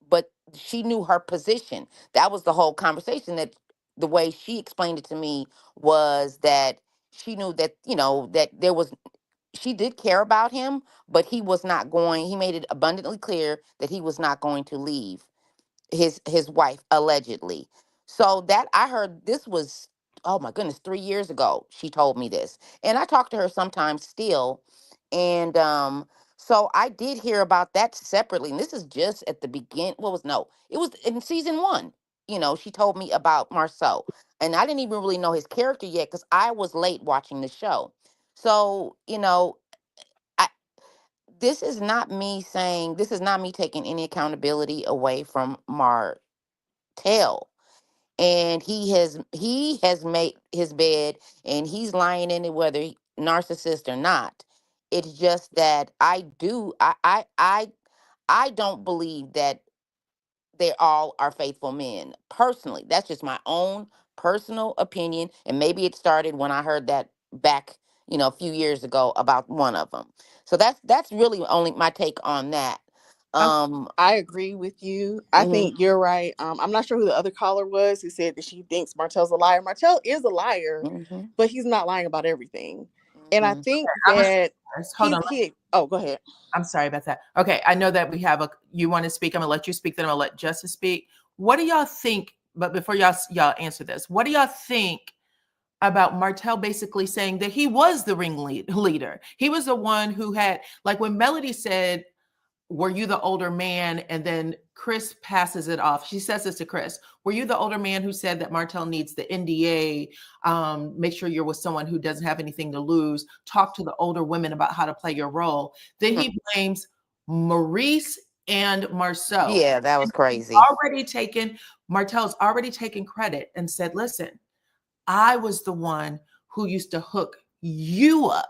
but she knew her position. That was the whole conversation, that the way she explained it to me was that she knew that, that there was, she did care about him, but he made it abundantly clear that he was not going to leave his wife, allegedly. So that, I heard this was, oh my goodness, 3 years ago she told me this. And I talk to her sometimes still. And so I did hear about that separately. And this is just at the begin, what was no, it was in season 1. She told me about Marceau. And I didn't even really know his character yet because I was late watching the show. So, I this is not me taking any accountability away from Martell. And he has made his bed, and he's lying in it, whether narcissist or not. It's just that I don't believe that they all are faithful men. Personally, that's just my own personal opinion, and maybe it started when I heard that back, a few years ago about one of them. So that's really only my take on that. I Um, I agree with you. I mhm, think you're right. I'm not sure who the other caller was who said that she thinks Martell's a liar. Martell is a liar, mhm, but he's not lying about everything. And I mhm. think I'm a, that hold on. he. Oh, go ahead. I'm sorry about that. Okay, I know that you want to speak. I'm gonna let you speak. Then I'm gonna let Justice speak. What do y'all think? But before y'all answer this, what do y'all think about Martell basically saying that he was the leader? He was the one who had, like, when Melody said, were you the older man? And then Chris passes it off. She says this to Chris. Were you the older man who said that Martell needs the NDA? Make sure you're with someone who doesn't have anything to lose. Talk to the older women about how to play your role. Then Hmm. he blames Maurice and Marceau. Yeah, that was And he's crazy. already taken, Martell's already taken credit and said, listen, I was the one who used to hook you up.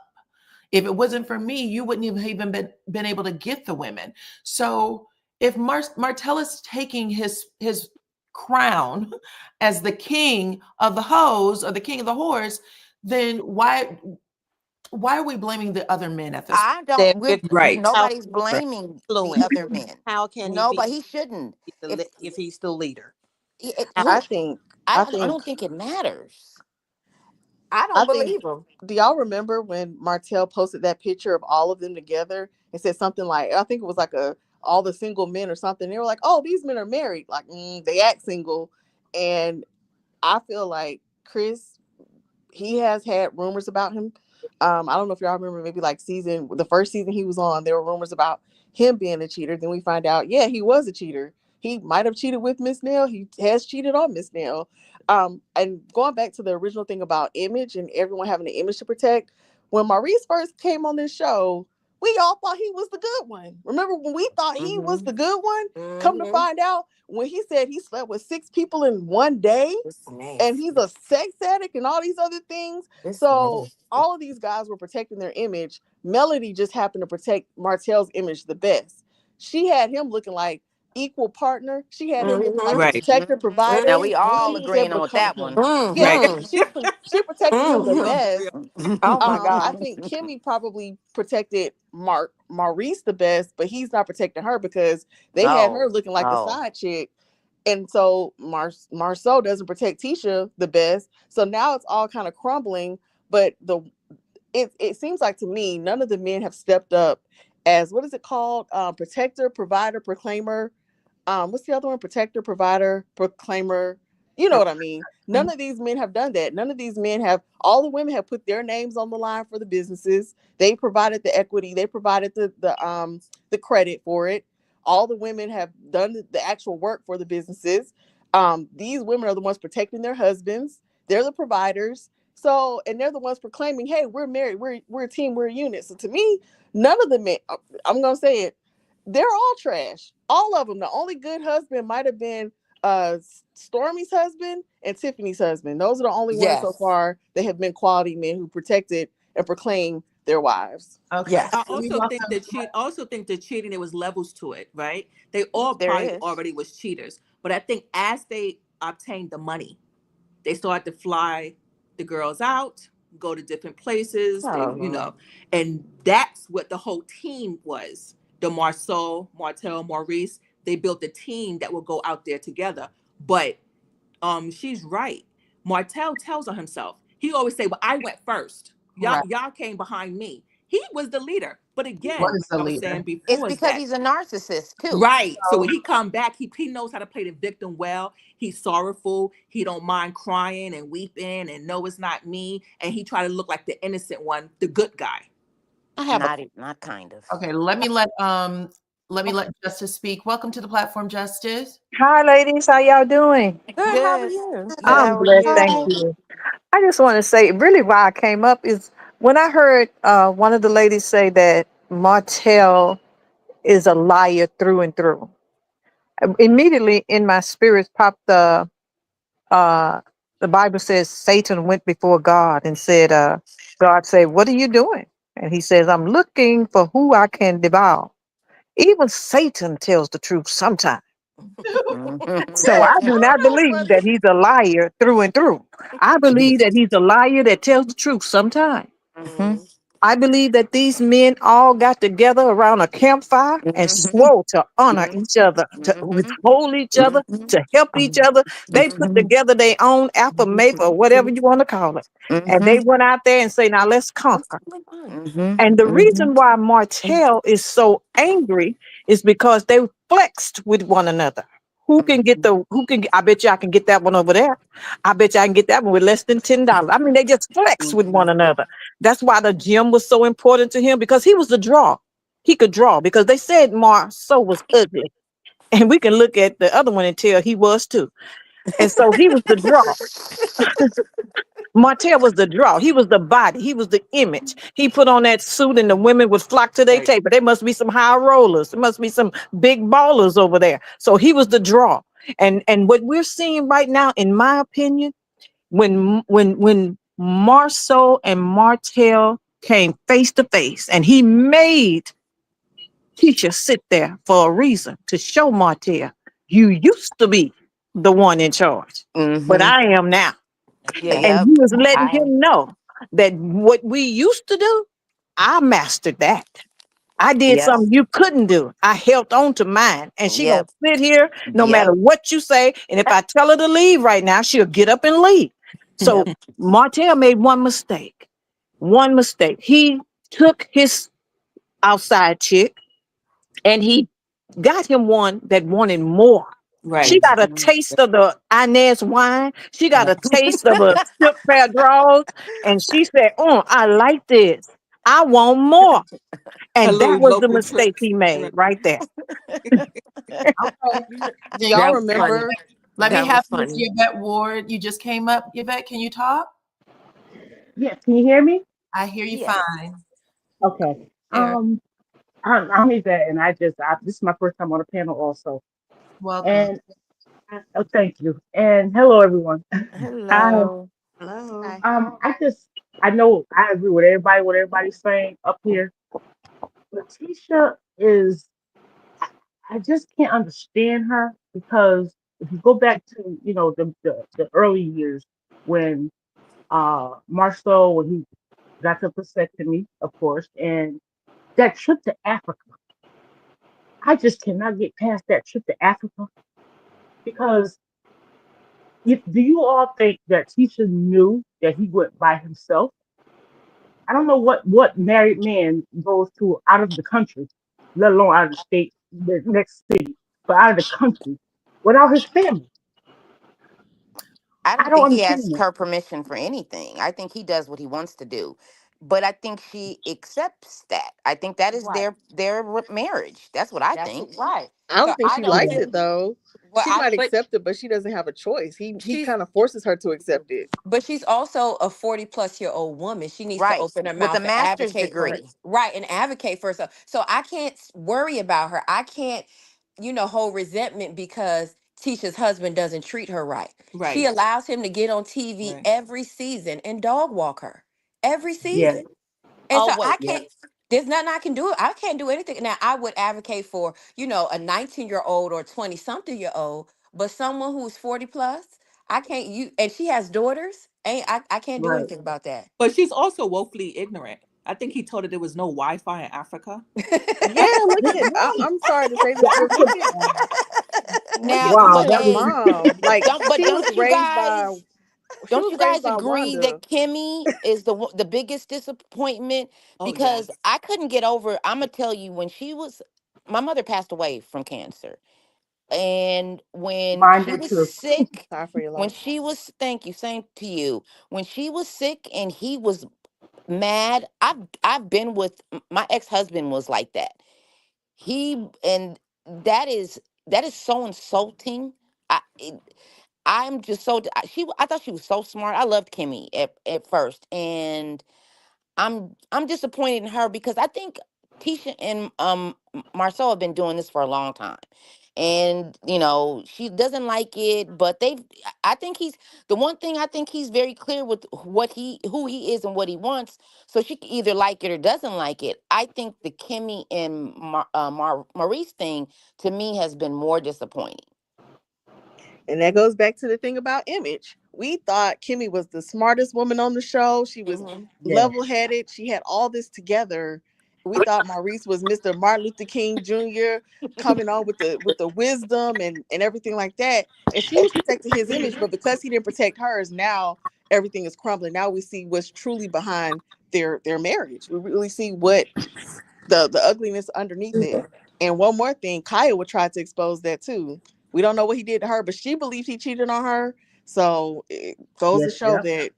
If it wasn't for me, you wouldn't have even been able to get the women. So if Martell is taking his crown as the king of the hoes or the king of the whores, then why are we blaming the other men at this point? I don't. They're Right. how Nobody's blaming the influence. other men. How can he be Nobody. He shouldn't. If if he's the leader? it, I who, think. I I don't. I think. don't think it matters. I I don't think. believe him. Do y'all remember when Martell posted that picture of all of them together and said something like, I think it was like a all the single men or something. They were like, "Oh, these men are married. Like they act single," and I feel like Chris, he has had rumors about him. I don't know if y'all remember, maybe like the first season he was on, there were rumors about him being a cheater. Then we find out, yeah, he was a cheater. He might have cheated with Miss Nail. He has cheated on Miss Nail. And going back to the original thing about image and everyone having an image to protect, when Maurice first came on this show, we all thought he was the good one. Remember when we thought he was Mm-hmm. the good one? Come to Mm-hmm. find out, when he said he slept with 6 people in one day, It's and he's nasty. a sex addict and all these other things. It's So nasty. all of these guys were protecting their image. Melody just happened to protect Martell's image the best. She had him looking like equal partner. She had him looking like the Right. protector, Now provider. we all She said agreeing on become that one. him. Mm-hmm. Yeah, Right. Mm-hmm. she protected him the Mm-hmm. best. Oh my I God. think Kimmy probably protected Maurice the best, but he's not protecting her because they had her Oh, looking like the oh, side chick. And so Marsau doesn't protect Tisha the best. So now it's all kind of crumbling. But it seems like to me, none of the men have stepped up as, what is it called? Protector, provider, proclaimer. What's the other one? Protector, provider, proclaimer. You know what I mean? None of these men have done that. None of these men have. All the women have put their names on the line for the businesses. They provided the equity. They provided the credit for it. All the women have done the actual work for the businesses. These women are the ones protecting their husbands. They're the providers. So, and they're the ones proclaiming, "Hey, we're married. We're a team. We're a unit." So, to me, none of the men. I'm gonna say it, they're all trash. All of them. The only good husband might have been uh Stormy's husband and Tiffany's husband. Those are the only ones so Yes. far that have been quality men who protected and proclaimed their wives. Okay. I Yes. We also think welcome. that the cheating, there was levels to it, right? They all there probably is. already was cheaters, but I think as they obtained the money, they started to fly the girls out, go to different places. Oh. And that's what the whole team was. The Marceau, Martell, Maurice, they built a team that will go out there together. But she's right. Martell tells on himself. He always say, "Well, I went first. Right. Y'all came behind me." He was the leader. But What again, is the I was leader? saying It's before is because that he's a narcissist too. right. So So, when he come back, he knows how to play the victim well. He's sorrowful. He don't mind crying and weeping and no, it's not me. And he try to look like the innocent one, the good guy. I have not kind of. okay, let me let Justice speak. Welcome to the platform, Justice. Hi, ladies. How y'all doing? Good. How are Good. you? Good. I'm How are blessed. Thank you? you. I just want to say, really, why I came up is when I heard one of the ladies say that Martell is a liar through and through. Immediately in my spirit popped uh, the Bible says Satan went before God and said, God said, "What are you doing?" And he says, "I'm looking for who I can devour." Even Satan tells the truth sometimes. So I do not So believe funny. that he's a liar through and through. I believe that he's a liar that tells the truth sometimes. Mhm. Mm-hmm. I believe that these men all got together around a campfire and Mhm. swore to honor Mhm. each other, to Mhm. withhold each other, Mhm. to help each other. They put Mhm. together their own affirmation or whatever you want to call it. And they Mhm. went out there and say, now let's That's conquer. totally fine. Mhm. And the Mhm. reason why Martell is so angry is because they flexed with one another. I bet you I can get that one over there. I bet you I can get that one with less than $10. I mean, they just flex with one Mhm. another. That's why the gym was so important to him because he was the draw. He could draw because they said Marceau was ugly. And we can look at the other one and tell he was too. And so he was the draw. Martell was the draw. He was the body. He was the image. He put on that suit and the women would flock to their Right. table. There must be some high rollers. There must be some big ballers over there. So he was the draw. And what we're seeing right now, in my opinion, when Marceau and Martell came face to face and he made Tisha sit there for a reason to show Martell, you used to be the one in charge, but Mhm. I am now. Yeah. And Yep. he was letting I. him know that what we used to do, I mastered that. I did Yep. something you couldn't do. I held on to mine. And she gonna Yep. sit here no matter Yep. what you say. And if I tell her to leave right now, she'll get up and leave. So Martell made one mistake. One mistake. He took his outside chick and he got him one that wanted more. She Right. got a taste of the Inez wine. She got a taste of a silk pair of drawers. And she said, oh, I like this. I want more. Her And little that was the local mistake tricks. he made Right. right there. Okay. Do y'all That was funny. remember? Let me That have was Miss funny. Yvette Ward. You just came up. Yvette, can you talk? Yes, can you hear me? I hear you Yes. fine. Okay. There. I'm Yvette, and this is my first time on a panel also. Welcome. And oh, thank you. And hello, everyone. I Hello. Hello. Hi. I just I know I agree with everybody what everybody's saying up here. But Tisha is I, I just can't understand her because if you go back to the early years when Marsau when he got the vasectomy, of course, and that trip to Africa. I just cannot get past that trip to Africa because do you all think that Tisha knew that he went by himself? I don't know what married man goes to out of the country, let alone out of the state, the next city, but out of the country without his family. I I don't don't think he understand asks that. her permission for anything. I think he does what he wants to do. But I think she accepts that. I think that is Right. their marriage. That's what I That's think. it. Right. I So don't think I she don't likes Yeah, it think. though. Well, She I. might But accept it, but she doesn't have a choice. He she's. kind of forces her to accept it. But she's also a 40-plus-year-old woman. She needs to Right. open her With a mouth and master's advocate for her. degree. Right. And advocate for herself. So I can't worry about her. I can't, hold resentment because Tisha's husband doesn't treat her right. She Right. allows him to get on TV Right. every season and dog walk her every yeah, season. And so Oh I wait. yeah, can't, there's nothing I can do. I can't do anything. Now, I would advocate for, a 19-year-old or 20 something year old, but someone who's 40 plus, I can't, and she has daughters. I can't do right. anything about that. But she's also woefully ignorant. I think he told her there was no Wi-Fi in Africa. Yeah, look Yeah, at. right. I'm sorry to say this, Yeah, but look Now at wow, that Tisha's was mom. Like but she was raised by don't you guys agree Wanda. that Kimmy is the biggest disappointment? Oh Because yes. I couldn't get over. I'm gonna tell you when my mother passed away from cancer, and when mine she did was too. sick, Sorry for your when loss. she was thank you, same to you. When she was sick and he was mad, I've been with my ex husband was like that. He and that is so insulting. I'm just so I thought she was so smart. I loved Kimmy at first, and I'm disappointed in her because I think Tisha and Marcel have been doing this for a long time, and she doesn't like it. But I think he's the one thing I think he's very clear with who he is and what he wants. So she can either like it or doesn't like it. I think the Kimmy and Maurice thing to me has been more disappointing. And that goes back to the thing about image. We thought Kimmy was the smartest woman on the show. She was Hmm. Yeah, level headed. She had all this together. We thought Maurice was Mr. Martin Luther King Jr. coming on with the wisdom and everything like that. And she was protecting his image, but because he didn't protect hers, now everything is crumbling. Now we see what's truly behind their marriage. We really see what the ugliness underneath it. And one more thing, Kaya would try to expose that too. We don't know what he did to her, but she believes he cheated on her. So it goes yeah, to show yeah. that.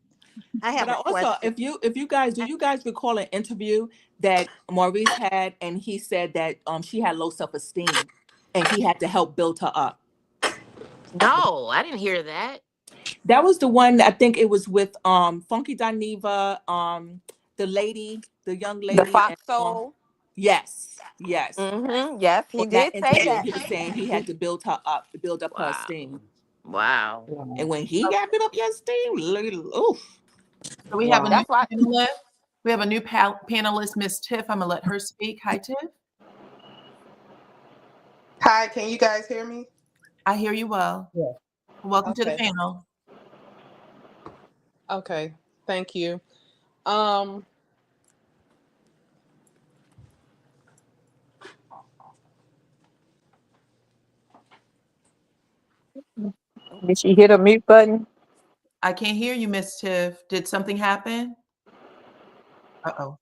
I But have I a also, question. if you guys, do you guys recall an interview that Maurice had, and he said that she had low self-esteem, and he had to help build her up. No, I didn't hear that. That was the one. I think it was with Funky Dineva, the young The lady, and Fox Soul. yes, yes. Yes, On he that did say interview, that. he was saying he had to build her up, to build up her Wow. esteem. Wow. And when he got built up your esteem, oof. So we have a new Wow. That's why. panelist. We have a new panelist, Miss Tiff. I'm gonna let her speak. Hi, Tiff. Hi, can you guys hear me? I hear you well. Yeah. Welcome to the Okay. panel. Okay. Thank you. Um, Did she hit a mute button? I can't hear you, Miss Tiff. Did something happen? Uh-oh.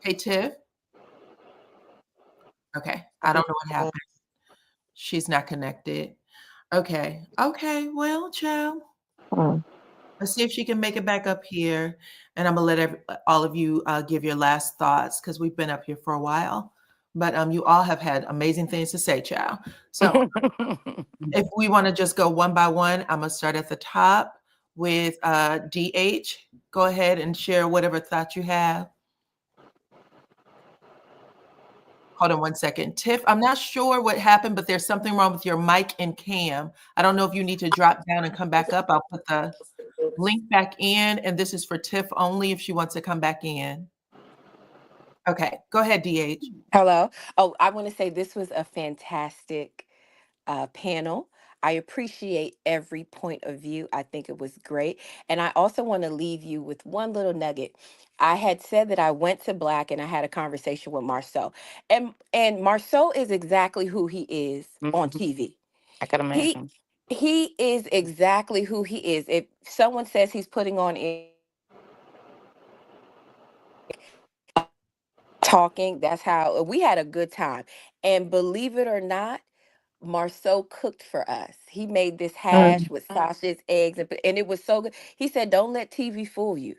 Hey, Tiff. Okay. I don't know what happened. She's not connected. Okay. Okay. Well, child. Mm. Let's see if she can make it back up here. And I'm going to let all of you give your last thoughts because we've been up here for a while. But you all have had amazing things to say, child. So if we want to just go one by one, I'm going to start at the top with DH. Go ahead and share whatever thoughts you have. Hold on one second. Tiff, I'm not sure what happened, but there's something wrong with your mic and cam. I don't know if you need to drop down and come back up. I'll put the link back in, and this is for Tiff only if she wants to come back in. Okay, go ahead, DH. Hello. Oh, I want to say this was a fantastic panel. I appreciate every point of view. I think it was great. And I also want to leave you with one little nugget. I had said that I went to Black and I had a conversation with Marsau. And Marsau is exactly who he is on TV. I can He imagine. he is exactly who he is. If someone says he's putting on talking, that's how we had a good time. And believe it or not, Marceau cooked for us. He made this hash Mm. with sausage, eggs, and it was so good. He said, "Don't let TV fool you."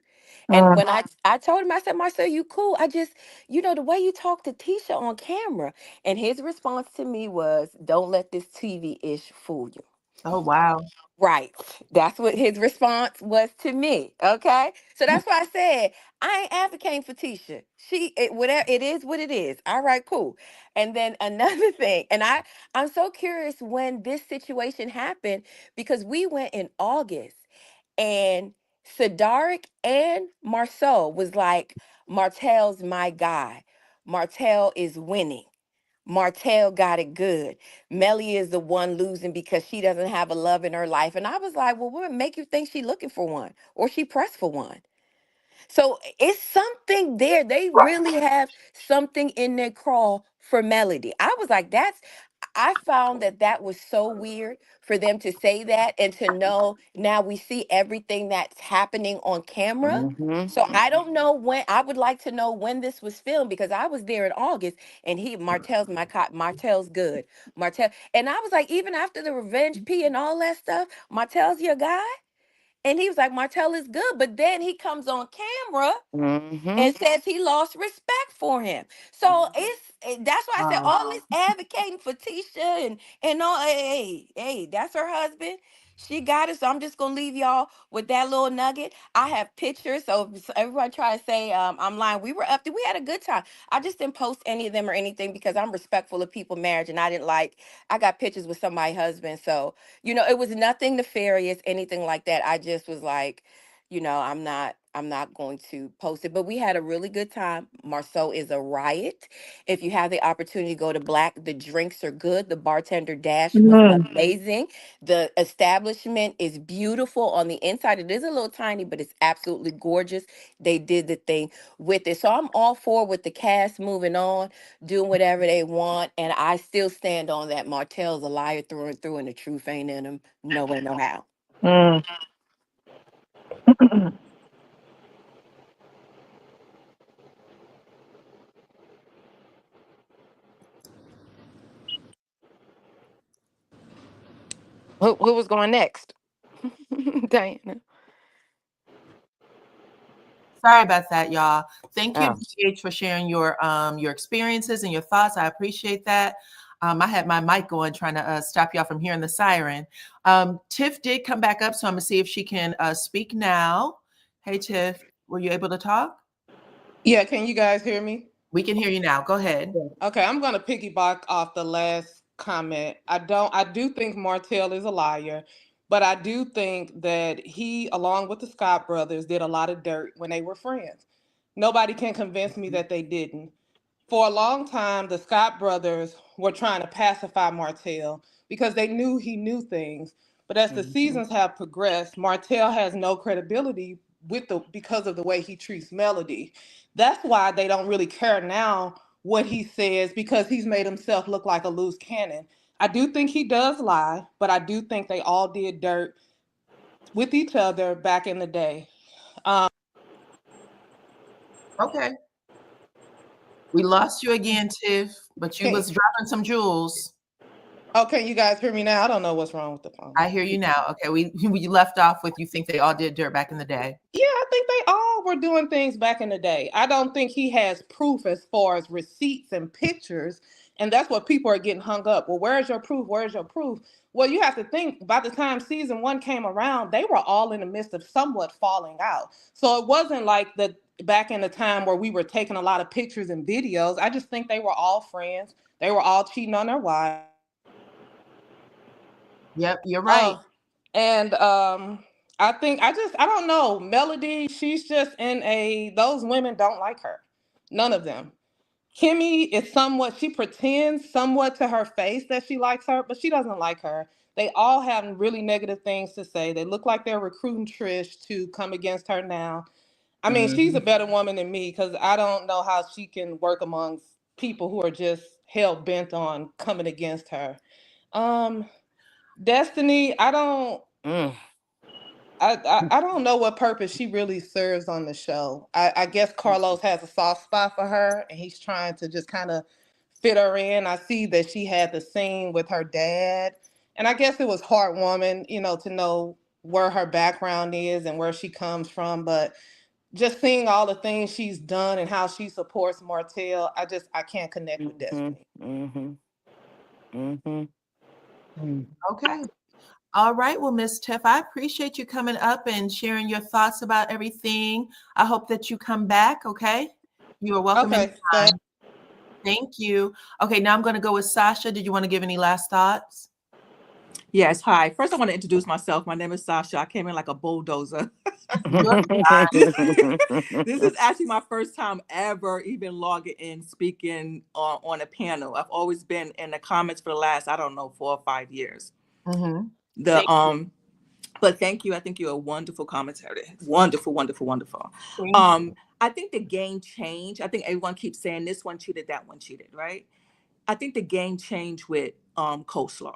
And Mm. when I told him, I said, "Marceau, you cool? I just, the way you talk to Tisha on camera." And his response to me was, "Don't let this TV ish fool you." Oh, wow. Right. That's what his response was to me. Okay. So that's why I said I ain't advocating for Tisha. Whatever it is what it is. All right, cool. And then another thing, and I'm so curious when this situation happened because we went in August and Sadaric and Marceau was like, Martell's my guy. Martell is winning. Martell got it good. Melly is the one losing because she doesn't have a love in her life. And I was like, well, what would make you think she looking for one or she pressed for one? So it's something there. They really have something in their crawl for Melody. I was like, I found that was so weird for them to say that and to know now we see everything that's happening on camera. Mm-hmm. So I don't know when. I would like to know when this was filmed because I was there in August and Martell's good. Martell, and I was like, even after the revenge P and all that stuff, Martell's your guy. And he was like, Martell is good. But then he comes on camera Mm-hmm. and says he lost respect for him. So that's why I said Wow. all this advocating for Tisha and all. Hey, that's her husband. She got it. So I'm just gonna leave y'all with that little nugget. I have pictures, so everyone try to say I'm lying. We were up there. We had a good time. I just didn't post any of them or anything because I'm respectful of people's marriage, and I didn't like. I got pictures with somebody's husband, so it was nothing nefarious, anything like that. I just was like, I'm not going to post it, but we had a really good time. Marceau is a riot. If you have the opportunity to go to Black, the drinks are good. The bartender dash was Mm. amazing. The establishment is beautiful on the inside. It is a little tiny, but it's absolutely gorgeous. They did the thing with it. So I'm all for with the cast moving on, doing whatever they want. And I still stand on that. Martell's a liar through and through, and the truth ain't in him. No way, no how. Mm. Who was going next? Diana. Sorry about that, y'all. Thank you, Oh. DH, for sharing your experiences and your thoughts. I appreciate that. I had my mic going trying to stop y'all from hearing the siren. Tiff did come back up, so I'm gonna see if she can speak now. Hey, Tiff, were you able to talk? Yeah, can you guys hear me? We can hear you now. Go ahead. Okay, I'm gonna piggyback off the last comment. I do think Martell is a liar, but I do think that he, along with the Scott brothers, did a lot of dirt when they were friends. Nobody can convince me that they didn't. For a long time, the Scott brothers were trying to pacify Martell because they knew he knew things. But as the Mhm. seasons have progressed, Martell has no credibility because of the way he treats Melody. That's why they don't really care now what he says because he's made himself look like a loose cannon. I do think he does lie, but I do think they all did dirt with each other back in the day. Okay. We lost you again, Tiff, but you Okay. was dropping some jewels. Okay, you guys hear me now? I don't know what's wrong with the phone. I hear you now. Okay, we left off with you think they all did dirt back in the day. Yeah, I think they all were doing things back in the day. I don't think he has proof as far as receipts and pictures. And that's what people are getting hung up. Well, where's your proof? Where's your proof? Well, you have to think by the time season 1 came around, they were all in the midst of somewhat falling out. So it wasn't like the back in the time where we were taking a lot of pictures and videos. I just think they were all friends. They were all cheating on their wives. Yep, you're right. And I think I don't know. Melody, she's just those women don't like her. None of them. Kimmy is somewhat, she pretends somewhat to her face that she likes her, but she doesn't like her. They all have really negative things to say. They look like they're recruiting Trish to come against her now. I mean, she's a better woman than me because I don't know how she can work amongst people who are just hell bent on coming against her. Destiny, I don't know what purpose she really serves on the show. I guess Carlos has a soft spot for her and he's trying to just kind of fit her in. I see that she had the scene with her dad, and I guess it was heartwarming, to know where her background is and where she comes from. But just seeing all the things she's done and how she supports Martell, I can't connect with Destiny. Okay. All right. Well, Miss Tiff, I appreciate you coming up and sharing your thoughts about everything. I hope that you come back. Okay. You are welcome. Okay. Thank you. Okay. Now I'm going to go with Sasha. Did you want to give any last thoughts? Yes. Hi. First, I want to introduce myself. My name is Sasha. I came in like a bulldozer. This is actually my first time ever even logging in, speaking on a panel. I've always been in the comments for the last, 4 or 5 years. Mm-hmm. But thank you. I think you're a wonderful commentator. Wonderful, wonderful, wonderful. I think the game changed. I think everyone keeps saying this one cheated, that one cheated, right? I think the game changed with Coleslaw.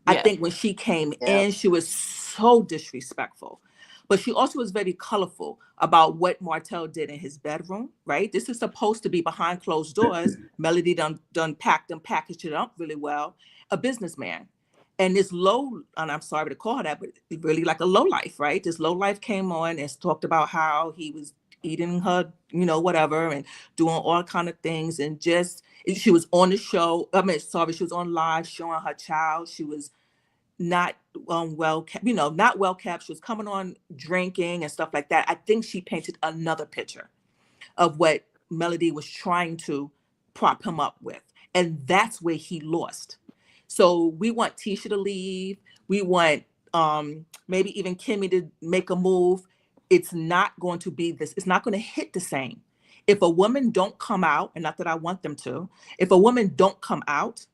I think when she came in, she was so disrespectful. But she also was very colorful about what Martell did in his bedroom, right? This is supposed to be behind closed doors. Melody done packed and packaged it up really well. A businessman. And this and I'm sorry to call her that, but really like a low life, right? This low life came on and talked about how he was eating her, whatever, and doing all kind of things. And she was on the show. She was on live showing her child. She was not well kept, not well kept. She was coming on drinking and stuff like that. I think she painted another picture of what Melody was trying to prop him up with. And that's where he lost. So we want Tisha to leave. We want maybe even Kimmy to make a move. It's not going to be this. It's not going to hit the same. If a woman don't come out, and not that I want them to, if a woman don't come out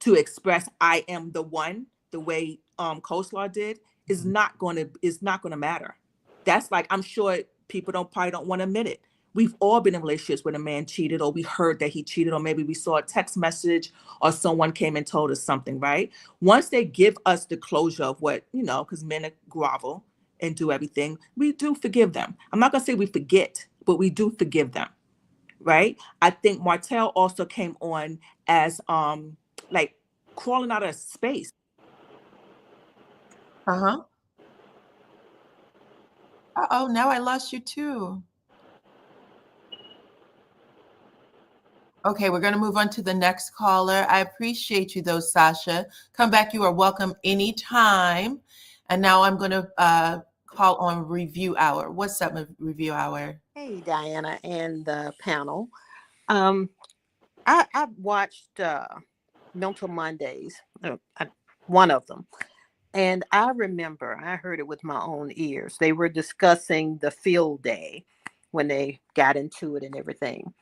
to express I am the one, the way Coleslaw did, is not going to matter. That's like, I'm sure people probably don't want to admit it. We've all been in relationships when a man cheated, or we heard that he cheated, or maybe we saw a text message or someone came and told us something, right? Once they give us the closure of what, because men grovel and do everything, we do forgive them. I'm not going to say we forget, but we do forgive them, right? I think Martell also came on as like crawling out of space. Uh-huh. Uh-oh, now I lost you too. Okay, we're going to move on to the next caller. I appreciate you though, Sasha. Come back. You are welcome anytime. And now I'm going to call on Review Hour. What's up, Review Hour? Hey, Diana and the panel. I watched Mental Mondays, one of them. And I remember, I heard it with my own ears. They were discussing the field day when they got into it and everything.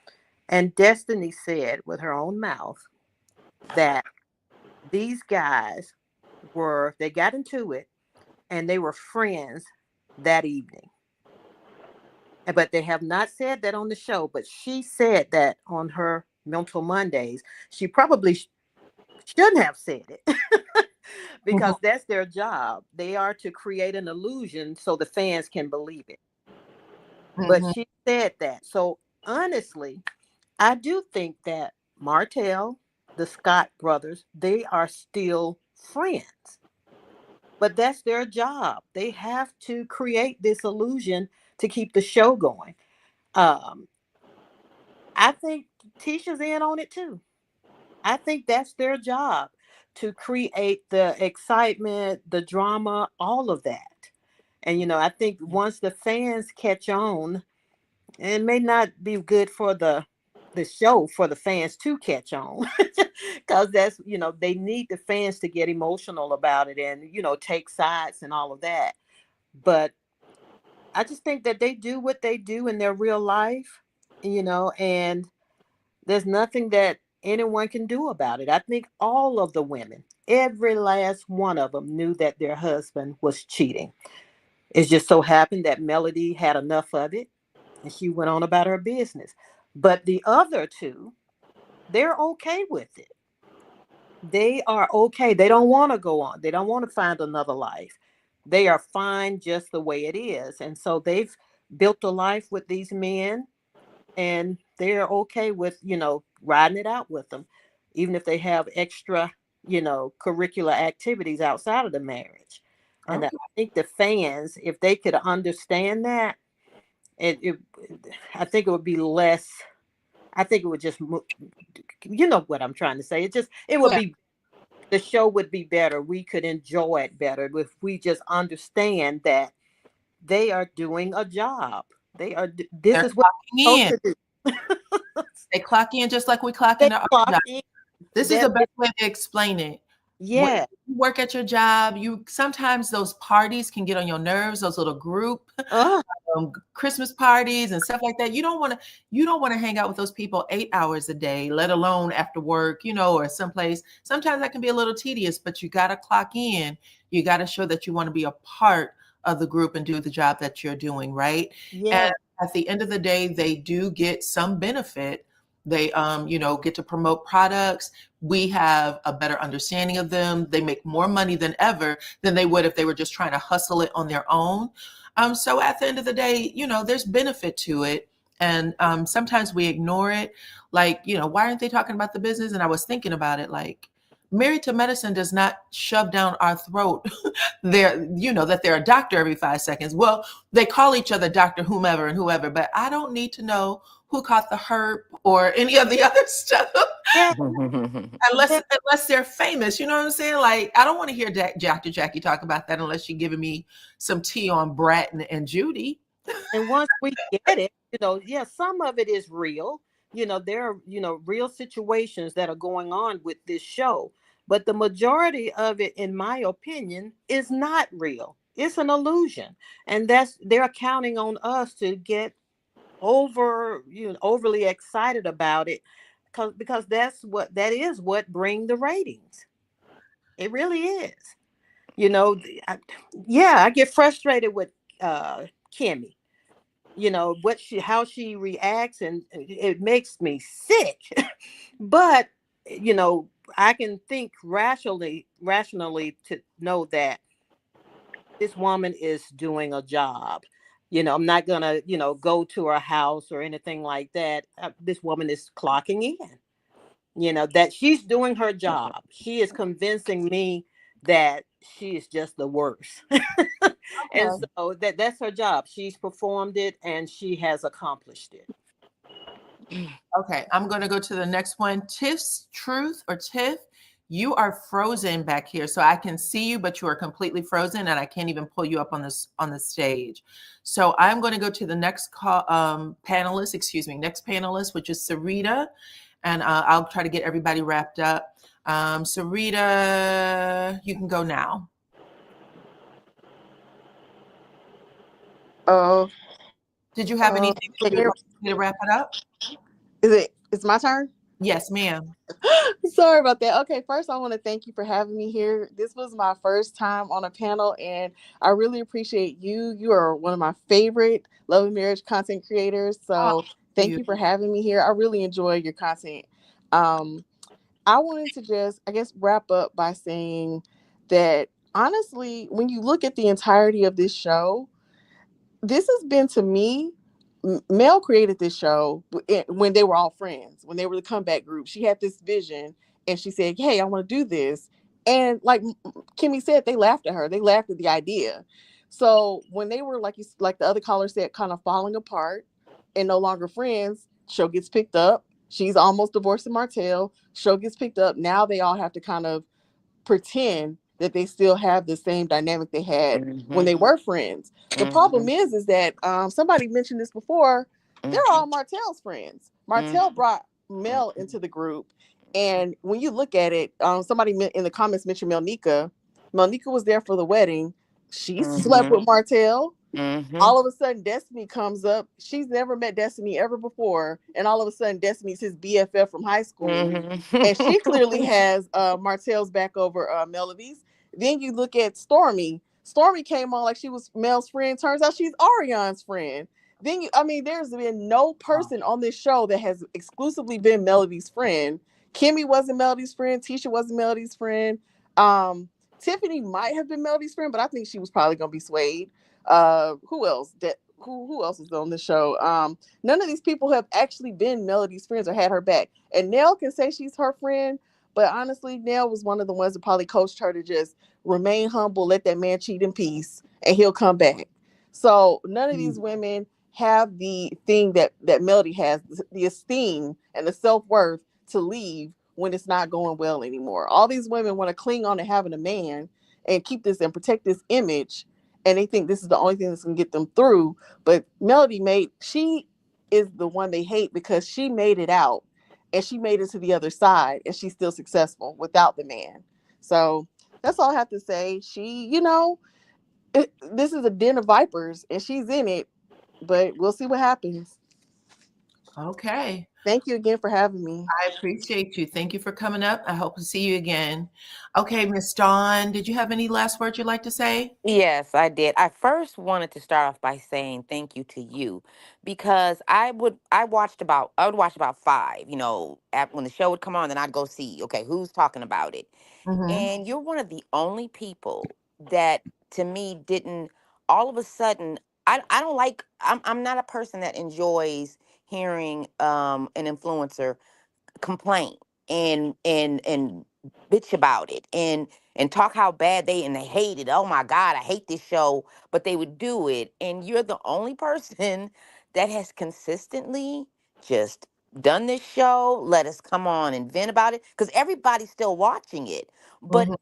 And Destiny said with her own mouth that these guys they got into it and they were friends that evening. But they have not said that on the show, but she said that on her Mental Mondays. She probably shouldn't have said it because that's their job. They are to create an illusion so the fans can believe it. But Mhm. she said that. So honestly, I do think that Martell, the Scott brothers, they are still friends. But that's their job. They have to create this illusion to keep the show going. Um, I think Tisha's in on it too. I think that's their job to create the excitement, the drama, all of that. And I think once the fans catch on, it may not be good for the show for the fans to catch on because that's they need the fans to get emotional about it and take sides and all of that. But I just think that they do what they do in their real life, and there's nothing that anyone can do about it. I think all of the women, every last one of them, knew that their husband was cheating. It just so happened that Melody had enough of it and she went on about her business. But the other two, they're okay with it. They are okay. They don't want to go on. They don't want to find another life. They are fine just the way it is. And so they've built a life with these men and they're okay with, riding it out with them, even if they have extra, curricular activities outside of the marriage. And I Okay. think the fans, if they could understand that, it I think it would be less. I think it would just, you know what I'm trying to say. It would Yeah. be, the show would be better. We could enjoy it better if we just understand that they are doing a job. This They're is what they're clocking in. supposed to do. They clock in just like we clock They into our clock job. in. This is the best way to explain it. When Yeah. you work at your job, you sometimes those parties can get on your nerves, those little group Uh, Christmas parties and stuff like that. You don't want to hang out with those people 8 hours a day, let alone after work, or someplace. Sometimes that can be a little tedious, but you got to clock in. You got to show that you want to be a part of the group and do the job that you're doing, right? And yeah. at the end of the day, they do get some benefit. They, get to promote products. We have a better understanding of them. They make more money than ever than they would if they were just trying to hustle it on their own. So at the end of the day, there's benefit to it. And sometimes we ignore it. Like, why aren't they talking about the business? And I was thinking about it like, Married to Medicine does not shove down our throat that they're a doctor every 5 seconds. Well, they call each other Dr. Whomever and whoever, but I don't need to know who caught the herp or any of the other stuff Yeah. Yeah. unless they're famous. You know what I'm saying? Like, I don't want to hear Dr. Jackie talk about that unless you're giving me some tea on Brat and Judy. And once we get it, yeah, some of it is real. There are, real situations that are going on with this show. But the majority of it, in my opinion, is not real. It's an illusion. And they're counting on us to get overly excited about it because that is what bring the ratings. It really is. You know, I, yeah, I get frustrated with Kimmy. How she reacts, and it makes me sick. But I can think rationally to know that this woman is doing a job. I'm not gonna go to her house or anything like that. This woman is clocking in. That she's doing her job. She is convincing me that she is just the worst. And Okay. so that's her job. She's performed it and she has accomplished it. Okay, I'm going to go to the next one. Tiff's Truth or Tiff, you are frozen back here, so I can see you, but you are completely frozen, and I can't even pull you up on the stage. So I'm going to go to the next panelist. Excuse me, next panelist, which is Sarita, and I'll try to get everybody wrapped up. Sarita, you can go now. Oh, Did you have anything that can you would like me to wrap it up? it's my turn? Yes, ma'am. Sorry about that. Okay, first I want to thank you for having me here. This was my first time on a panel, and I really appreciate you. You are one of my favorite love and marriage content creators. Oh, So thank you. you for having me here. I really enjoy your content. I wanted to just, I guess, wrap up by saying that honestly, when you look at the entirety of this show, this has been to me. Mel created this show when they were all friends, when they were the comeback group. She had this vision and she said, "Hey, I want to do this." And like Kimmy said, they laughed at her. They laughed at the idea. So when they were like the other caller said, kind of falling apart and no longer friends, show gets picked up. She's almost divorcing Martell. Show gets picked up. Now they all have to kind of pretend that they still have the same dynamic they had when Mm-hmm. they were friends. The problem Mm-hmm. is that somebody mentioned this before. They're Mm-hmm. all Martell's friends. Martell brought Mel into the group, and when you look at it, somebody in the comments mentioned Melnika. Melnika was there for the wedding. She slept Mm-hmm. with Martell. Mm-hmm. All of a sudden, Destiny comes up. She's never met Destiny ever before, and all of a sudden, Destiny's his BFF from high school, and she clearly Mm-hmm. has Martell's back over Melody's. Then you look at Stormy. Stormy came on like she was Mel's friend. Turns out she's Arion's friend. Then I mean, there's been no person on this show that has exclusively been Melody's friend. Kimmy wasn't Melody's friend. Tisha wasn't Melody's friend. Um, Tiffany might have been Melody's friend, but I think she was probably gonna be swayed. Who else? Who else is on the show? None of these people have actually been Melody's friends or had her back. And Nell can say she's her friend, but honestly, Nell was one of the ones that probably coached her to just remain humble, let that man cheat in peace, and he'll come back. So none of these women have the thing that Melody has, the esteem and the self-worth to leave when it's not going well anymore. All these women want to cling on to having a man and keep this and protect this image, and they think this is the only thing that's gonna get them through. But she is the one they hate because she made it out and she made it to the other side and she's still successful without the man. So that's all I have to say. This is a den of vipers and she's in it, but we'll see what happens. Okay. Thank you again for having me. I appreciate you. Thank you for coming up. I hope to see you again. Okay, Miss Dawn, did you have any last words you'd like to say? Yes, I did. I first wanted to start off by saying thank you to you because I would watch about five, when the show would come on, then I'd go see, okay, who's talking about it. Mm-hmm. And you're one of the only people that to me didn't all of a sudden I don't like I'm not a person that enjoys hearing an influencer complain and bitch about it and talk how bad they hate it. Oh my God, I hate this show, but they would do it. And you're the only person that has consistently just done this show, let us come on and vent about it because everybody's still watching it. But Mm-hmm.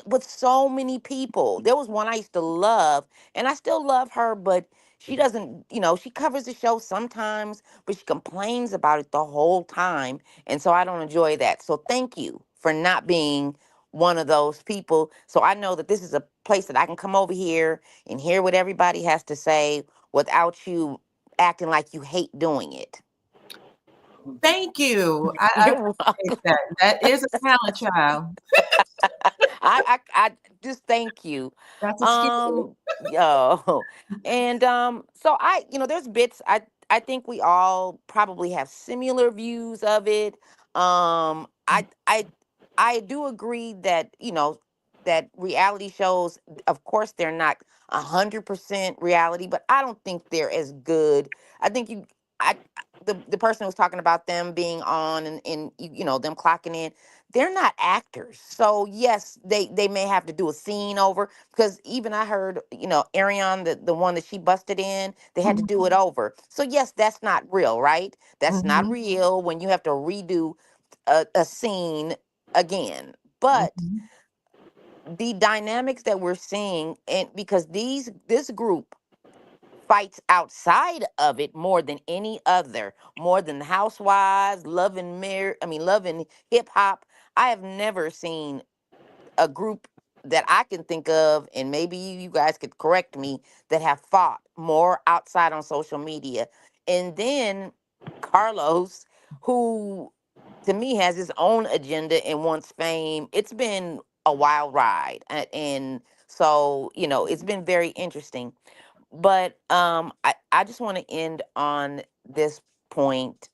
with so many people, there was one I used to love, and I still love her, but she doesn't, she covers the show sometimes, but she complains about it the whole time, and so I don't enjoy that. So thank you for not being one of those people. So I know that this is a place that I can come over here and hear what everybody has to say without you acting like you hate doing it. Thank you. I You're appreciate welcome. that. That is a talent, child. I just thank you. That's a skill. Yo. And so there's bits I think we all probably have similar views of it. I do agree that, that reality shows, of course, they're not 100% reality, but I don't think they're as good. I think the person who was talking about them being on and them clocking in, they're not actors. So yes, they may have to do a scene over because even I heard, Ariane, the one that she busted in, they had to do it over. So yes, that's not real, right? That's not Mm-hmm. real when you have to redo a scene again. But Mm-hmm. the dynamics that we're seeing, and because this group fights outside of it more than any other, more than the Housewives, Love and Love and Hip Hop. I have never seen a group that I can think of, and maybe you guys could correct me, that have fought more outside on social media. And then Carlos, who to me has his own agenda and wants fame. It's been a wild ride. And so, it's been very interesting. But I just want to end on this point.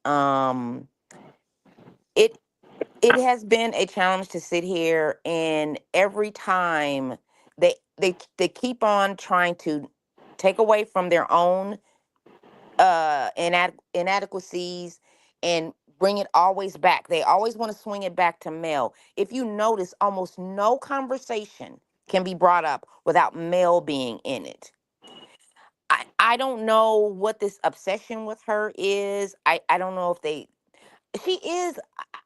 It it has been a challenge to sit here, and every time they keep on trying to take away from their own inadequacies and bring it always back. They always want to swing it back to male. If you notice, almost no conversation can be brought up without male being in it. I don't know what this obsession with her is. I don't know if they she is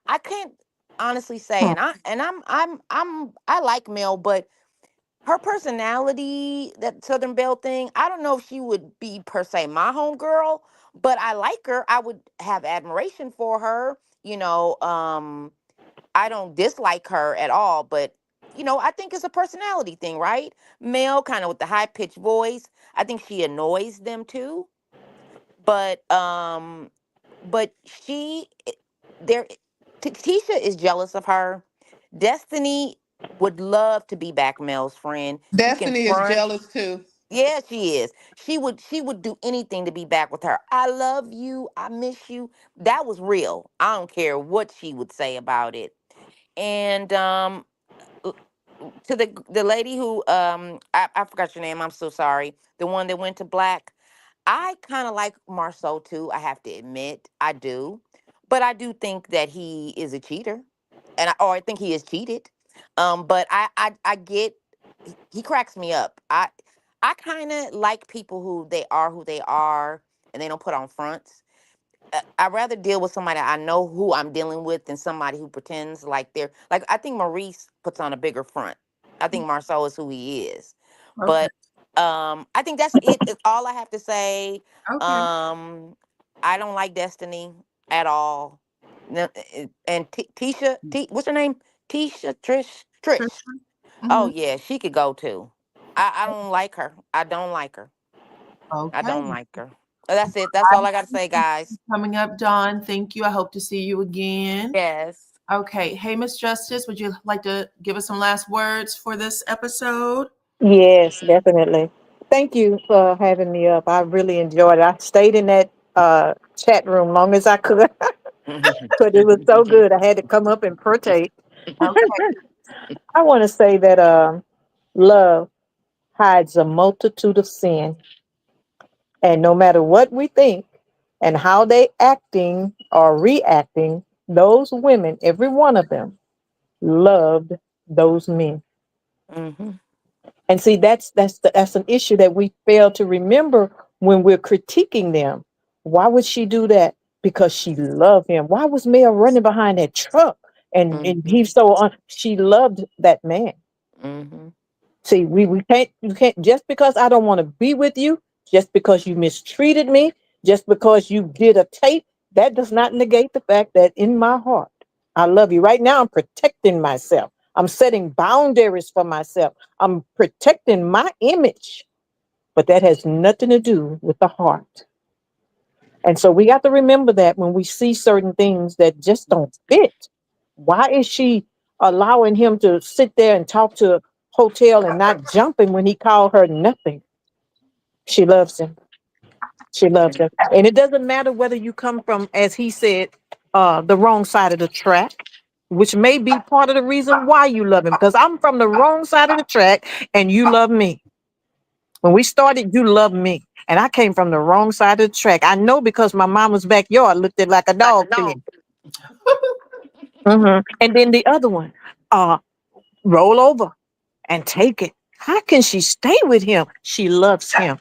I can't honestly say, Hmm. and I like Mel, but her personality, that Southern Belle thing, I don't know if she would be per se my homegirl, but I like her. I would have admiration for her. I don't dislike her at all, but I think it's a personality thing, right? Male, kind of with the high pitched voice. I think she annoys them too. But she there Tisha is jealous of her. Destiny would love to be back Mel's friend. She can Destiny is front. jealous too. Yeah, she is. She would do anything to be back with her. I love you. I miss you. That was real. I don't care what she would say about it. And l- to the lady who I forgot your name. I'm so sorry. The one that went to black. I kind of like Marsau too. I have to admit, I do, but I do think that he is a cheater, or I think he is cheated. But I get he cracks me up. I kind of like people who they are, and they don't put on fronts. I'd rather deal with somebody I know who I'm dealing with than somebody who pretends like they're like. I think Maurice puts on a bigger front. I think Marcel is who he is, Okay. but I think that's it. Is all I have to say. Okay. Um, I don't like Destiny at all. And Tisha, what's her name? Tisha, Trish. Trisha. Oh Hmm. yeah, she could go too. I don't like her. I don't like her. I Okay. don't like her. That's it. That's all I got to say, guys. Coming up, Dawn. Thank you. I hope to see you again. Yes. Okay. Hey, Miss Justice, would you like to give us some last words for this episode? Yes, definitely. Thank you for having me up. I really enjoyed it. I stayed in that chat room long as I could, but it was so good. I had to come up and partake. Okay. I want to say that love hides a multitude of sin, and no matter what we think and how they acting or reacting, those women, every one of them, loved those men. Hmm. And see, that's an issue that we fail to remember when we're critiquing them. Why would she do that? Because she loved him. Why was Mel running behind that truck? And Hmm. he's so on. She loved that man. Hmm. See, we can't you can't just because I don't want to be with you, just because you mistreated me, just because you did a tape, that does not negate the fact that in my heart, I love you. Right now, I'm protecting myself. I'm setting boundaries for myself. I'm protecting my image, but that has nothing to do with the heart. And so we got to remember that when we see certain things that just don't fit. Why is she allowing him to sit there and talk to a hotel and not jumping when he called her nothing? She loves him. She loves him. And it doesn't matter whether you come from, as he said, the wrong side of the track, which may be part of the reason why you love him. Because I'm from the wrong side of the track and you love me. When we started, you loved me. And I came from the wrong side of the track. I know because my mama's backyard looked at like a Like a dog to dog. me. And then the other one, uh, roll over and take it. How can she stay with him? She loves him.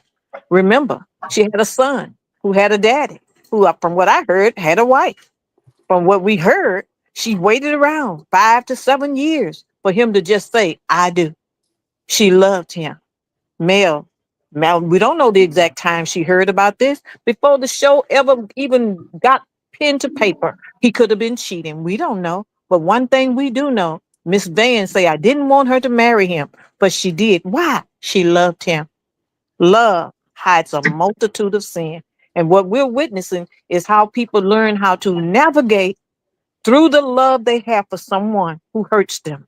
Remember, she had a son who had a daddy who, from what I heard, had a wife. From what we heard, she waited around 5 to 7 years for him to just say, I do. She loved him. Mel. Mel, we don't know the exact time she heard about this. Before the show ever even got pen to paper, he could have been cheating. We don't know. But one thing we do know, Miss Van say, I didn't want her to marry him, but she did. Why? She loved him. Love hides a multitude of sin. And what we're witnessing is how people learn how to navigate through the love they have for someone who hurts them.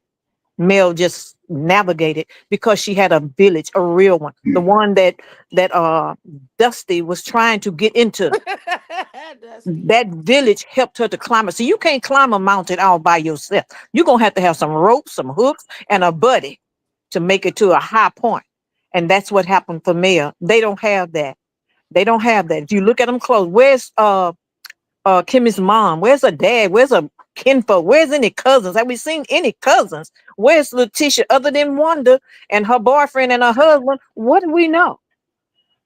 Mel just navigated because she had a village, a real one, the one that Dusty was trying to get into. Dusty. That village helped her to climb it. So you can't climb a mountain all by yourself. You're gonna have to have some ropes, some hooks, and a buddy to make it to a high point. And that's what happened for Mel. They don't have that. They don't have that. If you look at them close, where's Kimmy's mom? Where's her dad? Where's her kinfolk? Where's any cousins? Have we seen any cousins? Where's Letitia other than Wanda and her boyfriend and her husband? What do we know?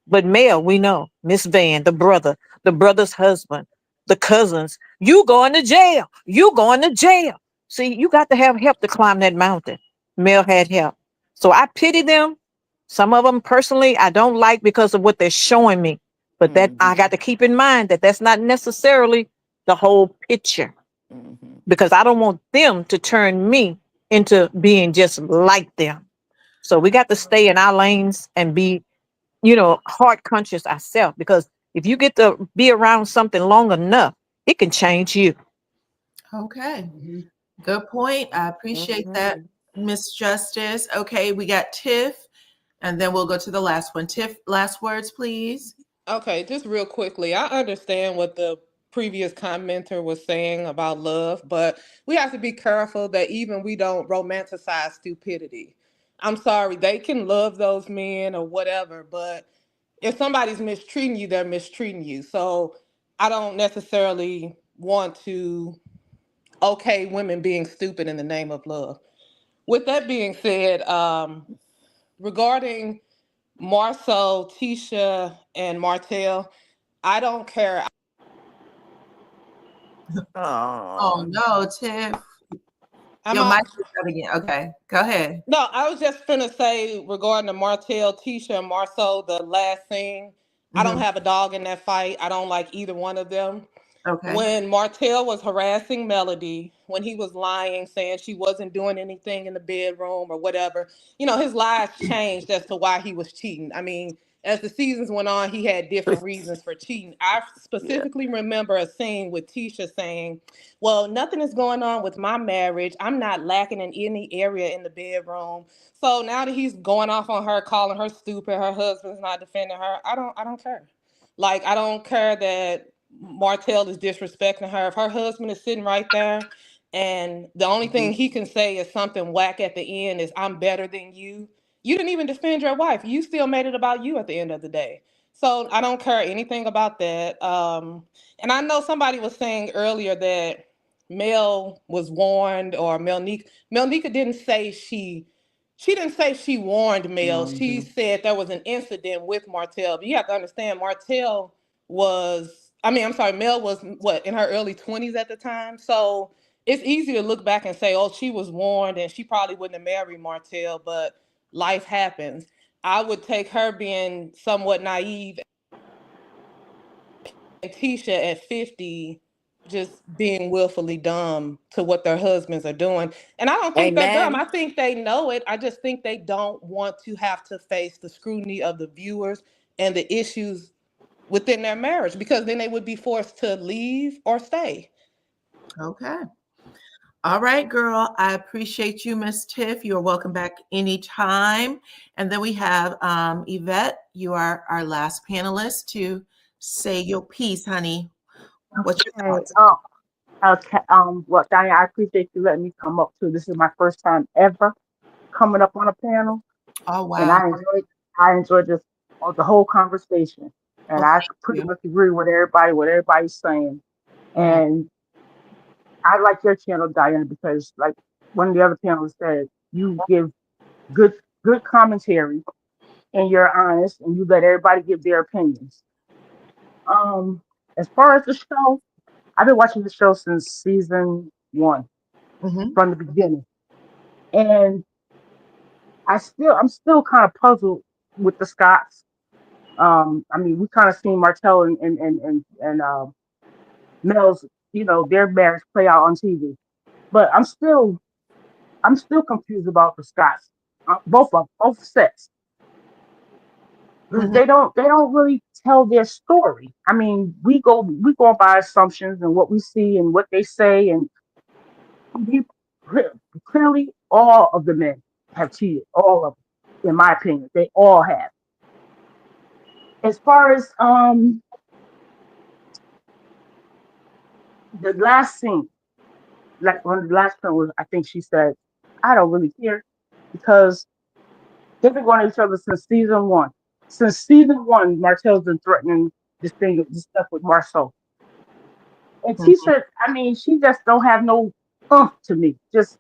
But Mel, we know. Miss Van, the brother's husband, the cousins. You going to jail. You going to jail. See, you got to have help to climb that mountain. Mel had help. So I pity them. Some of them personally I don't like because of what they're showing me. But that I got to keep in mind that that's not necessarily the whole picture, because I don't want them to turn me into being just like them. So we got to stay in our lanes and be, heart conscious ourselves, because if you get to be around something long enough, it can change you. Okay. Good point. I appreciate that, Miss Justice. Okay, we got Tiff, and then we'll go to the last one. Tiff, last words, please. Okay, just real quickly, I understand what the previous commenter was saying about love, but we have to be careful that even we don't romanticize stupidity. I'm sorry, they can love those men or whatever, but if somebody's mistreating you, they're mistreating you. So I don't necessarily want to okay women being stupid in the name of love. With that being said, regarding Marsau, Tisha, and Martell, I don't care. Oh no, Tiff. I'm Your out. mic is shut again. Okay, go ahead. No, I was just gonna say regarding the Martell, Tisha, and Marsau, the last thing, I don't have a dog in that fight. I don't like either one of them. Okay. When Martell was harassing Melody, when he was lying, saying she wasn't doing anything in the bedroom or whatever, his lies changed as to why he was cheating. I mean, as the seasons went on, he had different reasons for cheating. I specifically remember a scene with Tisha saying, well, nothing is going on with my marriage. I'm not lacking in any area in the bedroom. So now that he's going off on her, calling her stupid, her husband's not defending her, I don't care. Like, I don't care that Martell is disrespecting her. If her husband is sitting right there and the only thing he can say is something whack at the end is, I'm better than you. You didn't even defend your wife. You still made it about you at the end of the day. So I don't care anything about that. And I know somebody was saying earlier that Mel was warned, or Melnika didn't say she didn't say she warned Mel. She said there was an incident with Martell. But you have to understand, Martell was, I mean, I'm sorry, Mel was what, in her early 20s at the time. So it's easy to look back and say, oh, she was warned and she probably wouldn't have married Martell, but life happens. I would take her being somewhat naive and Tisha at 50 just being willfully dumb to what their husbands are doing. And I don't think they're dumb. Amen. I think they know it. I just think they don't want to have to face the scrutiny of the viewers and the issues within their marriage, because then they would be forced to leave or stay. Okay. All right, girl. I appreciate you, Miss Tiff. You are welcome back anytime. And then we have Yvette. You are our last panelist to say your piece, honey. What's your Hey, thoughts? okay. Well, Diane, I appreciate you letting me come up too. This is my first time ever coming up on a panel, Oh, and wow. I enjoyed this the whole conversation, and Well, I thank pretty you. much agree with what everybody's saying. Mhm. And I like your channel, Diane, because like one of the other panelists said, you give good commentary, and you're honest, and you let everybody give their opinions. Um, as far as the show, I've been watching the show since season one, Mhm. from the beginning, and I'm still kind of puzzled with the Scots. I mean, we kind of seen Martell and Mel's, their marriage play out on TV, but I'm still confused about the Scots, both sets, because Mhm. they don't really tell their story. I mean, we go by assumptions and what we see and what they say, and we clearly all of the men have cheated. All of them, in my opinion, they all have. As far as the last scene, like one of the last one was, I think she said, I don't really care because they've been going at each other since season one. Since season one, Martell's been threatening this stuff with Marsau. And Mhm. Tisha, I mean, she just don't have no to me. Just,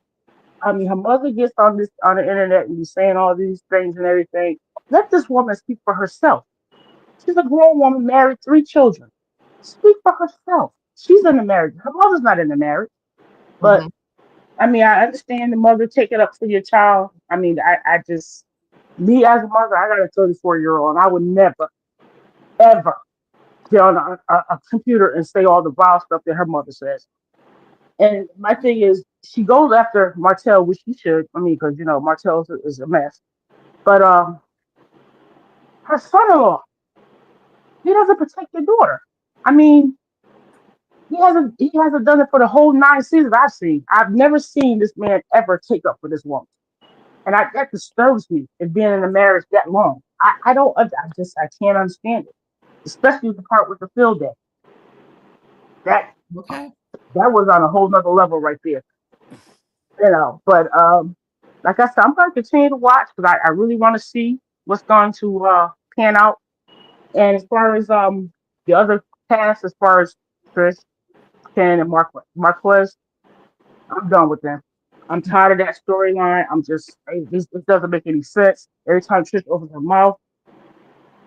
I mean, her mother gets on the internet and be saying all these things and everything. Let this woman speak for herself. She's a grown woman, married, 3 children. Speak for herself. She's in the marriage. Her mother's not in the marriage. But Mhm. I mean, I understand the mother taking up for your child. I mean, I just, me as a mother, I got a 34-year-old, and I would never, ever get on a computer and say all the vile stuff that her mother says. And my thing is, she goes after Martell, which she should. I mean, because Martell is a mess. But her son-in-law, he doesn't protect your daughter. I mean, he hasn't done it for the whole 9 seasons I've seen. I've never seen this man ever take up for this woman, and that disturbs me. It being in a marriage that long, I don't. I can't understand it, especially the part with the field day. That Okay. that was on a whole nother level right there. But like I said, I'm going to continue to watch because I really want to see what's going to pan out. And as far as the other cast, as far as Chris, Ken, and Marquez, I'm done with them. I'm tired of that storyline. It doesn't make any sense. Every time Trish opens her mouth,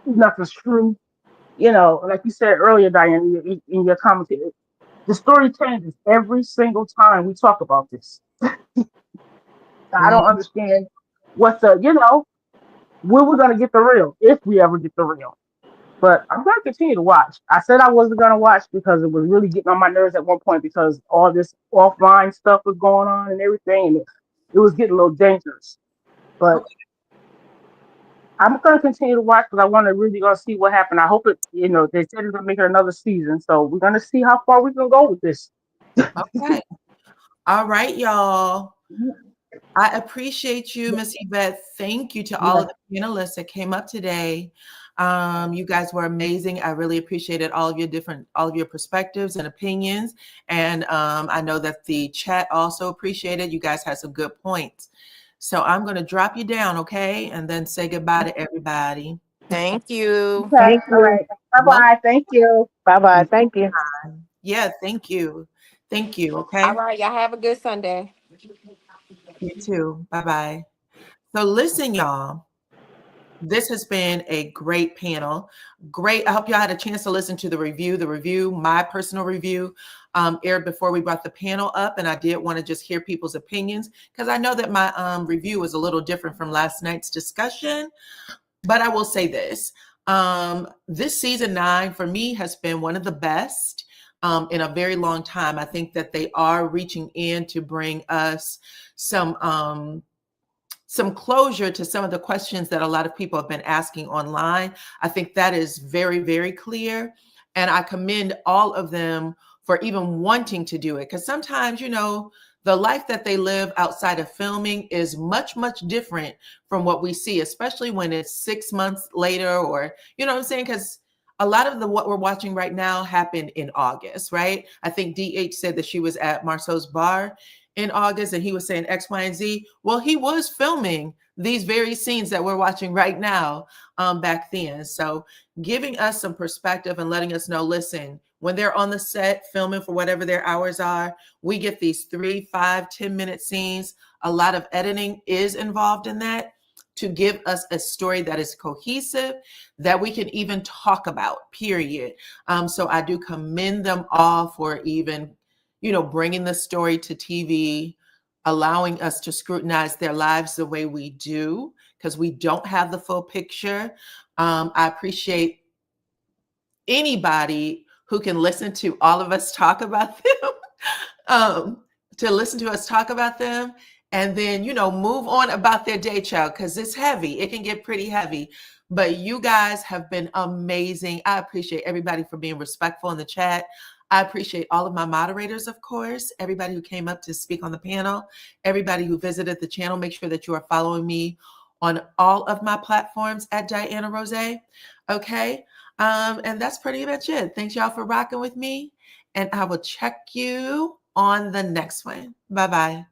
nothing's true. Like you said earlier, Diane, in your commentary, the story changes every single time we talk about this. I don't Mhm. understand what when we're going to get the real, if we ever get the real. But I'm going to continue to watch. I said I wasn't going to watch because it was really getting on my nerves at one point because all this offline stuff was going on and everything. And it was getting a little dangerous. But Okay. I'm going to continue to watch because I want to really go see what happened. I hope they said they're going to make it another season. So we're going to see how far we can go with this. Okay. All right, y'all. Yeah. I appreciate you, Miss Yvette. Thank you to all of the panelists that came up today. You guys were amazing. I really appreciated all of your perspectives and opinions. And I know that the chat also appreciated. You guys had some good points. So I'm going to drop you down, okay? And then say goodbye to everybody. Thank you. Okay. Thank All you. right. Bye bye. Thank you. Bye bye. Thank you. Yeah, thank you. Thank you, All okay? right, y'all have a good Sunday. You too. Bye-bye. So listen, y'all. This has been a great panel. Great. I hope y'all had a chance to listen to the review. The review, my personal review, aired before we brought the panel up. And I did want to just hear people's opinions because I know that my review was a little different from last night's discussion. But I will say this. This season 9 for me has been one of the best in a very long time. I think that they are reaching in to bring us some closure to some of the questions that a lot of people have been asking online. I think that is very, very clear. And I commend all of them for even wanting to do it. Because sometimes, the life that they live outside of filming is much, much different from what we see, especially when it's 6 months later, or, you know what I'm saying? Because a lot of what we're watching right now happened in August, right? I think DH said that she was at Marsau's bar in August and he was saying X, Y, and Z. Well, he was filming these very scenes that we're watching right now back then. So giving us some perspective and letting us know, listen, when they're on the set filming for whatever their hours are, we get these 3, 5, 10-minute scenes. A lot of editing is involved in that to give us a story that is cohesive, that we can even talk about, period. So I do commend them all for even bringing the story to TV, allowing us to scrutinize their lives the way we do, because we don't have the full picture. I appreciate anybody who can listen to all of us talk about them, to listen to us talk about them, and then, move on about their day, child, because it's heavy. It can get pretty heavy. But you guys have been amazing. I appreciate everybody for being respectful in the chat. I appreciate all of my moderators, of course, everybody who came up to speak on the panel, everybody who visited the channel. Make sure that you are following me on all of my platforms at DYANAROZAY. Okay. And that's pretty much it. Thanks y'all for rocking with me. And I will check you on the next one. Bye-bye.